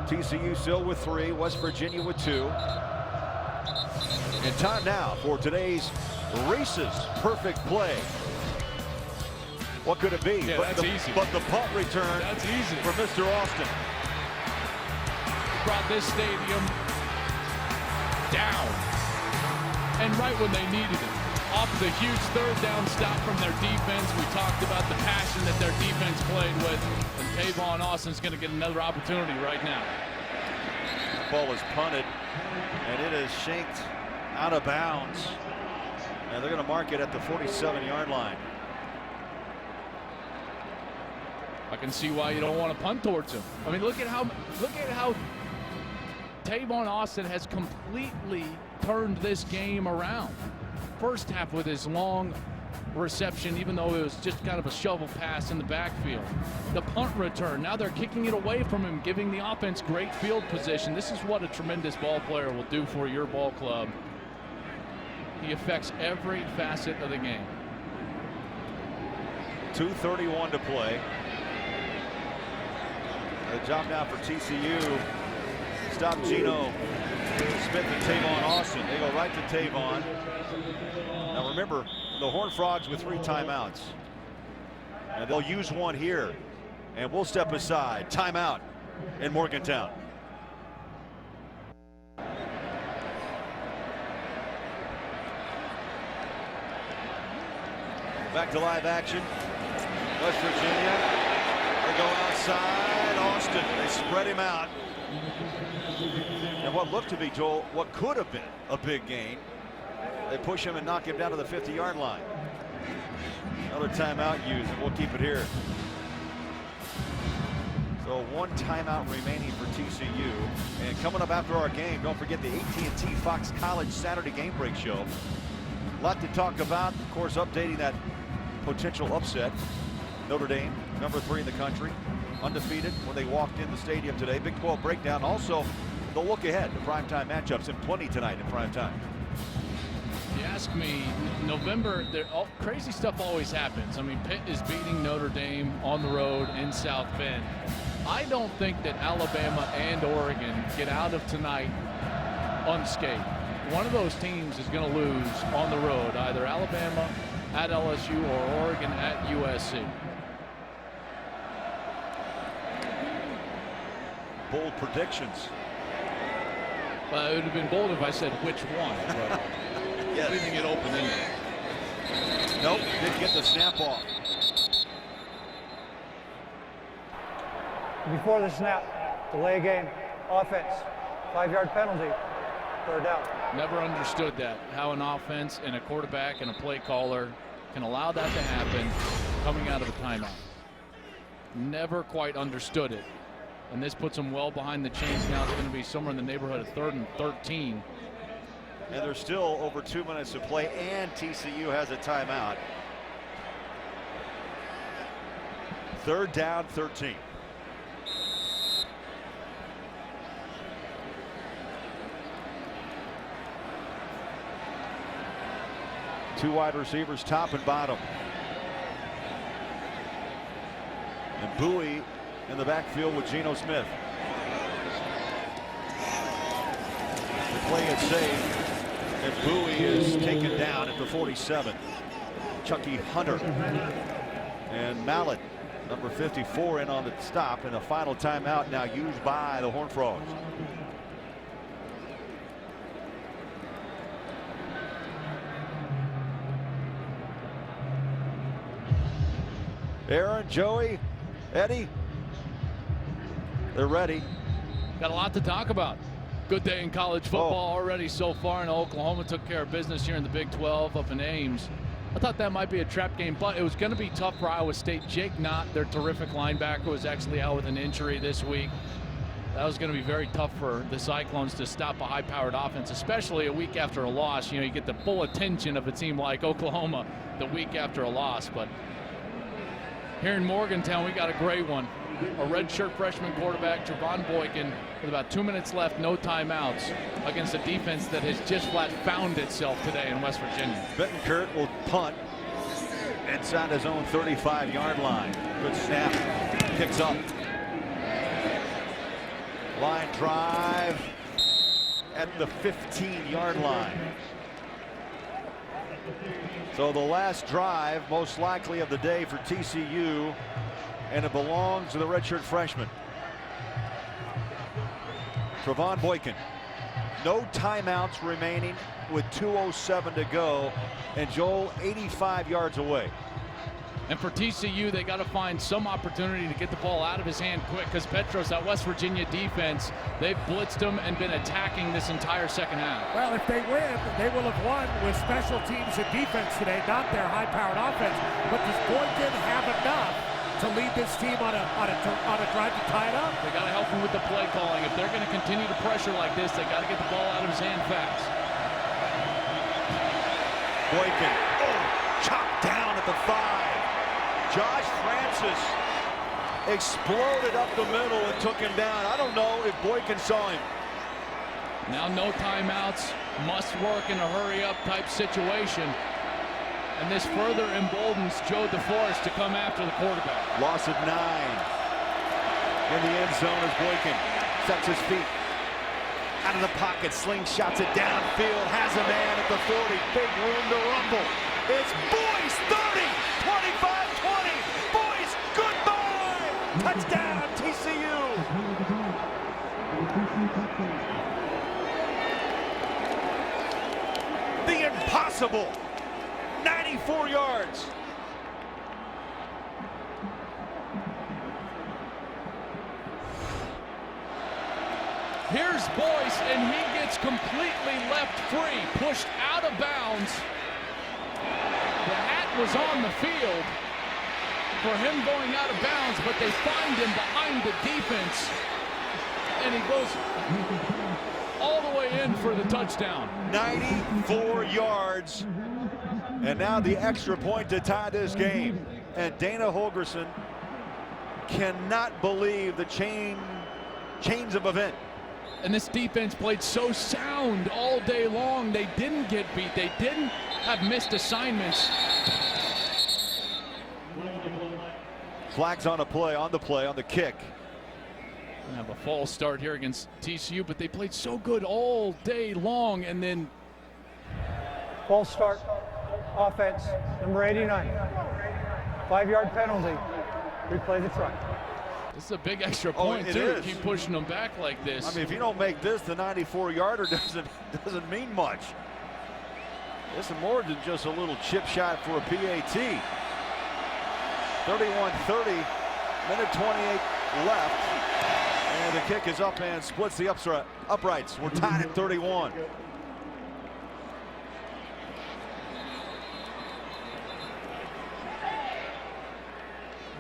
TCU still with 3, West Virginia with 2. And time now for today's Reese's perfect play. What could it be? Yeah, that's easy. But the punt return That's easy. for Mr. Austin. Brought this stadium down. And right when they needed it. Off the huge 3rd down stop from their defense. We talked about the passion that their defense played with. And Tavon Austin's going to get another opportunity right now. Ball is punted, and it is shanked out of bounds. And they're going to mark it at the 47-yard line. I can see why you don't want to punt towards him. I mean, look at how Tavon Austin has completely turned this game around. First half with his long reception, even though it was just kind of a shovel pass in the backfield. The punt return, now they're kicking it away from him, giving the offense great field position. This is what a tremendous ball player will do for your ball club. He affects every facet of the game. 2:31 to play. The job now for TCU. Stop Geno Smith and Tavon Austin. They go right to Tavon. Now remember, the Horned Frogs with 3 timeouts. And they'll use one here. And we'll step aside. Timeout in Morgantown. Back to live action. West Virginia. They go outside. Austin. They spread him out. And what looked to be, Joel, what could have been a big gain, they push him and knock him down to the 50-yard line. Another timeout used, and we'll keep it here. So 1 timeout remaining for TCU. And coming up after our game, don't forget the AT&T Fox College Saturday Game Break Show. A lot to talk about. Of course, updating that potential upset. Notre Dame, number 3 in the country, undefeated when they walked in the stadium today. Big 12 breakdown. Also, the look ahead to primetime matchups, and plenty tonight in primetime. You ask me, November, crazy stuff always happens. I mean, Pitt is beating Notre Dame on the road in South Bend. I don't think that Alabama and Oregon get out of tonight unscathed. One of those teams is going to lose on the road, either Alabama at LSU or Oregon at USC. Bold predictions. It would have been bold if I said which one, but yes. Leaving it open-ended. Nope, didn't get the snap off. Before the snap, delay game, offense, 5-yard penalty, 3rd down. Never understood that, how an offense and a quarterback and a play caller can allow that to happen coming out of a timeout. Never quite understood it. And this puts them well behind the chains. Now it's going to be somewhere in the neighborhood of 3rd and 13. And there's still over 2 minutes to play, and TCU has a timeout. 3rd down, 13. Two wide receivers, top and bottom. And Bowie in the backfield with Geno Smith. The play is safe, and Bowie is taken down at the 47. Chucky Hunter and Mallet, number 54, in on the stop, and the final timeout now used by the Horned Frogs. Aaron, Joey, Eddie, they're ready. Got a lot to talk about. Good day in college football already so far, and Oklahoma took care of business here in the Big 12 up in Ames. I thought that might be a trap game, but it was going to be tough for Iowa State. Jake Knott, their terrific linebacker, was actually out with an injury this week. That was going to be very tough for the Cyclones to stop a high-powered offense, especially a week after a loss. You know, you get the full attention of a team like Oklahoma the week after a loss. But here in Morgantown, we got a great one. A redshirt freshman quarterback, Trevon Boykin, with about 2 minutes left, no timeouts, against a defense that has just flat found itself today in West Virginia. Bettencourt will punt inside his own 35-yard line. Good snap. Kicks up. Line drive at the 15-yard line. So the last drive, most likely of the day for TCU, and it belongs to the redshirt freshman. Trevon Boykin. No timeouts remaining with 2:07 to go, and Joel 85 yards away. And for TCU, they got to find some opportunity to get the ball out of his hand quick, because Petros, that West Virginia defense, they've blitzed him and been attacking this entire second half. Well, if they win, they will have won with special teams and defense today, not their high-powered offense. But does Boykin have enough to lead this team on a drive to tie it up? They got to help him with the play calling. If they're going to continue to pressure like this, they got to get the ball out of his hand fast. Boykin, chopped down at the 5. Josh Francis exploded up the middle and took him down. I don't know if Boykin saw him. Now no timeouts, must work in a hurry-up type situation. And this further emboldens Joe DeForest to come after the quarterback. Loss of 9. In the end zone as Boykin sets his feet. Out of the pocket, slingshots it downfield, has a man at the 40. Big room to rumble. It's Boyce, 30, 25-20. Boyce, goodbye! Touchdown, TCU! The impossible. 94 yards. Here's Boyce, and he gets completely left free, pushed out of bounds. The hat was on the field for him going out of bounds, but they find him behind the defense, and he goes all the way in for the touchdown. 94 yards, and now the extra point to tie this game. And Dana Holgorsen cannot believe the chains of event. And this defense played so sound all day long. They didn't get beat. They didn't have missed assignments. Flags on the play, on the kick. We have a false start here against TCU, but they played so good all day long, and then False start, offense, number 89. 5-yard penalty. Replay the try. this is a big extra point it too. is. Keep pushing them back like this. I mean, if you don't make this, the 94-yarder doesn't mean much. This is more than just a little chip shot for a PAT. 31-30, minute 28 left. And the kick is up and splits the uprights. We're tied at 31.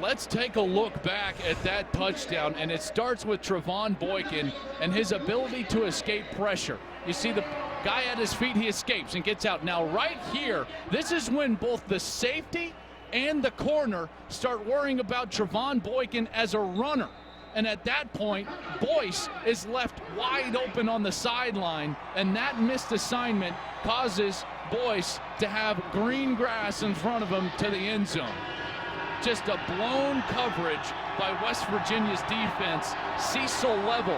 Let's take a look back at that touchdown, and it starts with Trevon Boykin and his ability to escape pressure. You see the guy at his feet, he escapes and gets out. Now right here, this is when both the safety and the corner start worrying about Trevon Boykin as a runner. And at that point, Boyce is left wide open on the sideline, and that missed assignment causes Boyce to have green grass in front of him to the end zone. Just a blown coverage by West Virginia's defense. Cecil Level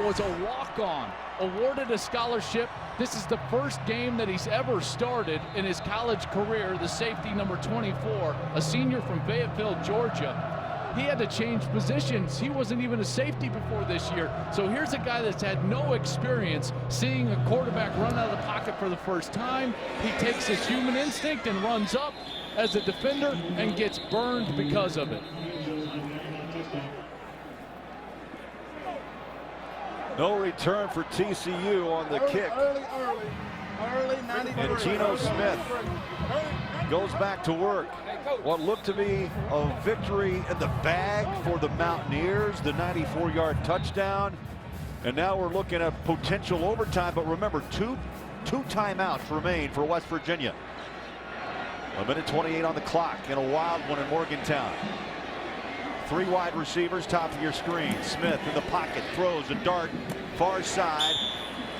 was a walk-on, awarded a scholarship. This is the first game that he's ever started in his college career. The safety number 24, a senior from Fayetteville, Georgia. He had to change positions. He wasn't even a safety before this year. So here's a guy that's had no experience seeing a quarterback run out of the pocket for the first time. He takes his human instinct and runs up as a defender and gets burned because of it. No return for TCU on the kick. And Geno Smith goes back to work. What looked to be a victory in the bag for the Mountaineers, the 94-yard touchdown. And now we're looking at potential overtime, but remember, two timeouts remain for West Virginia. A minute 28 on the clock and a wild one in Morgantown. 3 wide receivers, top of your screen. Smith in the pocket, throws a dart, far side.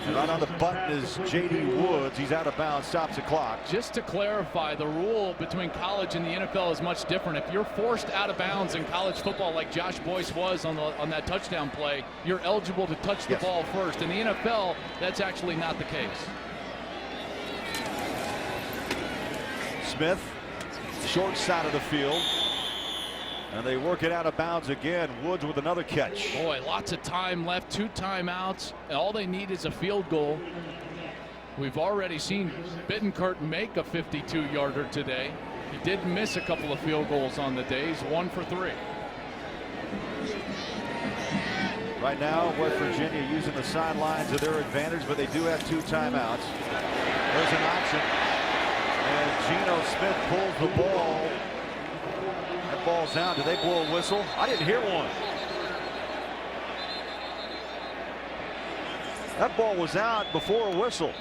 And right on the button is J.D. Woods. He's out of bounds, stops the clock. Just to clarify, the rule between college and the NFL is much different. If you're forced out of bounds in college football like Josh Boyce was on that touchdown play, you're eligible to touch the ball first. In the NFL, that's actually not the case. Smith, short side of the field. And they work it out of bounds again. Woods with another catch. Boy, lots of time left, 2 timeouts, and all they need is a field goal. We've already seen Bittenkurt make a 52-yarder today. He did miss a couple of field goals on the day. He's 1 for 3. Right now, West Virginia using the sidelines to their advantage, but they do have 2 timeouts. There's an option. And Geno Smith pulls the ball. That ball's down. Did they blow a whistle? I didn't hear one. That ball was out before a whistle.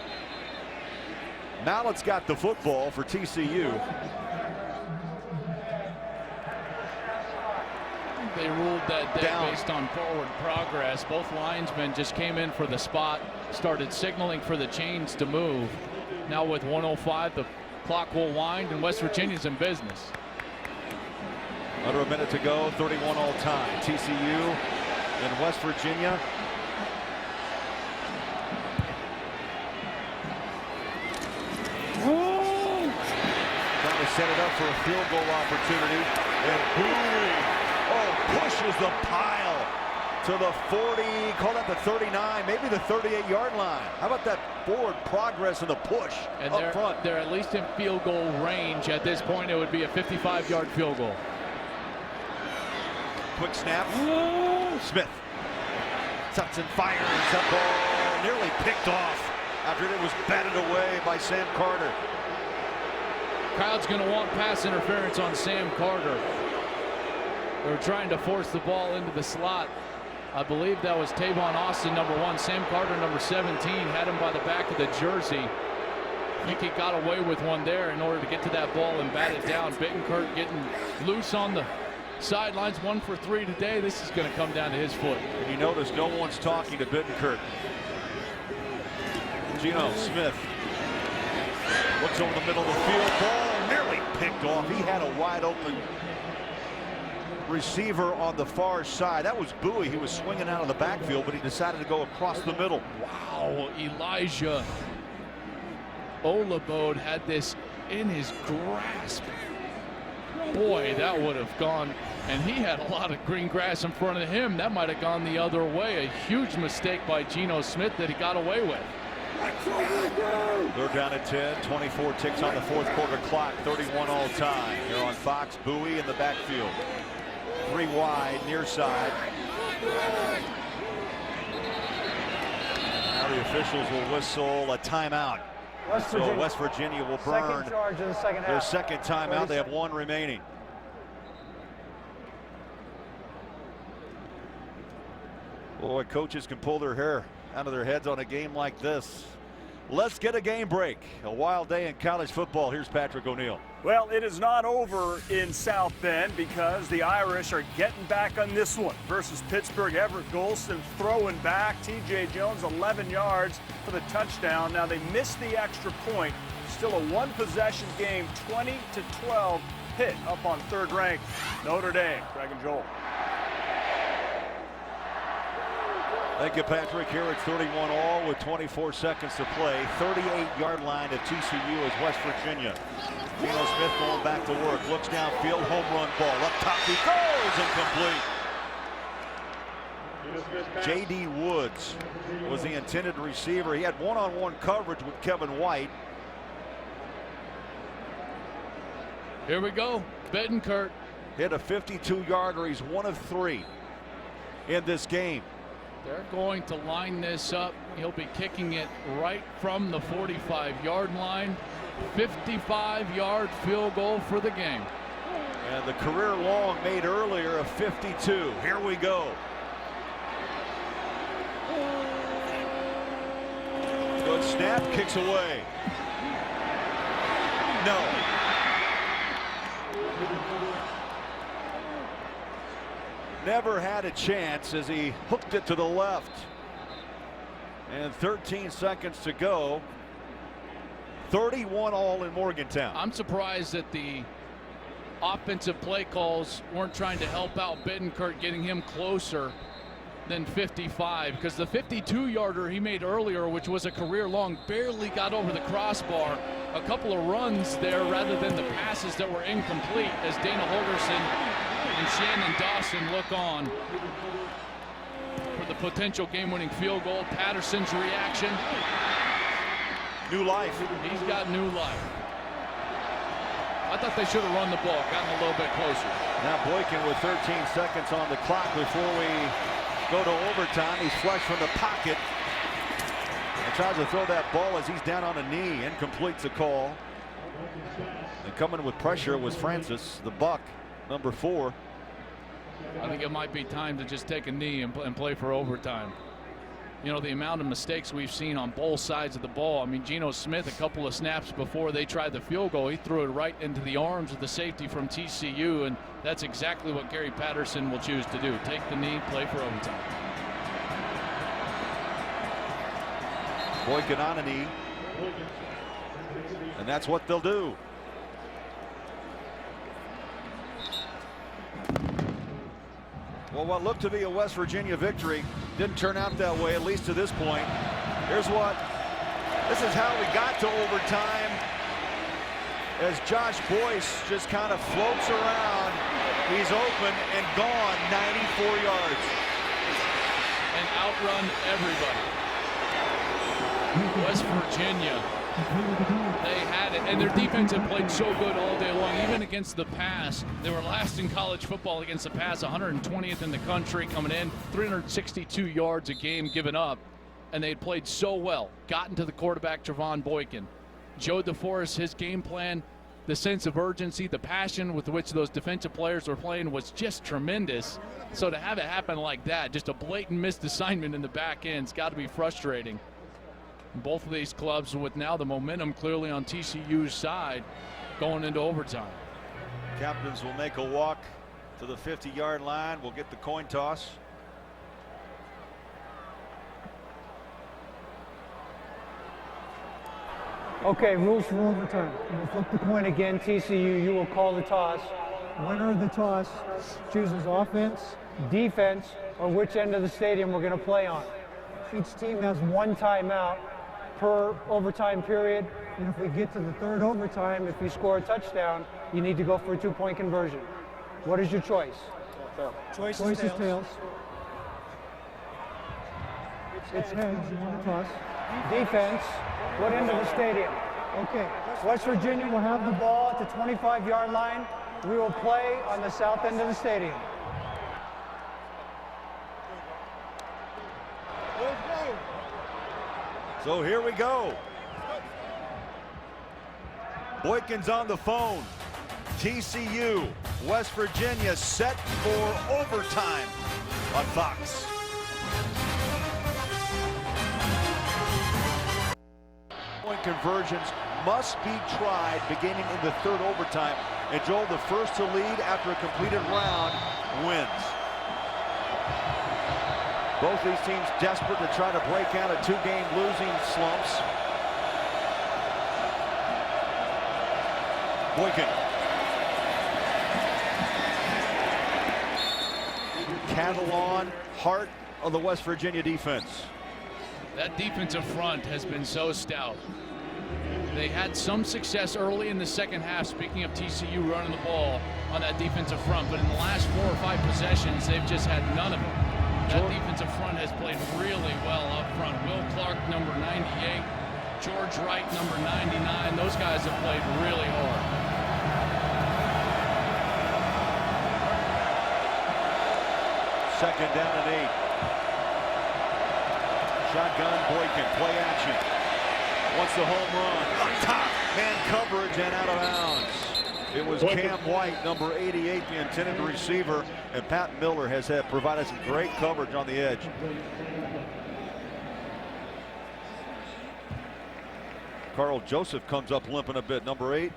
Mallett's got the football for TCU. They ruled that day based on forward progress. Both linesmen just came in for the spot, started signaling for the chains to move. Now with 1:05, the clock will wind, and West Virginia's in business. Under a minute to go, 31 all time. TCU and West Virginia. Trying to set it up for a field goal opportunity. And boom! Oh, pushes the pile to the 40, call that the 39, maybe the 38-yard line. How about that forward progress and the push and up front? They're at least in field goal range. At this point, it would be a 55-yard field goal. Quick snap. Smith tucks and fires. That ball nearly picked off after it was batted away by Sam Carter. Crowd's going to want pass interference on Sam Carter. They were trying to force the ball into the slot. I believe that was Tavon Austin, number 1. Sam Carter, number 17, had him by the back of the jersey. I think he got away with one there in order to get to that ball and bat it down. Bittenkurt getting loose on the sidelines. 1 for 3 today. This is going to come down to his foot. And you notice no one's talking to Bittenkurt. Geno Smith looks over the middle of the field. Ball nearly picked off. He had a wide open receiver on the far side. That was Bowie. He was swinging out of the backfield, but he decided to go across the middle. Wow, Elijah Olabode had this in his grasp. Boy, that would have gone, and he had a lot of green grass in front of him. That might have gone the other way. A huge mistake by Geno Smith that he got away with. They're down at 10. 24 ticks on the 4th quarter clock. 31 all time. Here on Fox, Bowie in the backfield. 3 wide, near side. Now the officials will whistle a timeout. West Virginia will burn their second timeout. They have 1 remaining. Boy, coaches can pull their hair out of their heads on a game like this. Let's get a game break. A wild day in college football. Here's Patrick O'Neill. Well, it is not over in South Bend because the Irish are getting back on this one versus Pittsburgh. Everett Golston throwing back. T.J. Jones 11 yards for the touchdown. Now they missed the extra point. Still a 1-possession game, 20-12 hit up on 3rd-ranked Notre Dame. Greg and Joel. Thank you, Patrick. Here it's 31 all with 24 seconds to play. 38-yard line at TCU is West Virginia. Geno Smith going back to work. Looks downfield. Home run ball. Up top he goes. Incomplete. J.D. Woods was the intended receiver. He had one-on-one coverage with Kevin White. Here we go. Bittenkurt hit a 52-yarder. He's 1 of 3 in this game. They're going to line this up. He'll be kicking it right from the 45-yard line. 55-yard field goal for the game. And the career long made earlier of 52. Here we go. Good snap, kicks away. No. Never had a chance as he hooked it to the left. And 13 seconds to go. 31 all in Morgantown. I'm surprised that the offensive play calls weren't trying to help out Bittenkurt, getting him closer than 55, because the 52-yarder he made earlier, which was a career long, barely got over the crossbar. A couple of runs there rather than the passes that were incomplete as Dana Holgerson and Shannon Dawson look on for the potential game-winning field goal. Patterson's reaction. New life. He's got new life. I thought they should have run the ball, gotten a little bit closer. Now Boykin with 13 seconds on the clock before we go to overtime. He's flushed from the pocket and tries to throw that ball as he's down on a knee. Incomplete's a call. And coming with pressure was Francis, the Buck, number 4. I think it might be time to just take a knee and play for overtime. You know, the amount of mistakes we've seen on both sides of the ball. I mean, Geno Smith, a couple of snaps before they tried the field goal, he threw it right into the arms of the safety from TCU, and that's exactly what Gary Patterson will choose to do. Take the knee, play for overtime. Boykin on a knee. And that's what they'll do. Well, what looked to be a West Virginia victory didn't turn out that way, at least to this point. This is how we got to overtime, as Josh Boyce just kind of floats around. He's open and gone 94 yards. And outrun everybody. West Virginia, they had it, and their defense had played so good all day long, even against the pass. They were last in college football against the pass, 120th in the country coming in, 362 yards a game given up, and they had played so well. Gotten to the quarterback, Trevon Boykin. Joe DeForest, his game plan, the sense of urgency, the passion with which those defensive players were playing was just tremendous. So to have it happen like that, just a blatant missed assignment in the back end's got to be frustrating. Both of these clubs with now the momentum clearly on TCU's side going into overtime. Captains will make a walk to the 50-yard line. We'll get the coin toss. Okay, rules for overtime. We'll flip the coin again. TCU, you will call the toss. Winner of the toss chooses offense, defense, or which end of the stadium we're going to play on. Each team has one timeout per overtime period, and if we get to the third overtime, if you score a touchdown, you need to go for a 2-point conversion. What is your choice? Choice is tails. It's heads. You want to toss. Defense. What end of the stadium? Okay. West Virginia will have the ball at the 25-yard line. We will play on the south end of the stadium. So here we go. Boykin's on the phone. TCU, West Virginia set for overtime on Fox. Point conversions must be tried beginning in the third overtime. And Joel, the first to lead after a completed round, wins. Both these teams desperate to try to break out of 2-game losing slumps. Boykin. Catalan, heart of the West Virginia defense. That defensive front has been so stout. They had some success early in the second half, speaking of TCU running the ball on that defensive front, but in the last 4 or 5 possessions, they've just had none of it. That defensive front has played really well up front. Will Clark, number 98. George Wright, number 99. Those guys have played really hard. Second down and 8. Shotgun, Boykin, play action. Wants the home run. On top, man coverage and out of bounds. It was Cam White, number 88, the intended receiver, and Pat Miller has provided some great coverage on the edge. Carl Joseph comes up limping a bit, number 8.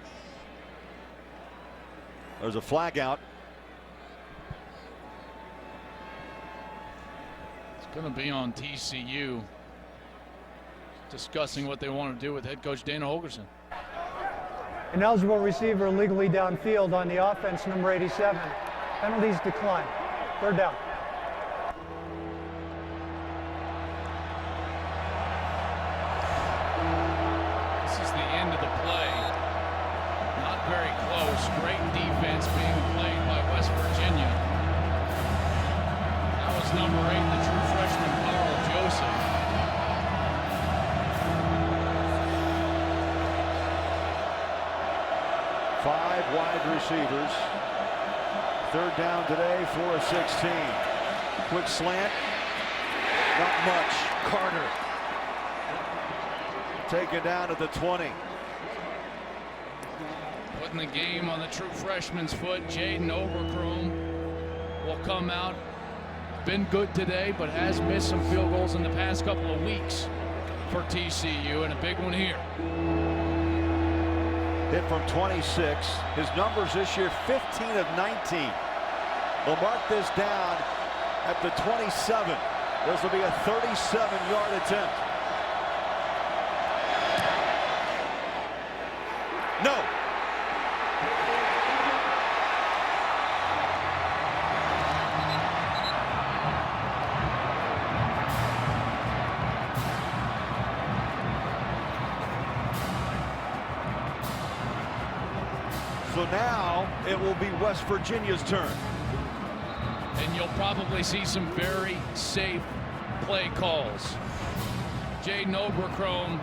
There's a flag out. It's going to be on TCU. Discussing what they want to do with head coach Dana Holgorsen. An eligible receiver illegally downfield on the offense, number 87. Penalties decline. Third down. This is the end of the play. Not very close. Great defense being played by West Virginia. That was number 8, the true freshman, Carl Joseph. 5 wide receivers. 3rd down today for a 16. Quick slant. Not much. Carter. Taken down at the 20. Putting the game on the true freshman's foot. Jaden Overcrome will come out. Been good today, but has missed some field goals in the past couple of weeks for TCU, and a big one here. Hit from 26. His numbers this year, 15 of 19. They'll mark this down at the 27. This will be a 37-yard attempt. No. So now it will be West Virginia's turn. And you'll probably see some very safe play calls. Jaden Overcrome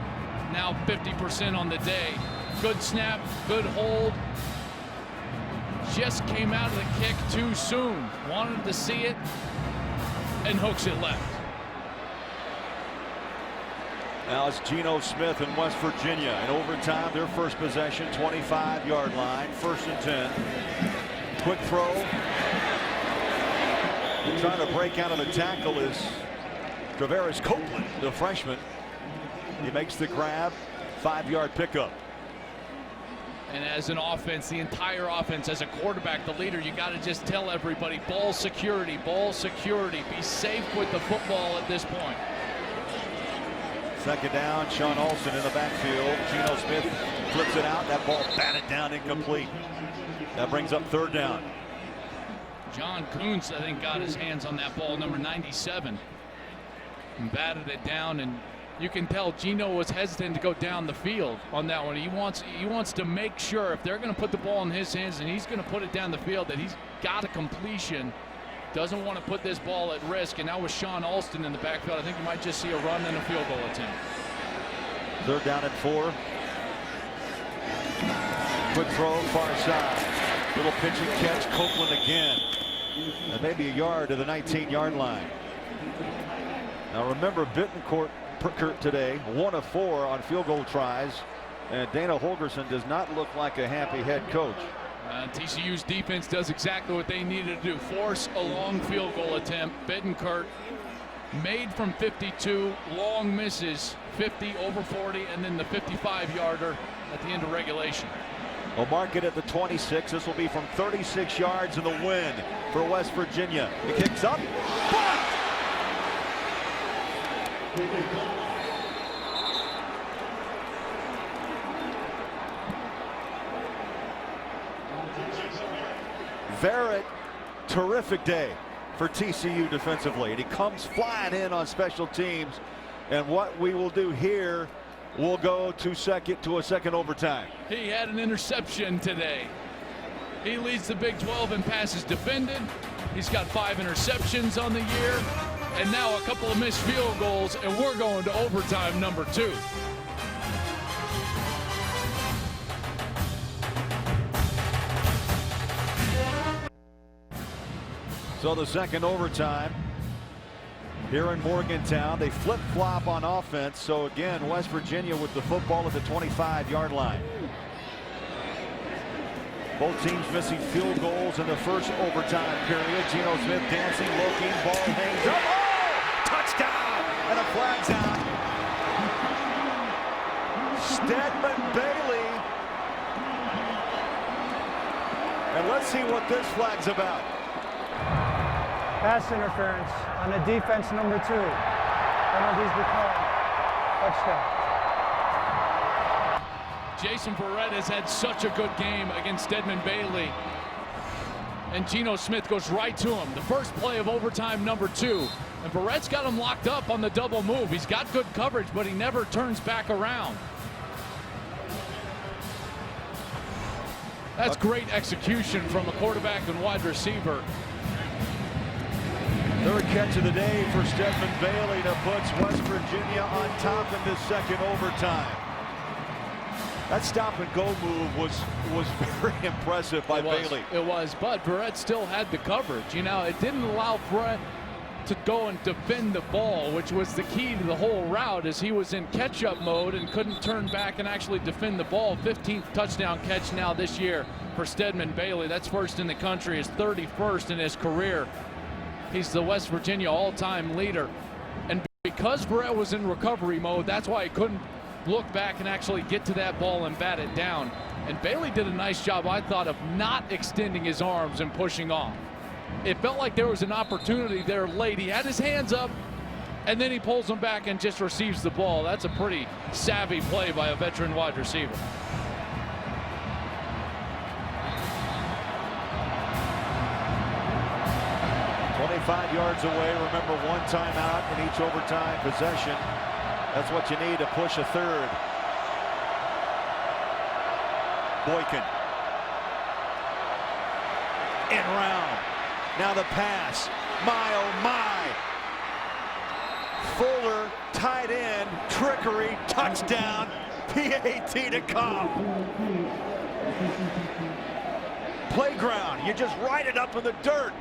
now 50% on the day. Good snap, good hold. Just came out of the kick too soon. Wanted to see it and hooks it left. Now it's Geno Smith in West Virginia. In overtime, their first possession, 25-yard line, 1st and 10. Quick throw. Trying to break out of the tackle is Travaris Copeland, the freshman. He makes the grab, 5-yard pickup. And as an offense, the entire offense, as a quarterback, the leader, you got to just tell everybody, ball security, be safe with the football at this point. 2nd down, Sean Olsen in the backfield. Geno Smith flips it out. That ball batted down, incomplete. That brings up 3rd down. John Kuntz, I think, got his hands on that ball, number 97, and batted it down. And you can tell Geno was hesitant to go down the field on that one. He wants to make sure if they're going to put the ball in his hands and he's going to put it down the field, that he's got a completion. Doesn't want to put this ball at risk. And now with Sean Alston in the backfield, I think you might just see a run and a field goal attempt. 3rd down and 4. Quick throw, far side. Little pitch and catch. Copeland again. And maybe a yard to the 19-yard line. Now remember, Bittencourt today, 1 of 4 on field goal tries. And Dana Holgerson does not look like a happy head coach. TCU's defense does exactly what they needed to do. Force a long field goal attempt. Bittencourt made from 52, long misses, 50, over 40, and then the 55-yarder at the end of regulation. We'll mark it at the 26. This will be from 36 yards in the win for West Virginia. He kicks up. Verrett, terrific day for TCU defensively. And he comes flying in on special teams. And what we will do here, we'll go to a second overtime. He had an interception today. He leads the Big 12 in passes defended. He's got 5 interceptions on the year. And now a couple of missed field goals, and we're going to overtime number 2. So the second overtime here in Morgantown. They flip-flop on offense. So again, West Virginia with the football at the 25-yard line. Both teams missing field goals in the first overtime period. Geno Smith dancing, looking, ball hangs up. Oh! Touchdown! And a flag's out. Stedman Bailey. And let's see what this flag's about. Pass interference on the defense number 2. Penalties declined. Touchdown. Jason Verrett has had such a good game against Stedman Bailey. And Geno Smith goes right to him. The first play of overtime number 2. And Verrett's got him locked up on the double move. He's got good coverage, but he never turns back around. That's great execution from a quarterback and wide receiver. 3rd catch of the day for Stedman Bailey that puts West Virginia on top in this second overtime. That stop-and-go move was very impressive by Bailey. It was, but Verrett still had the coverage. You know, it didn't allow Verrett to go and defend the ball, which was the key to the whole route, as he was in catch-up mode and couldn't turn back and actually defend the ball. 15th touchdown catch now this year for Stedman Bailey. That's first in the country, his 31st in his career. He's the West Virginia all-time leader. And because Verrett was in recovery mode, that's why he couldn't look back and actually get to that ball and bat it down. And Bailey did a nice job, I thought, of not extending his arms and pushing off. It felt like there was an opportunity there late. He had his hands up, and then he pulls them back and just receives the ball. That's a pretty savvy play by a veteran wide receiver. "25 yards away." Remember, one timeout in each overtime possession. That's what you need to push a third. Boykin. In round. Now the pass. My, oh my. Fuller, tight end, trickery, touchdown, PAT to come. Playground, you just ride it up in the dirt.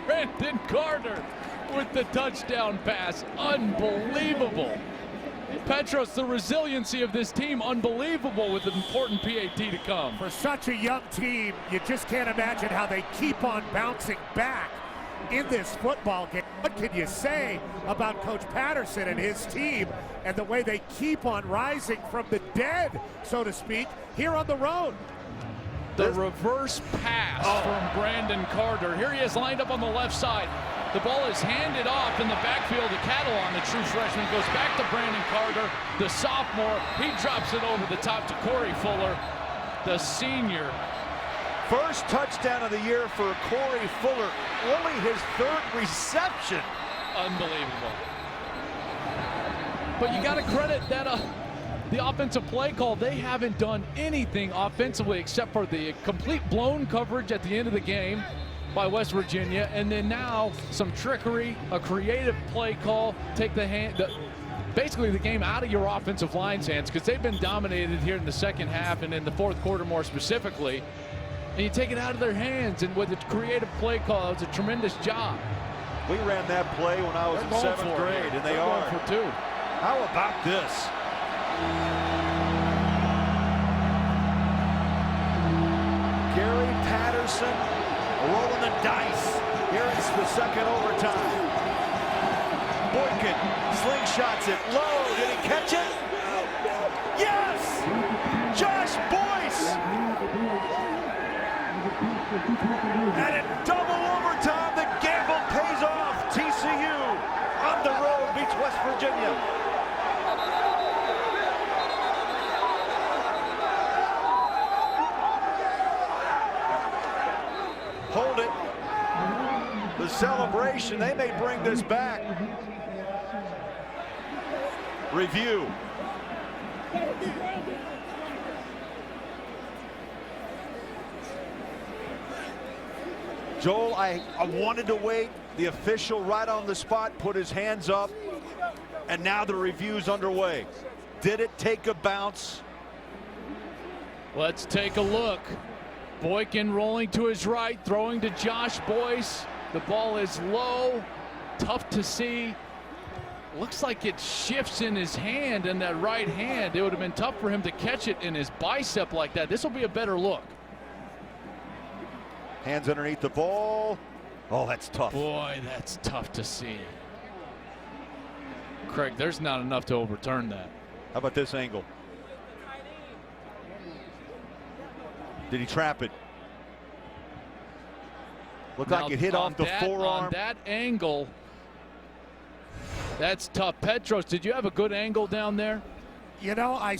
Brandon Carter with the touchdown pass. Unbelievable. Petros, the resiliency of this team, unbelievable, with an important PAT to come. For such a young team, you just can't imagine how they keep on bouncing back in this football game. What can you say about Coach Patterson and his team and the way they keep on rising from the dead, so to speak, here on the road? The reverse pass from Brandon Carter. Here he is lined up on the left side. The ball is handed off in the backfield to Catalan, the true freshman. Goes back to Brandon Carter, the sophomore. He drops it over the top to Corey Fuller, the senior. First touchdown of the year for Corey Fuller. Only his third reception. Unbelievable. But you got to credit that the offensive play call. They haven't done anything offensively except for the complete blown coverage at the end of the game by West Virginia, and then now some trickery, a creative play call, take basically the game out of your offensive line's hands, because they've been dominated here in the second half and in the fourth quarter more specifically, and you take it out of their hands, and with a creative play call, it's a tremendous job. We ran that play when I was in 7th grade, and they are for two. How about this? Gary Patterson rolling the dice. Here it's the second overtime. Boykin slingshots it low. Did he catch it? Yes! Josh Boyce! And in double overtime, the gamble pays off. TCU on the road beats West Virginia. Hold it. The celebration, they may bring this back. Review. Joel, I wanted to wait. The official right on the spot put his hands up, and now the review's underway. Did it take a bounce? Let's take a look. Boykin rolling to his right, throwing to Josh Boyce. The ball is low, tough to see. Looks like it shifts in his hand, in that right hand. It would have been tough for him to catch it in his bicep like that. This will be a better look. Hands underneath the ball. Oh, that's tough. Boy, that's tough to see. Craig, there's not enough to overturn that. How about this angle? Did he trap it? Looked like it hit off the forearm. On that angle, that's tough. Petros, did you have a good angle down there? You know, I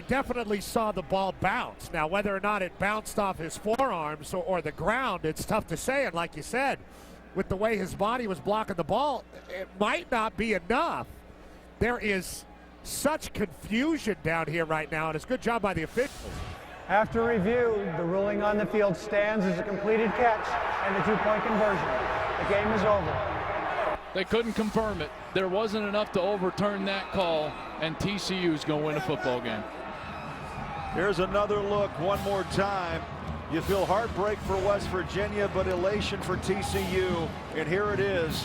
definitely saw the ball bounce. Now, whether or not it bounced off his forearms or the ground, it's tough to say. And like you said, with the way his body was blocking the ball, it might not be enough. There is such confusion down here right now, and it's a good job by the officials. After review, the ruling on the field stands as a completed catch and a two-point conversion. The game is over. They couldn't confirm it. There wasn't enough to overturn that call, and TCU's going to win a football game. Here's another look one more time. You feel heartbreak for West Virginia, but elation for TCU. And here it is.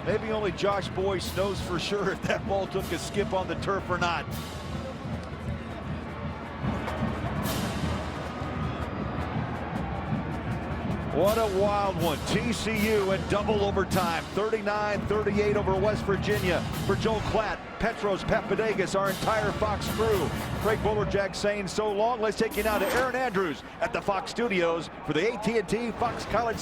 Maybe only Josh Boyce knows for sure if that ball took a skip on the turf or not. What a wild one. TCU in double overtime. 39-38 over West Virginia. For Joel Klatt, Petros Papadegas, our entire Fox crew. Craig Bolerjack saying so long. Let's take you now to Aaron Andrews at the Fox Studios for the AT&T Fox College